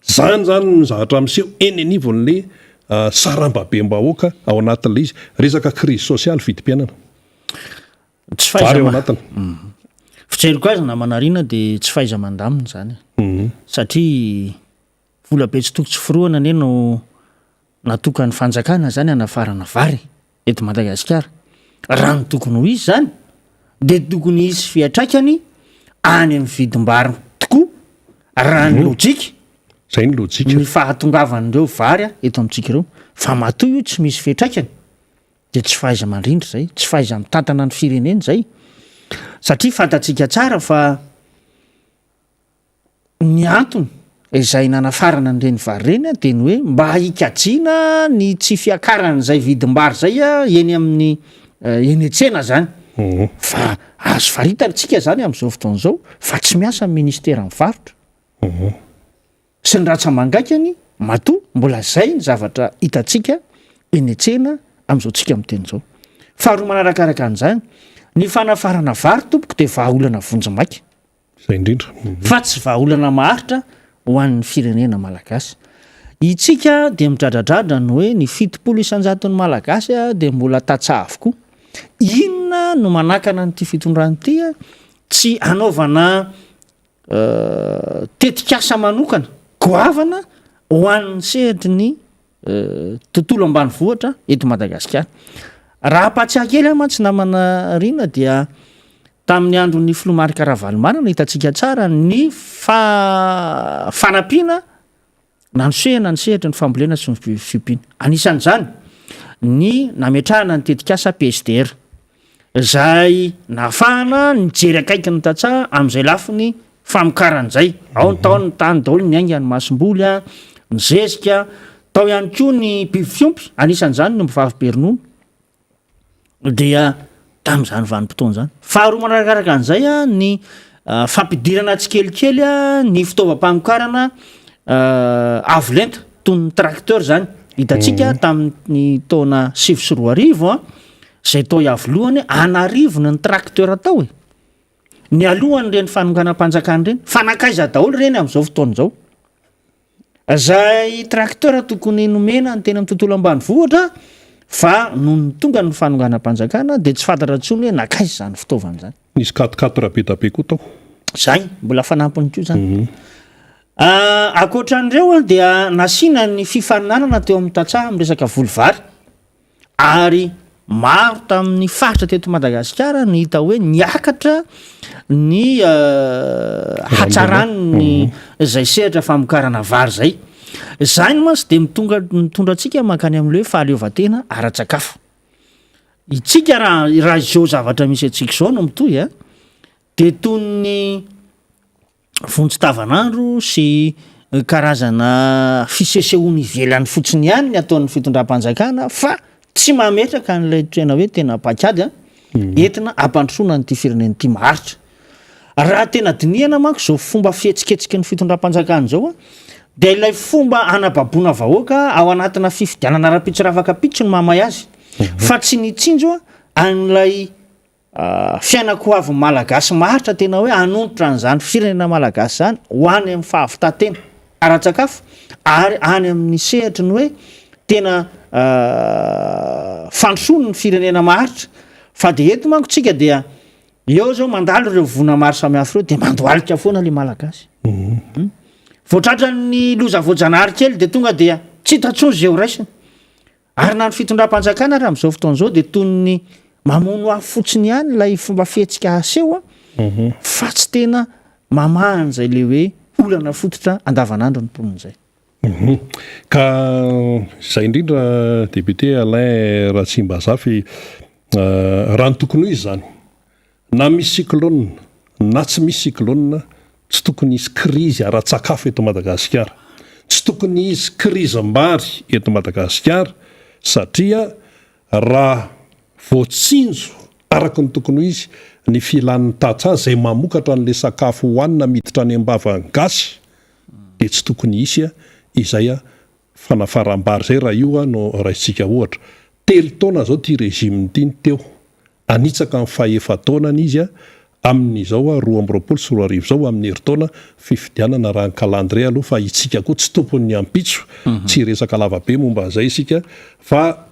zany ny zavatra miseho eny anivon'le saram-babem-bahoaka ao anatin'le izy resaka crise sociale vidim-piainana tsy vary faiza ao ma- anatiny fijeriko azy na manarina dia tsy faiza mandamina zany satria vola be tsy tokotsy firoana ane no natoka ny fanjakana zany anafarana vary eto Madagasikara raha ny tokony ho izy zany dia tokony isy fiatraikany any amin'ny vidim-bary tokoa raha ny lojika zay ny lojika ny fahatongavan'ireo vary eto amintsika ireo fa matoa io tsy misy fiatraikany dia tsy fahaiza mandrindra zay tsy fahaiza mitantana ny fireneny zay satria fantatsika tsara fa ny antony izay nanafarana n'ireny vary reny dia ny hoe mba hikajiana ny tsy fiakaran'izay vidim-bary zay eny amin'ny eny an-tsena zany fa azo faritantsika zany amin'izao fotoana izao fa tsy miasa ny ministera mivarotra sy ny ratsa-mangaikany matoa mbola zay ny zavatra hitantsika eny an-tsena amin'izao tsika miteny izao faharoa manarakaraka an'izany ny fanafarana vary tompoko dia vahaolana vonjy-maika zay indrindra fa tsy vahaolana maharitra ho an'ny firenena malagasy itsika dia midradradrada ny hoe ny 70 isanjaton'ny malagasy dia mbola tatsaha avokoa inona no manakana nyity fitondrany ity tsy anaovana tetikasa manokana goavana ho an'ny sehitry ny tontolo ambany vohatra eto Madagasikara raha apatsiaha kely ma tsy namana rina dia tamin'ny andron'ny filomarika Ravalomanana hitantsika tsara ny fanampiana nanosehana ny sehatra ny fambolena sy ny fiompiana anisan'izany ny nametrahana ny tetikasa PSDR zay nahafahana ny jery akaiky ny tatsaha amin'izay lafiny famokaran'izay ao ny tao ny tany daholo ny aingany masom-boly ny zezika tao ihany koa ny biby fiompy anisan'izany no mivavy-peronono dia tamin'izany vanim-potoana zany faharoa manarakaraka an'izay ny fampidirana tsikelikely ny fitaovam-pamokarana avolenta toy ny tracteur zany hitantsika tamin'ny taona 2024 zay tao iavolohany anarivony ny tracteur atao ny alohany reny fanonganam-panjakana reny fanakaiza daholo reny amin'izao fotoana izao zay tracteur tokony nomena ny tena amin'ny tontolo ambany vohatra fa noho ny tonga ny fanonganam-panjakana dia tsy fantatra ntsony hoe nakaiza zany fitaovana zany nisy 4 be da be koa tao zay mbola fanampiny koa zany akoatran'ireo dia nasiana ny fifaninanana teo amin'ny tatsaha amin'ny resaka volovary ary maro tamin'ny faritra teto Madagasikara ny hita hoe niakatra ny hatsarany zay sehatra famokarana vary zay zany mantsy dia mitondra antsika makany amin'le hoe fahaleovantena ara-tsakafo itsika raha izao zavatra misy atsika izao no mitoy dia toy ny vonjy-tavanandro sy karazana fisesehoana ivelany fotsiny ihany ny ataon'ny fitondram-panjakana fa tsy mametraka n'ilay tena hoe tena pakady entina ampandrosoana nyity fireneny ity maharitra raha tena dinihana manko zao fomba fihetsiketsika ny fitondram-panjakana zao dia ilay fomba anababoana vahoaka ao anatina fifidianana ara-pitsy pitso ny mamay azy fa tsy nitsinjo an'ilay fiainako avy malagasy maharitra tena hoe anontotra n'izany firenena malagasy zany ho any amin'ny fahavitatena ara-tsakafo ary any amin'ny sehitry ny hoe tena fandrosoany ny firenena maharitra fa dia eto manko tsika dia eo zao mandalo ireo vona maro samihafa ireo dia mandoalika foana le malagasy voatratra ny loza voajanahary kely dia tonga dia tsy hitantsony zay ho raisiny ary na ny fitondram-panjakana raha amin'izao fotoana izao dia toy ny mamono afo fotsiny ihany ilay fomba fihetsika aseho fa tsy tena mamahany zay le hoe olana fototra andavanandro ny mponina izay ka zay indrindra député Alain Ratsimbazafa raha ny tokony ho izy zany na misy cyclone na tsy misy cyclone tsy tokony isy krizy ara-tsakafo eto Madagasikara tsy tokony isy krizim-bary eto Madagasikara satria raha voatsinjo araka ny tokony ho izy ny filan'ny tatsaha zay mamokatra n'le sakafo hohanina miditra any ambavany gasy dia tsy tokony isy izay fanafaram-bary zay raha io no raisitsika ohatra 3 taona zao ty régime ty ny teo anitsaka ny fahefa taonany izy amin'izao 2020 sy 2021 zao amin'ny herintaona fifidianana raha ny calendrier aloha fa itsika koa tsy tompony ampitso tsy resaka lavabe momba zay isika fa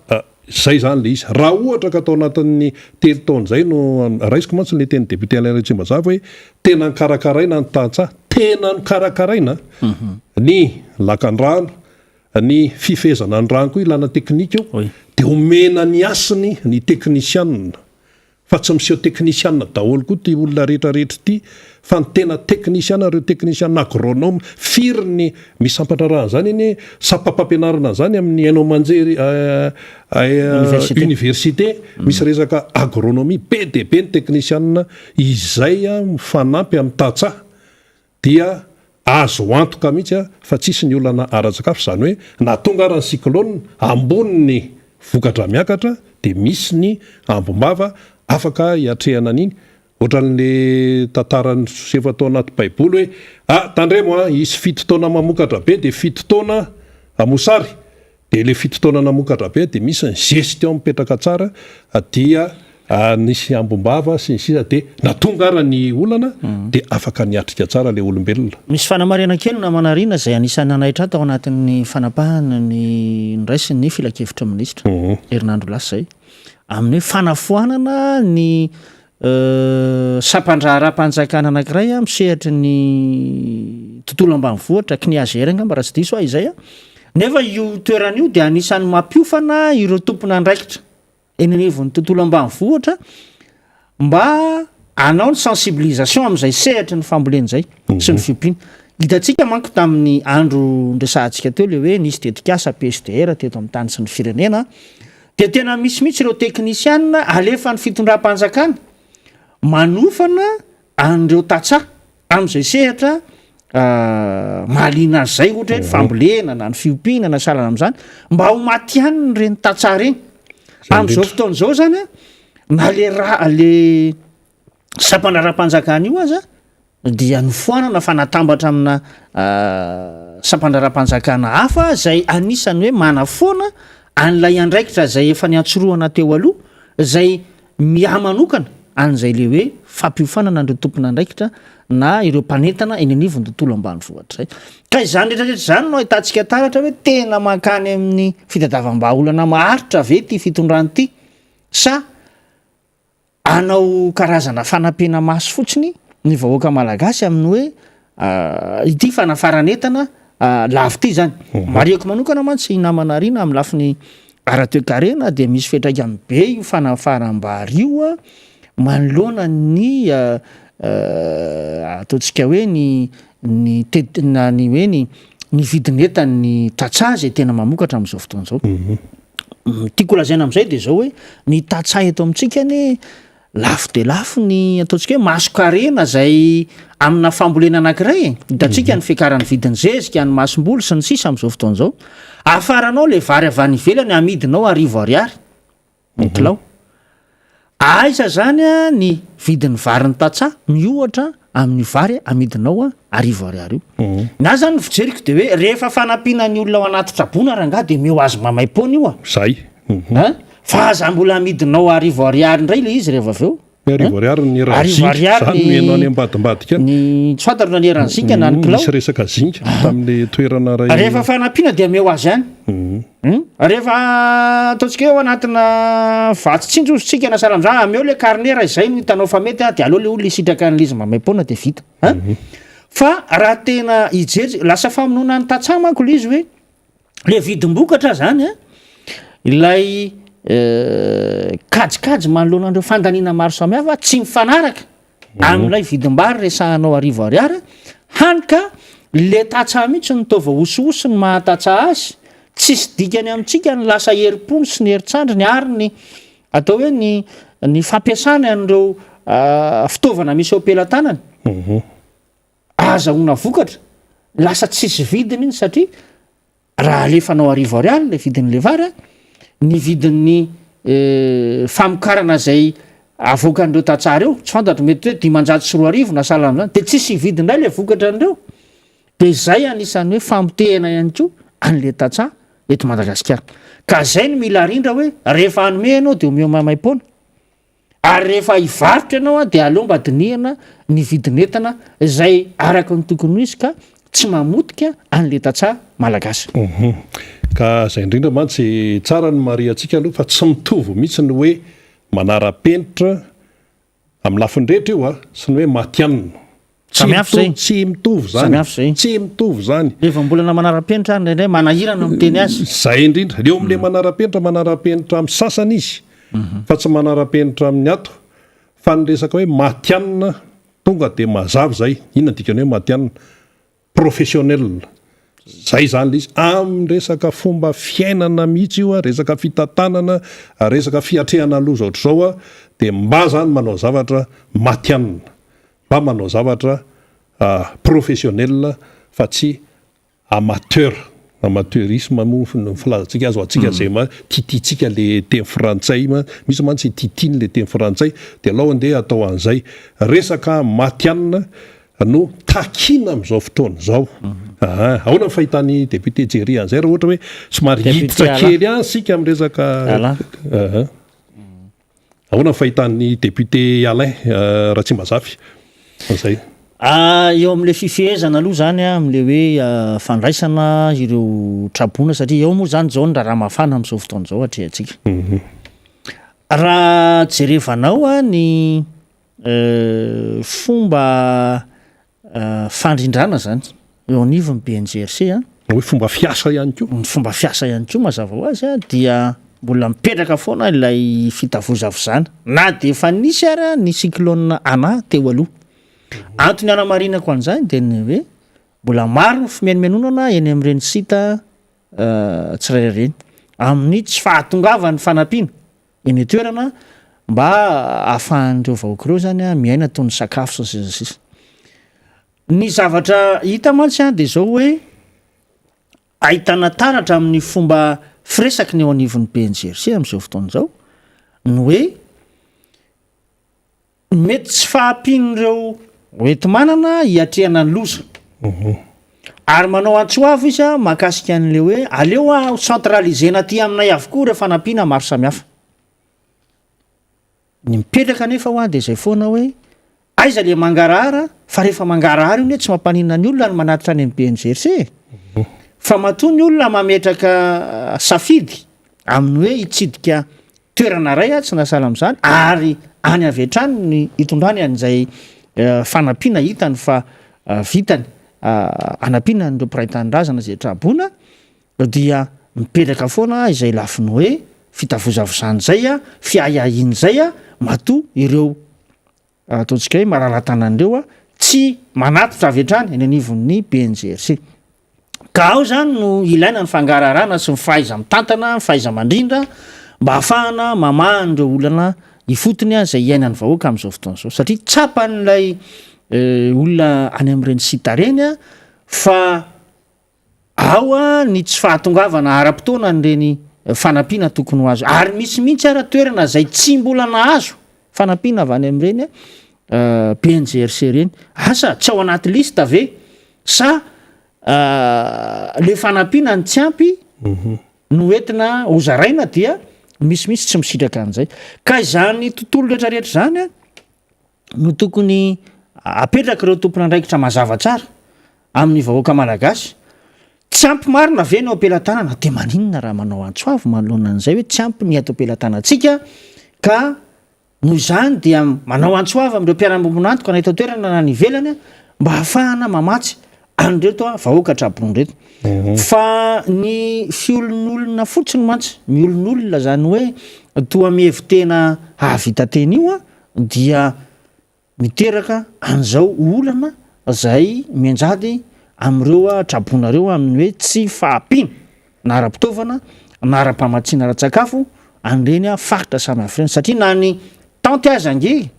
zay zany le izy raha ohatra ka atao anatin'ny telo taona zay no raisiko mantsy le teny député Alain Tsimbazava hoe tena nikarakaraina ny tantsaha tena nikarakaraina ny lakan-drano ny fifezana ny rano koa ilana teknika io dia omena ny asiny ny teknisianina fa tsy miseho teknisianina daholo koa ty olona rehetrarehetra ty fa ny tena teknisiana reo teknisianina agronome firy ny misampatra zany iny sapapampianarana zany amin'ny hainao manjery université misy resaka agronomie be de be ny teknisianina izay mifanampy amin'ny tantsaha dia azo antoka mihitsy fa tsisy ny olana ara-tsakafo zany hoe na tonga arany cyclone amboniny vokatra miakatra dia misy ny ambombava afaka hiatrehana an'iny ohatran'le tantarany sefa tao anaty baiboly hoe tandremo isy fito taona mamokatra be dia fito taona amosary dia le fito taona namokatra be dia misy ny gestion mipetraka tsara dia nisy ambombava sy ny sisa dia natonga ara ny olana dia afaka niatrika tsara le olombelona. Misy fanamarena kely na manarina zay anisan'ny nanaitra tao anatin'ny fanapahana ny raisiny ny filakevitra minisitra herinandro lasa zay amin'ny hoe fanafoanana ny sampandra-ara-panjakana anankiray misehatra ny tontolo ambanivohitra kniazery angamba raha tsy diso izay nefa io toerana io dia anisan'ny mampiofana ireo tompona andraikitra eny anivon'ny tontolo ambanivohitra mba anao ny sensibilisation amin'izay sehatra ny fambolena zay sy ny fiompiana. Hitantsika manko tamin'ny andro ndresahantsika teo le hoe nisy tetikasa PSDR teto amin'ny tany sy ny firenena dia tena misy mihitsy ireo teknisianina alefa ny fitondram-panjakana manofana an'ireo tantsaha amin'izay sehatra mahaliana azy zay ohatra hoe fambolena na ny fiompiana na salana amin'izany mba ho maty-haniny reny tantsaha reny amin'izao fotoan'izao zany na le sampandra-ra-panjakana io aza dia nofoanana fa natambatra amina sampandra-ra-panjakana hafa zay anisany hoe manafoana an'ilay andraikitra zay efa niantsoroana teo aloha zay miamanokana an'izay le hoe fampiofanana andreo tompona andraikitra na ireo mpanentana eny anivony tontolo ambanivohitra zay. Ka izany rehetrarehetra zany no ahitantsika taratra hoe tena mankany amin'ny fitadiavam-baolana maharitra ve ty fitondrany ty sa anao karazana fanampiana maso fotsiny ny vahoaka malagasy amin'ny hoe ity fanafaranentana lafo ty zany. Mariako manokana mantsy namanarina amin'ny lafiny ara-toekarena dia misy fetraikany be io fanafaram-bary io manoloana ny ataontsika hoe ny hoe ny vidinetany tantsaha zay tena mamokatra amin'izao fotoan'izao. Tiako lazaina amin'izay dia zao hoe ny tantsaha eto amintsika ny lafo de lafo ny ataontsika hoe maso-karena zay amina fambolena anankiray hitantsika ny fiakaran'ny vidiny zezika ny masom-bolo sy ny sisa amin'izao fotoan'izao afaranao le vary avy any ivelany amidinao 1000 ariary ny kilao. Aiza zany ny vidin'ny varin'ny tantsaha miohatra amin'ny vary amidinao 1000 ariary io. Na zany fijeriko dia hoe rehefa fanampiana ny olona ao anaty trabona rangaha dia meo azy mamay-pona io zay fa aza mbola amidinao 1000 ariary indray le izy rehefa aveo 1000 ariary ny raha zany any ambadimbadika ny tsy fantatra ny eran'ny zinga na ny kilao misy resaka zinga tamin'le toerana rehefa fanampiana dia meo azy any rehefa ataontsika hoe ao anatina vatsitsinjosotsika na salamza meo le carnera izay no hitanao fa mety dia aleo le olona isitraka an'izy mamay-pona dia vita fa raha tena hijery lasa famonoana ny tantsaha manko le izy hoe le vidim-bokatra zany ilay kajikajy manoloana andreo fandaniana maro samihafa tsy mifanaraka amin'ilay vidim-bary resahanao 1000 ariary hanika le tantsaha mihitsy ny tova osoosy ny mahatantsaha azy tsisy dikany amintsika ny lasa heri-pony sy ny herintsandriny ary ny atao hoe ny fampiasany an'ireo fitaovana misy eo ampelantanany azahoana vokatra lasa tsisy vidiny iny satria raha alefanao 1000 ariary le vidin'le vary ny vidin'ny famokarana zay avoakan'ireo tantsaha reo tsy fantatra mety hoe 540 na sahala amin'izany dia tsisy vidindray le vokatra an'ireo dia izay anisan'ny hoe famotehana ihany koa an'le tantsaha eto Madagasikara. Ka zay no mila rindra hoe rehefa hanome ianao dia omeo mamay-pona ary rehefa hivarotra ianao dia aleo mba dinihana ny vidinetana zay araka ny tokony ho izy ka tsy mamotika an'le tantsaha malagasy. ka zay indrindra mantsy tsara ny mariantsika aloha fa tsy mitovy mihitsy ny hoe manara-penitra amin'ny lafiny rehetra io sy ny hoe matianina tsy mitovy zany tsy mitovy zany rehefa mbolana manara-penitra ndraindray manahirana miteny azy zay indrindra leo amin'le manara-penitra amin'ny sasany izy fa tsy manara-penitra amin'ny ato fa ny resaka hoe matianina tonga de mazava zay inona dikany hoe matianina professionnel zay zany le izy amin'ny resaka fomba fiainana mihitsy io resaka fitantanana resaka fiatrehana loza ohatr'izao de mba zany manao zavatra matianina mba manao zavatra professionnel fa tsy amateurisme moa filazantsika azo atsika zay tititsika le teny frantsay misy mantsy titiny le teny frantsay de alao andeha atao an'izay resaka matianina no takina am'izao fotoana zao ahoana ny fahitany député Jerry an'izay raha ohatra hoe somary hiditra kely any sika amin'ny resaka ahoana ny fahitany député Alain raha tsy mazafy zay eo amin'le fifehezana aloha zany amin'le hoe fandraisana ireo trabona satria eo moa zany zao ny raha mafana amin'izao fotoana zao atrehantsika raha jerevanao ny fomba fandrindrana zany eo anivon'ny BNGRC hoe fomba fiasa ihany koa ny fomba fiasa ihany koa mazava ho azy dia mbola mipetraka foana ilay fitavozavozana na de efa nisy ara ny cyclone ana teo aloha antony anamarinako an'izany de ny hoe mbola maro fimenomenonana eny amin'ireny sita tsirairay reny amin'ny tsy fahatongavany fanampiana eny toerana mba ahafahan'ireo vahoaka ireo zany miaina toy ny sakafo sisa ny zavatra hita mantsy de zao hoe ahitana taratra amin'ny fomba firesaky ny eo anivon'ny BNGRC amin'izao fotoana zao ny hoe mety tsy fahampian'ireo oenti-manana hiatrehana ny loza ary manao antsoavo izy mahakasika an'le hoe aleo centralisena aty aminay avokoa rehefa fanampiana maro samihafa ny mipetraka nefa ho de zay foana hoe aiza le mangarahara fa rehefa mangarahara io ny hoe tsy mampanina ny olona ny manatitra any amin'ny BNGRC fa matoa ny olona mametraka safidy amin'ny hoe hitsidika toerana ray tsy nasala am'izany ary any avetrany ny hitondrany an'izay fanampiana hitany fa vitany anampiana n'ireo mpiray-tanindrazana zay trabona dia mipetraka foana izay lafiny hoe fitavozavozany zay fiahiahiny zay matoa ireo ataontsika hoe mararatanan'ireo tsy manatitra avetrany eny anivon'ny BNGRC ka ao zany no ilaina ny fangararana sy ny fahaiza mitantana ny fahaiza mandrindra mba hahafahana mamahan'ireo olana ifotony zay iainany vahoaka amin'izao fotoana zao satria tsapan'ilay olona any amin'ireny sita reny fa ao ny tsy fahatongavana ara-potoana nyreny fanampiana tokony ho azo ary misy mihitsy ara toerana zay tsy mbola nahazo fanampiana avy any amin'ireny BNGRC reny asa tsy ao anaty lista ave sa le fanampiana ny tsy ampy no entina hozaraina dia misimisy tsy misitraka an'izay ka izany tontolo rehetrarehetra zany no tokony apetraka ireo tompona andraikitra mazava tsara amin'ny vahoaka malagasy tsy ampy marina ve no ampelantanana de maninona raha manao antsoavo manoloana an'izay hoe tsy ampy ny ato ampelantanantsika ka noho izany dia manao antsoavo amin'ireo mpiara-bombonantoka na eto toerana na ny ivelany mba hahafahana mamatsy an'reto vahoaka trabony reto fa ny fiolon'olona fotsiny mantsy miolon'olona zany hoe toa mihevy tena hahavita teny io dia miteraka an'izao olana zay mianjady amin'ireo trabonareo amin'ny hoe tsy fahampiana na ara-pitaovana na ara-pamatsiana ara-tsakafo an'ireny faritra samihafa reny satria na ny tanty aza ange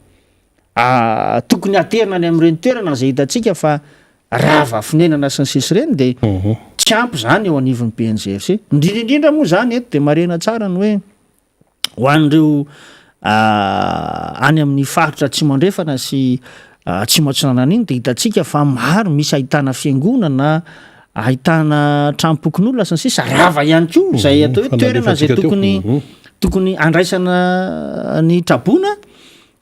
tokony aterina any amin'ireny toerana zay hitantsika fa rava finanana sy ny sisy reny de tsy ampy zany eo anivon'ny BNGRC indrindraindrindra moa zany eto de marena tsara ny hoe ho an'ireo any amin'ny faritra tsy mandrefana sy tsy matsinanana iny de hitantsika fa maro misy ahitana fiangonana ahitana tranopokon'olona sy ny sisa rava ihany koa zay atao hoe toerana zay tokony andraisana ny trabona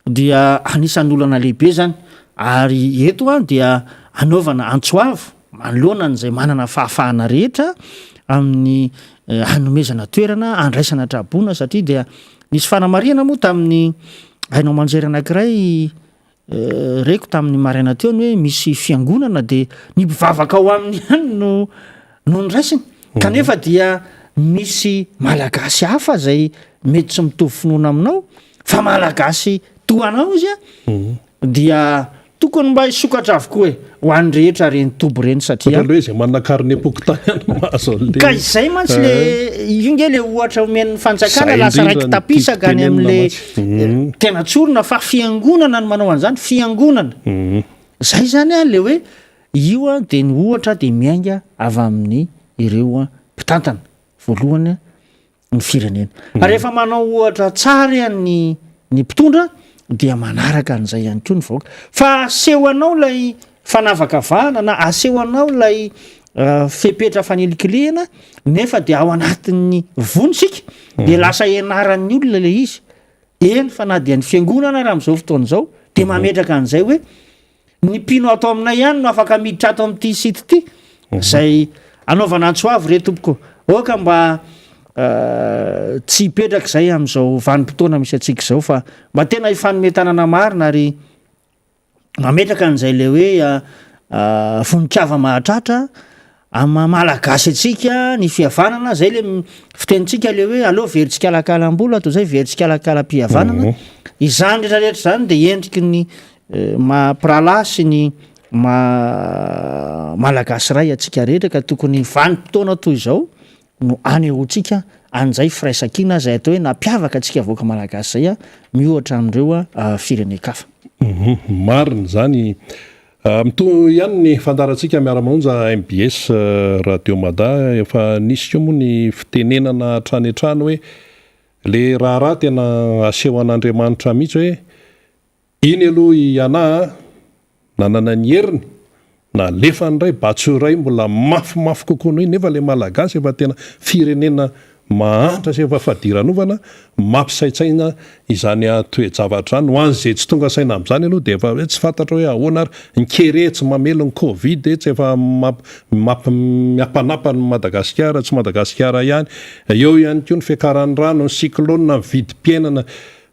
dia anisan'ny olana lehibe zany ary eto dia anaovana antsoavo manoloana n'izay manana fahafahana rehetra amin'ny hanomezana toerana andraisana trabona satria dia nisy fanamariana moa tamin'ny hainao manjery anankiray reko tamin'ny maraina teo ny hoe misy fiangonana de ny mpivavaka ao amin'ny any no nraisiny kanefa dia misy malagasy hafa zay mety tsy mitovy finoana aminao fa malagasy toanao izy dia tokony mba hisokatra avokoa ho any rehetra reny tobo reny satria hoe zay manakariny epoky tany mahazo ka izay mantsy le inge le ohatra omen'ny fanjakana lasa raiky tapisaka any amin'le tena tsorona fa fiangonana no manao an'izany fiangonana zay zany a le hoe io a de ny ohatra de miainga avy amin'ny ireo mpitantana voalohany ny firenena ary rehefa manao ohatra tsara ny mpitondra dia manaraka an'izay ihany koa ny vahoaka fa asehoanao lay fanavakavahana na asehoanao lay fepetra fanelikilihana nefa dia ao anatin'ny vonisika de lasa ianaran'ny olona le izy eny fa na dia ny fiangonana raha am'izao fotoana izao de mametraka an'izay hoe ny mpino atao aminay ihany no afaka miditra ato amin'ity sity ity zay anaovana antsoavy re tompoko oka mba tsy hipetraka zay am'izao vanimpotoana misy atsika zao fa mba tena hifanometanana marina ary mametraka an'izay le hoe voninkiava mahatratra malagasy atsika ny fihavanana zay le fitenitsika le hoe aleo veritsika alakalam-bola toy zay veritsika alakala-pihavanana izany rehetrarehetra zany de endriky ny mampirala sy ny malagasy ray atsika rehetra ka tokony vanimpotoana toy izao no any aotsika an'izay firaisakina zay atao hoe nampiavaka atsika voaka malagasy zay miohatra am'ireo firenekafa marina zany mito ihany ny fandarantsika miara-monja MBS Radio Mada efa nisy keo moa ny fitenenana trany hoe le raharaha tena aseho an'Andriamanitra mihitsy hoe iny aloha iana nanana ny heriny na lefa nyray batsoray mbola mafimafy kokoa noho nefa le malagasy efa tena firenena mahantra sy efa fadiranovana mampisaitsaina izany toe-javatra no an'izay tsy tonga saina amin'izany aloha de efa tsy fantatra hoe ahoana ary nkeretsy mamelo ny covid tsy efa miapanapa ny Madagasikara tsy Madagasikara ihany eo ihany koa ny fiakaran'ny rano ny cyclone ny vidim-piainana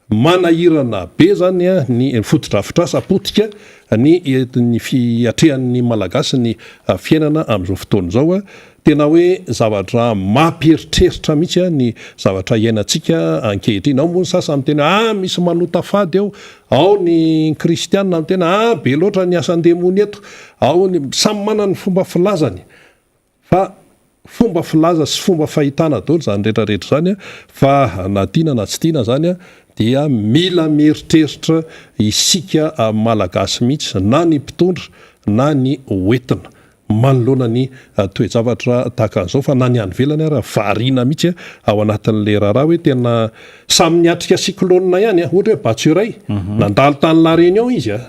manahirana be zany ny fotodrafitrasa potika ny fiatrehan'ny malagasy ny fiainana am'izao fotoana izao tena hoe zavatra mampieritreritra mihitsy ny zavatra iainantsika ankehitriny ao moa ny sasa amin'ny tena misy manota fady ao ny kristianina amin'ny tena be loatra ny asan-demony eto ao ny samy manana ny fomba filazany fa fomba filaza sy fomba fahitana daholo zany rehetrarehetra zany fa na tiana na tsy tiana zany dia mila mieritreritra isika malagasy mihitsy na ny mpitondra na ny oentina manoloana ny toe-javatra tahaka an'izao fa na ny any velany ary variana mihitsy ao anatin'le raharaha hoe tena samy niatrika cyclone ihany ohatra hoe Batsuray nandalo tany La Réunion izy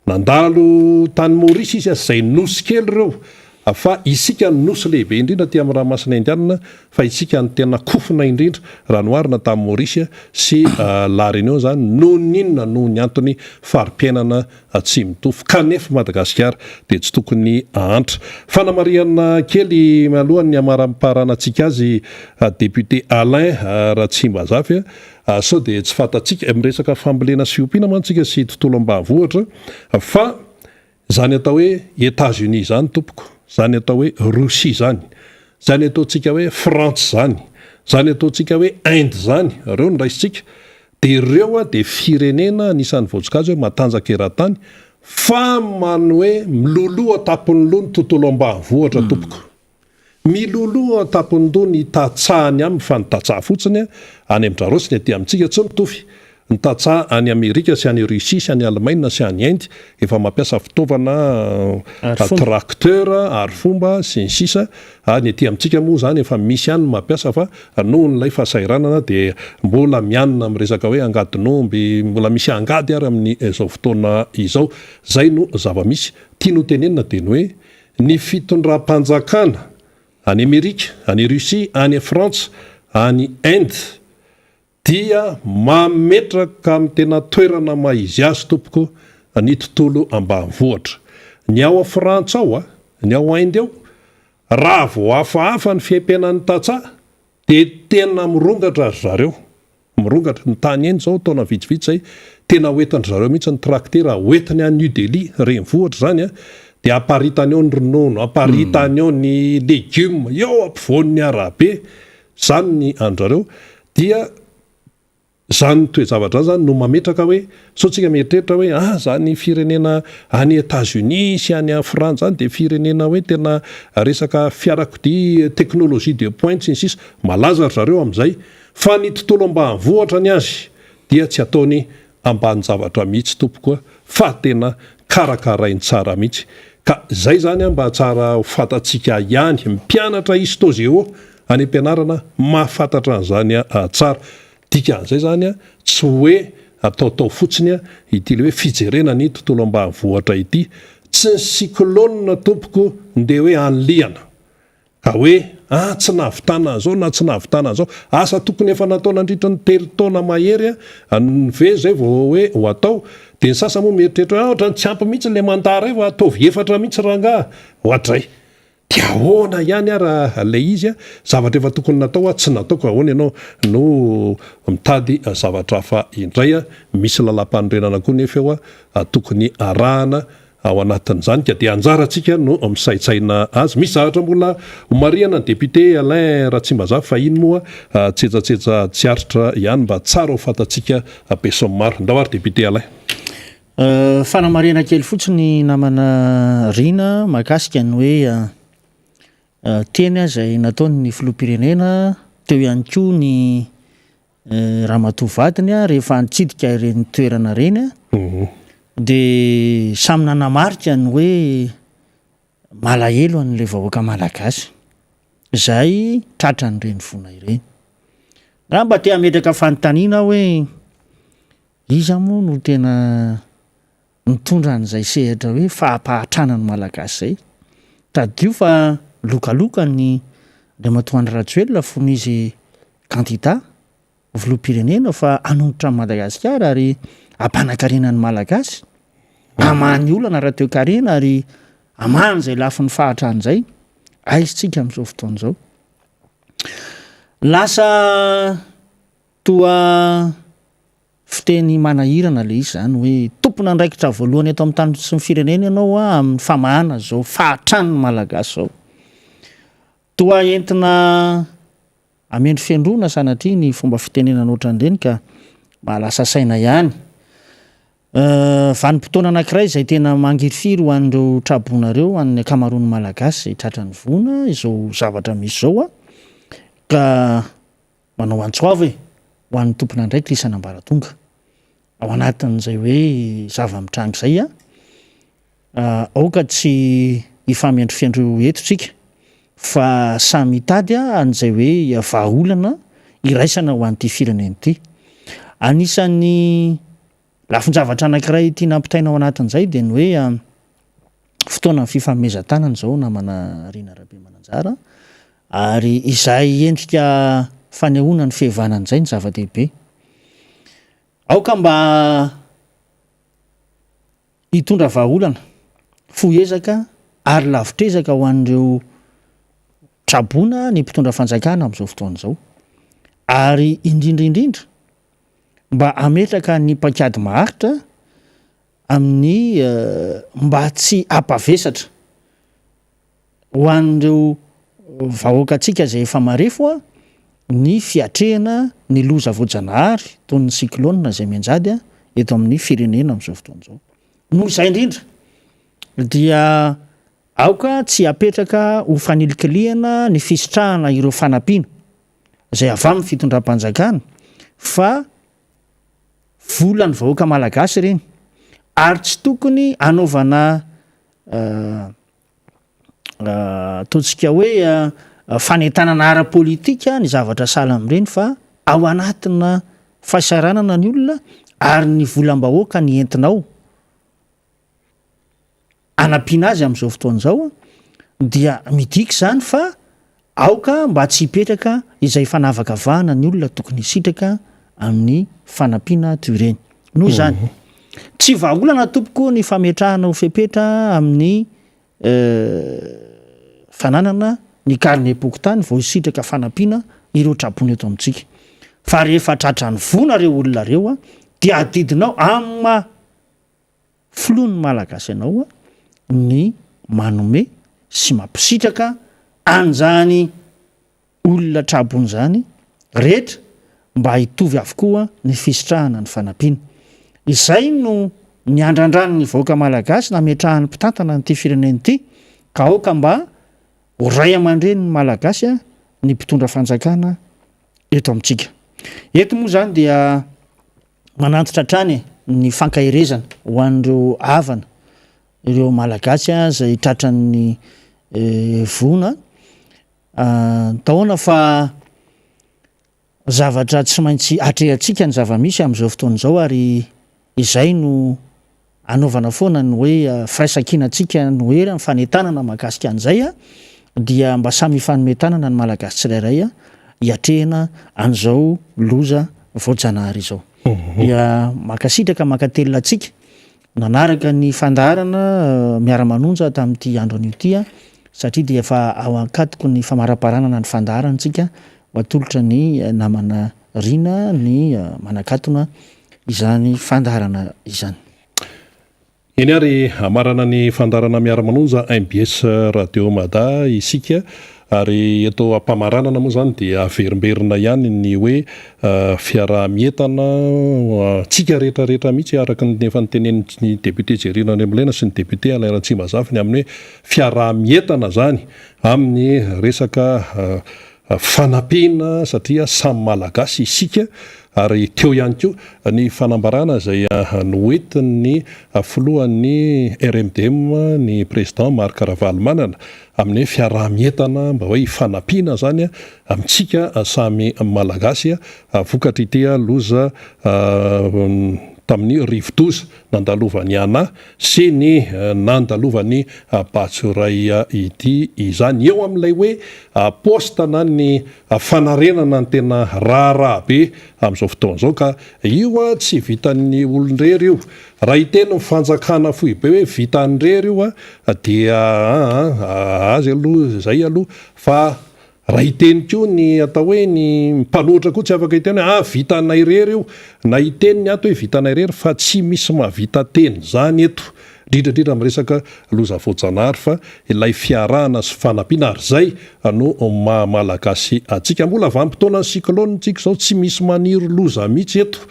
nandalo tany Maurice izy zay nosy kely ireo fa isika nosy lehibe indrindra ty amin'ny ranomasina indianina fa isika ny tena kofina indrindra raha noarina tamin'ny Maurice sy La Réunion zany noho ninona noho ny antony farim-piainana tsy mitovy kanefa Madagasikara de tsy tokony ahantra fanamariana kely alohan'ny amaram-paranantsika azy député Alain Ratsimazafy sao de tsy fantatsika miresaka fambolena sy fiompiana mantsika sy tontolo ambanivohitra fa zany atao hoe États-Unis zany tompoko zany atao hoe Russie zany ataontsika hoe France zany ataontsika hoe Inde zany reo ny raisitsika de ireo de firenena anisan'ny voatsokazy hoe matanjaka eran-tany fa mano hoe miloloha tapony loha ny tontolo ambanivohitra tompoko miloloha tapony loha ny tatsahany amin'ny fa ny tatsaha fotsiny any amin'ndrarosiny aty amintsika tsy mitovy ny tatsaha any Amerika sy any Russie sy any Allemagne sy any Inde efa mampiasa fitaovana tracteur arifomba sy ny sisa ny aty amintsika moa zany efa misy ihany mampiasa fa noho n'ilay fahasahiranana de mbola mianina miresaka hoe angadin'omby mbola misy angady ary amin'ny zao fotoana izao zay no zava-misy tiano tenenina de ny hoe ny fitondram-panjakana any Amerika any Russie any France any Inde dia mametraka amin'ny tena toerana maizy azy tompoko ny tontolo ambanivohitra ny ao a Frantsa ao ny ao Inde ao raha vo hafahafa ny fiaimpianan'ny tatsa de tena mirongatra ry zareo, mirongatra ny tany eny zao taona vitsivitsy zay tena hoentin'ny zareo mihitsy ny traktera hoentiny any New Delhi renivohitra zany a de aparitany eo ny ronono, aparitany eo ny legioma eo ampovoan'ny arabe, zany ny andrareo dia zany toezavatra zany no mametraka hoe so tsika mieritreritra hoe zany firenena any États-Unis sy any Frantsa zany de firenena hoe tena resaka fiarakodia teknolojia de pointe sy ny sisa malaza ry zareo am'izay fa ny tontolo ambanivohitra ny azy dia tsy ataony ambany zavatra mihitsy tompoko fa tena karakarainy tsara mihitsy ka zay zany mba tsara ho fatatsika ihany mpianatra histozeo any ampianarana mahafantatra an'izany tsara dikan'izay zany tsy hoe ataotao fotsiny ity le hoe fijerena ny tontolo ambanivohitra ity tsy ny cyclone tompoko nde hoe anliana ka hoe tsy navitana an'izao na tsy navitana an'izao asa tokony efa natao nandritra ny 3 taona mahery ve zay vao hoe ho atao de ny sasa moa mieritreritra ohatra ny tsy ampy mihitsy le mandara io ataovy efatra mihitsy rangaha ohatray de ahoana ihany raha le izy zavatra efa tokony natao tsy nataoko ahoana ianao no mitady zavatra hafa indray misy lalam-panorenana koa nefa eo tokony arahana ao anatin'izany ka de anjarantsika no misaitsaina azy misy zavatra mbola homariana ny député Alain Ratsimbazaha fa iny moa tsetsasetsa tsy aritra ihany mba tsara ho fatatsika beso maro ndao ary député Alain fanamariana kely fotsiny namana Rina makasika ny hoe teny zay nataony ny filoham-pirenena teo ihany koa ny ramatoavadiny rehefa nitsidika ireny toerana reny de samy nanamarika ny hoe malahelo an'le vahoaka malagasy zay tratra ny reny vona ireny raha mba te hametraka fanontaniana hoe iza moa no tena mitondra an'izay sehatra hoe fahampahatrana ny malagasy zay tadio fa lokaloka ny Andriamatoandro Rajoelina fony izy kandida filoham-pirenena fa hanombotra ny Madagasikara ary ampanankarena ny malagasy amany olana raha teo karena ary amany zay lafi ny fahatran'izay aizytsika amin'izao fotoana izao lasa toa fiteny manahirana le izy zany hoe tompona andraikitra voalohany eto amin'ny tany sy ny firenena ianao amin'ny famahana zao fahatrany ny malagasy zao toa entina amendry fiandrona sanatria ny fomba fitenena ohatran'ireny ka mahalasa saina ihany vanim-potoana anankiray izay tena mangirifiry ho an'ireo trabonareo amin'ny akamaroany malagasy tratra ny vona izao zavatra misy zao ka manao antsoava ho an'ny tompona andraiky lisanambaratonga ao anatin'izay hoe zava-mitrango zay aoka tsy ifamendry fiandreo etotsika fa samy hitady an'izay hoe vahaolana iraisana ho an'ity firenena ity anisan'ny lafin-javatra anankiray tia nampitaina ao anatin'izay de ny hoe fotoana ny fifamezan-tanana zao namana Rina Rabe Mananjara ary izay endrika fanehoana ny fihevanan'izay ny zava-dehibe aoka mba hitondra vahaolana foezaka ary lavitrezaka ho an'ireo trabona ny mpitondra fanjakana amin'izao fotoana izao ary indrindraindrindra mba ametraka ny mpakady maharitra amin'ny mba tsy apavesatra ho an'ireo vahoakantsika zay efa marefo ny fiatrehana ny loza voajanahary toy ny cyclone zay mianjady eto amin'ny firenena amin'izao fotoana izao noho izay indrindra dia aoka tsy apetraka ho fanilikiliana ny fisitrahana ireo fanampiana zay avy amin'ny fitondram-panjakana fa vola ny vahoaka malagasy ireny ary tsy tokony anaovana ataontsika hoe fanentanana ara-politika ny zavatra sala amin'ireny fa ao anatina fahasaranana ny olona ary ny volam-bahoaka ny entinao anampiana azy amin'izao fotoana izao dia midika zany fa aoka mba tsy hipetraka izay fanavaka vahana ny olona tokony hisitraka amin'ny fanampiana toy ireny noho izany tsy vahaolana tompoko ny fametrahana ho fepetra amin'ny fananana ny karne pokotany vao isitraka fanampiana ireo trapony eto amintsika fa rehefa tratrany vona reo olona reo a dia adidinao amma filoany malagasy ianao a ny manome sy mampisitraka anjany olona trabony zany rehetra mba hitovy avokoa ny fisitrahana ny fanampiana izay no ny andrandrany ny vahoaka malagasy nametrahany mpitantana nyity fireneny ity ka aoka mba ray aman-dreny ny malagasy a ny mpitondra fanjakana eto amintsika eto moa zany dia manantitra trany ny fankahirezana ho an'ireo avana ireo malagasy a zay tratran'ny vona taona fa zavatra tsy maintsy atrehantsika ny zavamisy amin'izao fotoan'izao ary izay no anaovana foana ny hoe firaisankinantsika ny hoe ny fanetanana mahakasika an'izay a dia mba samy fanometanana ny malagasy tsirairay a hiatrehana an'izao loza voajanahary izao dia makasitraka makatelona atsika nanaraka ny fandarana miara-manonja tamin'ity andro an'io a satria dia efa ao ankatoko ny famaraparanana ny fandarantsika atolotra ny namana rina ny manakatona izany fandarana izany eny ary amarana ny fandarana miara-manonja MBS radio mada isika ary eto ampamaranana moa zany dia averimberina ihany ny hoe fiarah-mientana tsika rehetrarehetra mihitsy araka ny efa nytenen'ny député Jerina Lemolena sy ny député Alain Tsimazafy ny amin'ny hoe fiarah-mientana zany amin'ny resaka fanampiana satria samy malagasy isika ary teo ihany koa ny fanambarana zay noentin'ny filohan'ny RMDM ny président Marc Ravalomanana amin'ny fiarah-mientana mba hoe hifanampiana zany amintsika samy malagasy vokatra ity loza tamin'ny rivodoza nandalovany ana sy ny nandalovany Batsoray ity izany eo amin'ilay hoe postana ny fanarenana ny tena raharaha be amin'izao fotoan'izao ka io tsy vitan'ny olon-drery io raha iteny mifanjakana fohy be hoe vitan'rery io dia azy aloha zay aloha fa raha iteny koa ny atao hoe ny mpanoatra koa tsy afaka hiteny hoe vitanay rery io na iteny ny ato hoe vitanay rery fa tsy misy mahavita teny zany eto indrindra miresaka loza voajanahary fa ilay fiarahana sy fanampiana ary zay no malagasy atsika mbola vanim-potoanany cyclone tsika zao tsy misy maniry loza mihitsy eto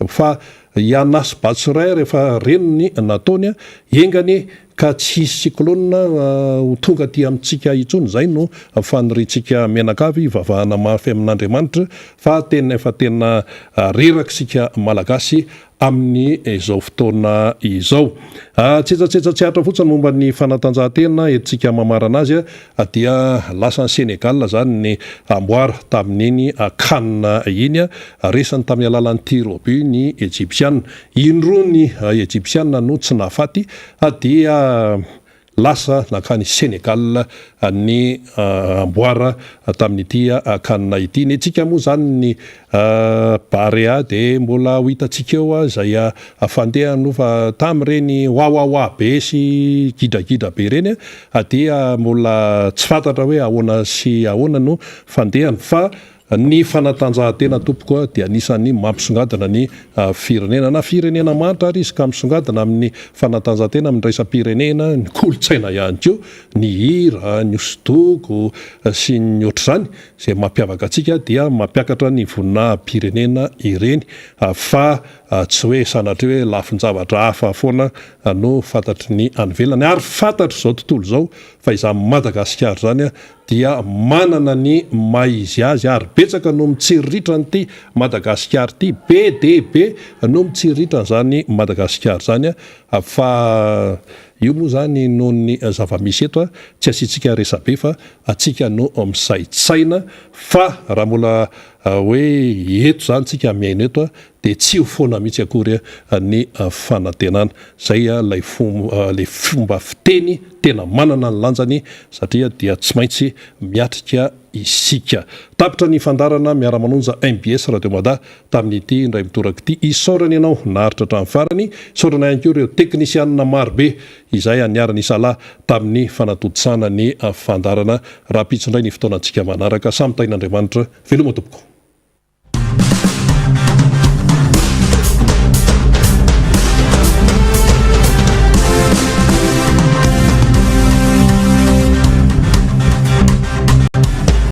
fa Yanas Batsoray rehefa reniny nataony engany ka tsy cyclone tonga aty amintsika itsony zay no faniritsika menakavy vavahana mafy amin'Andriamanitra fa tena efa tena reraka sika malagasy amin'ny izao fotoana izao tsetsatsetsatry atra fotsiny momba ny fanatanjahantena etsika mamarana azy dia lasa ny Senegal zany ny amboara tamin'iny kanina iny resany tamin'ny alalan'ny tir-au-but ny Egyptiana indroa ny Egyptiana no tsy nahafaty dia lasa nakany Senegal ny amboara tamin'ity kanina ity ny tsika moa zany ny Barea de mbola ho hitatsika eo zay fandeha nofa tamin'ireny wawawa be sy gidragidra be reny dia mbola tsy fantatra hoe ahoana sy ahoana no fandehany fa ny fanatanjahantena tompoko dia anisan'ny mampisongadina ny firenena na firenena manta ary izy ka misongadina amin'ny fanatanjahantena amin'ny raisam-pirenena ny kolotsaina ihany koa ny hira ny hosodoko sy ny ohatr'izany zay mampiavaka atsika dia mampiakatra ny vonina-pirenena ireny fa tsy hoe sanatria hoe lafin-javatra hafa foana no fantatry ny anivelany ary fantatry zao tontolo zao fa izany Madagasikara zany dia manana ny maizy azy ary betsaka no mitsiriritra nyty Madagasikara ty be de be no mitsiriritra zany Madagasikara zany fa io moa zany noho ny zavamisy eto tsy asitsika resabe fa atsika no misaitsaina fa raha mbola hoe eto zany tsika miaina eto dia tsy ho foana mihitsy akory ny fanantenana zay lay fomba fiteny tena manana ny lanjany satria dia tsy maintsy miatrika isika. Tapitra ny fandarana miara-manonja MBS Radio Mada tamin'ity indray mitoraka ity isaorany ianao naharitra hatramin'ny farany, isaorana ihany koa ireo teknisianina marobe izay aniarany isalahy tamin'ny fanatontosana ny fandarana. Raha pitsindray ny fotoanantsika manaraka, samy tain'Andriamanitra veloma tompoko.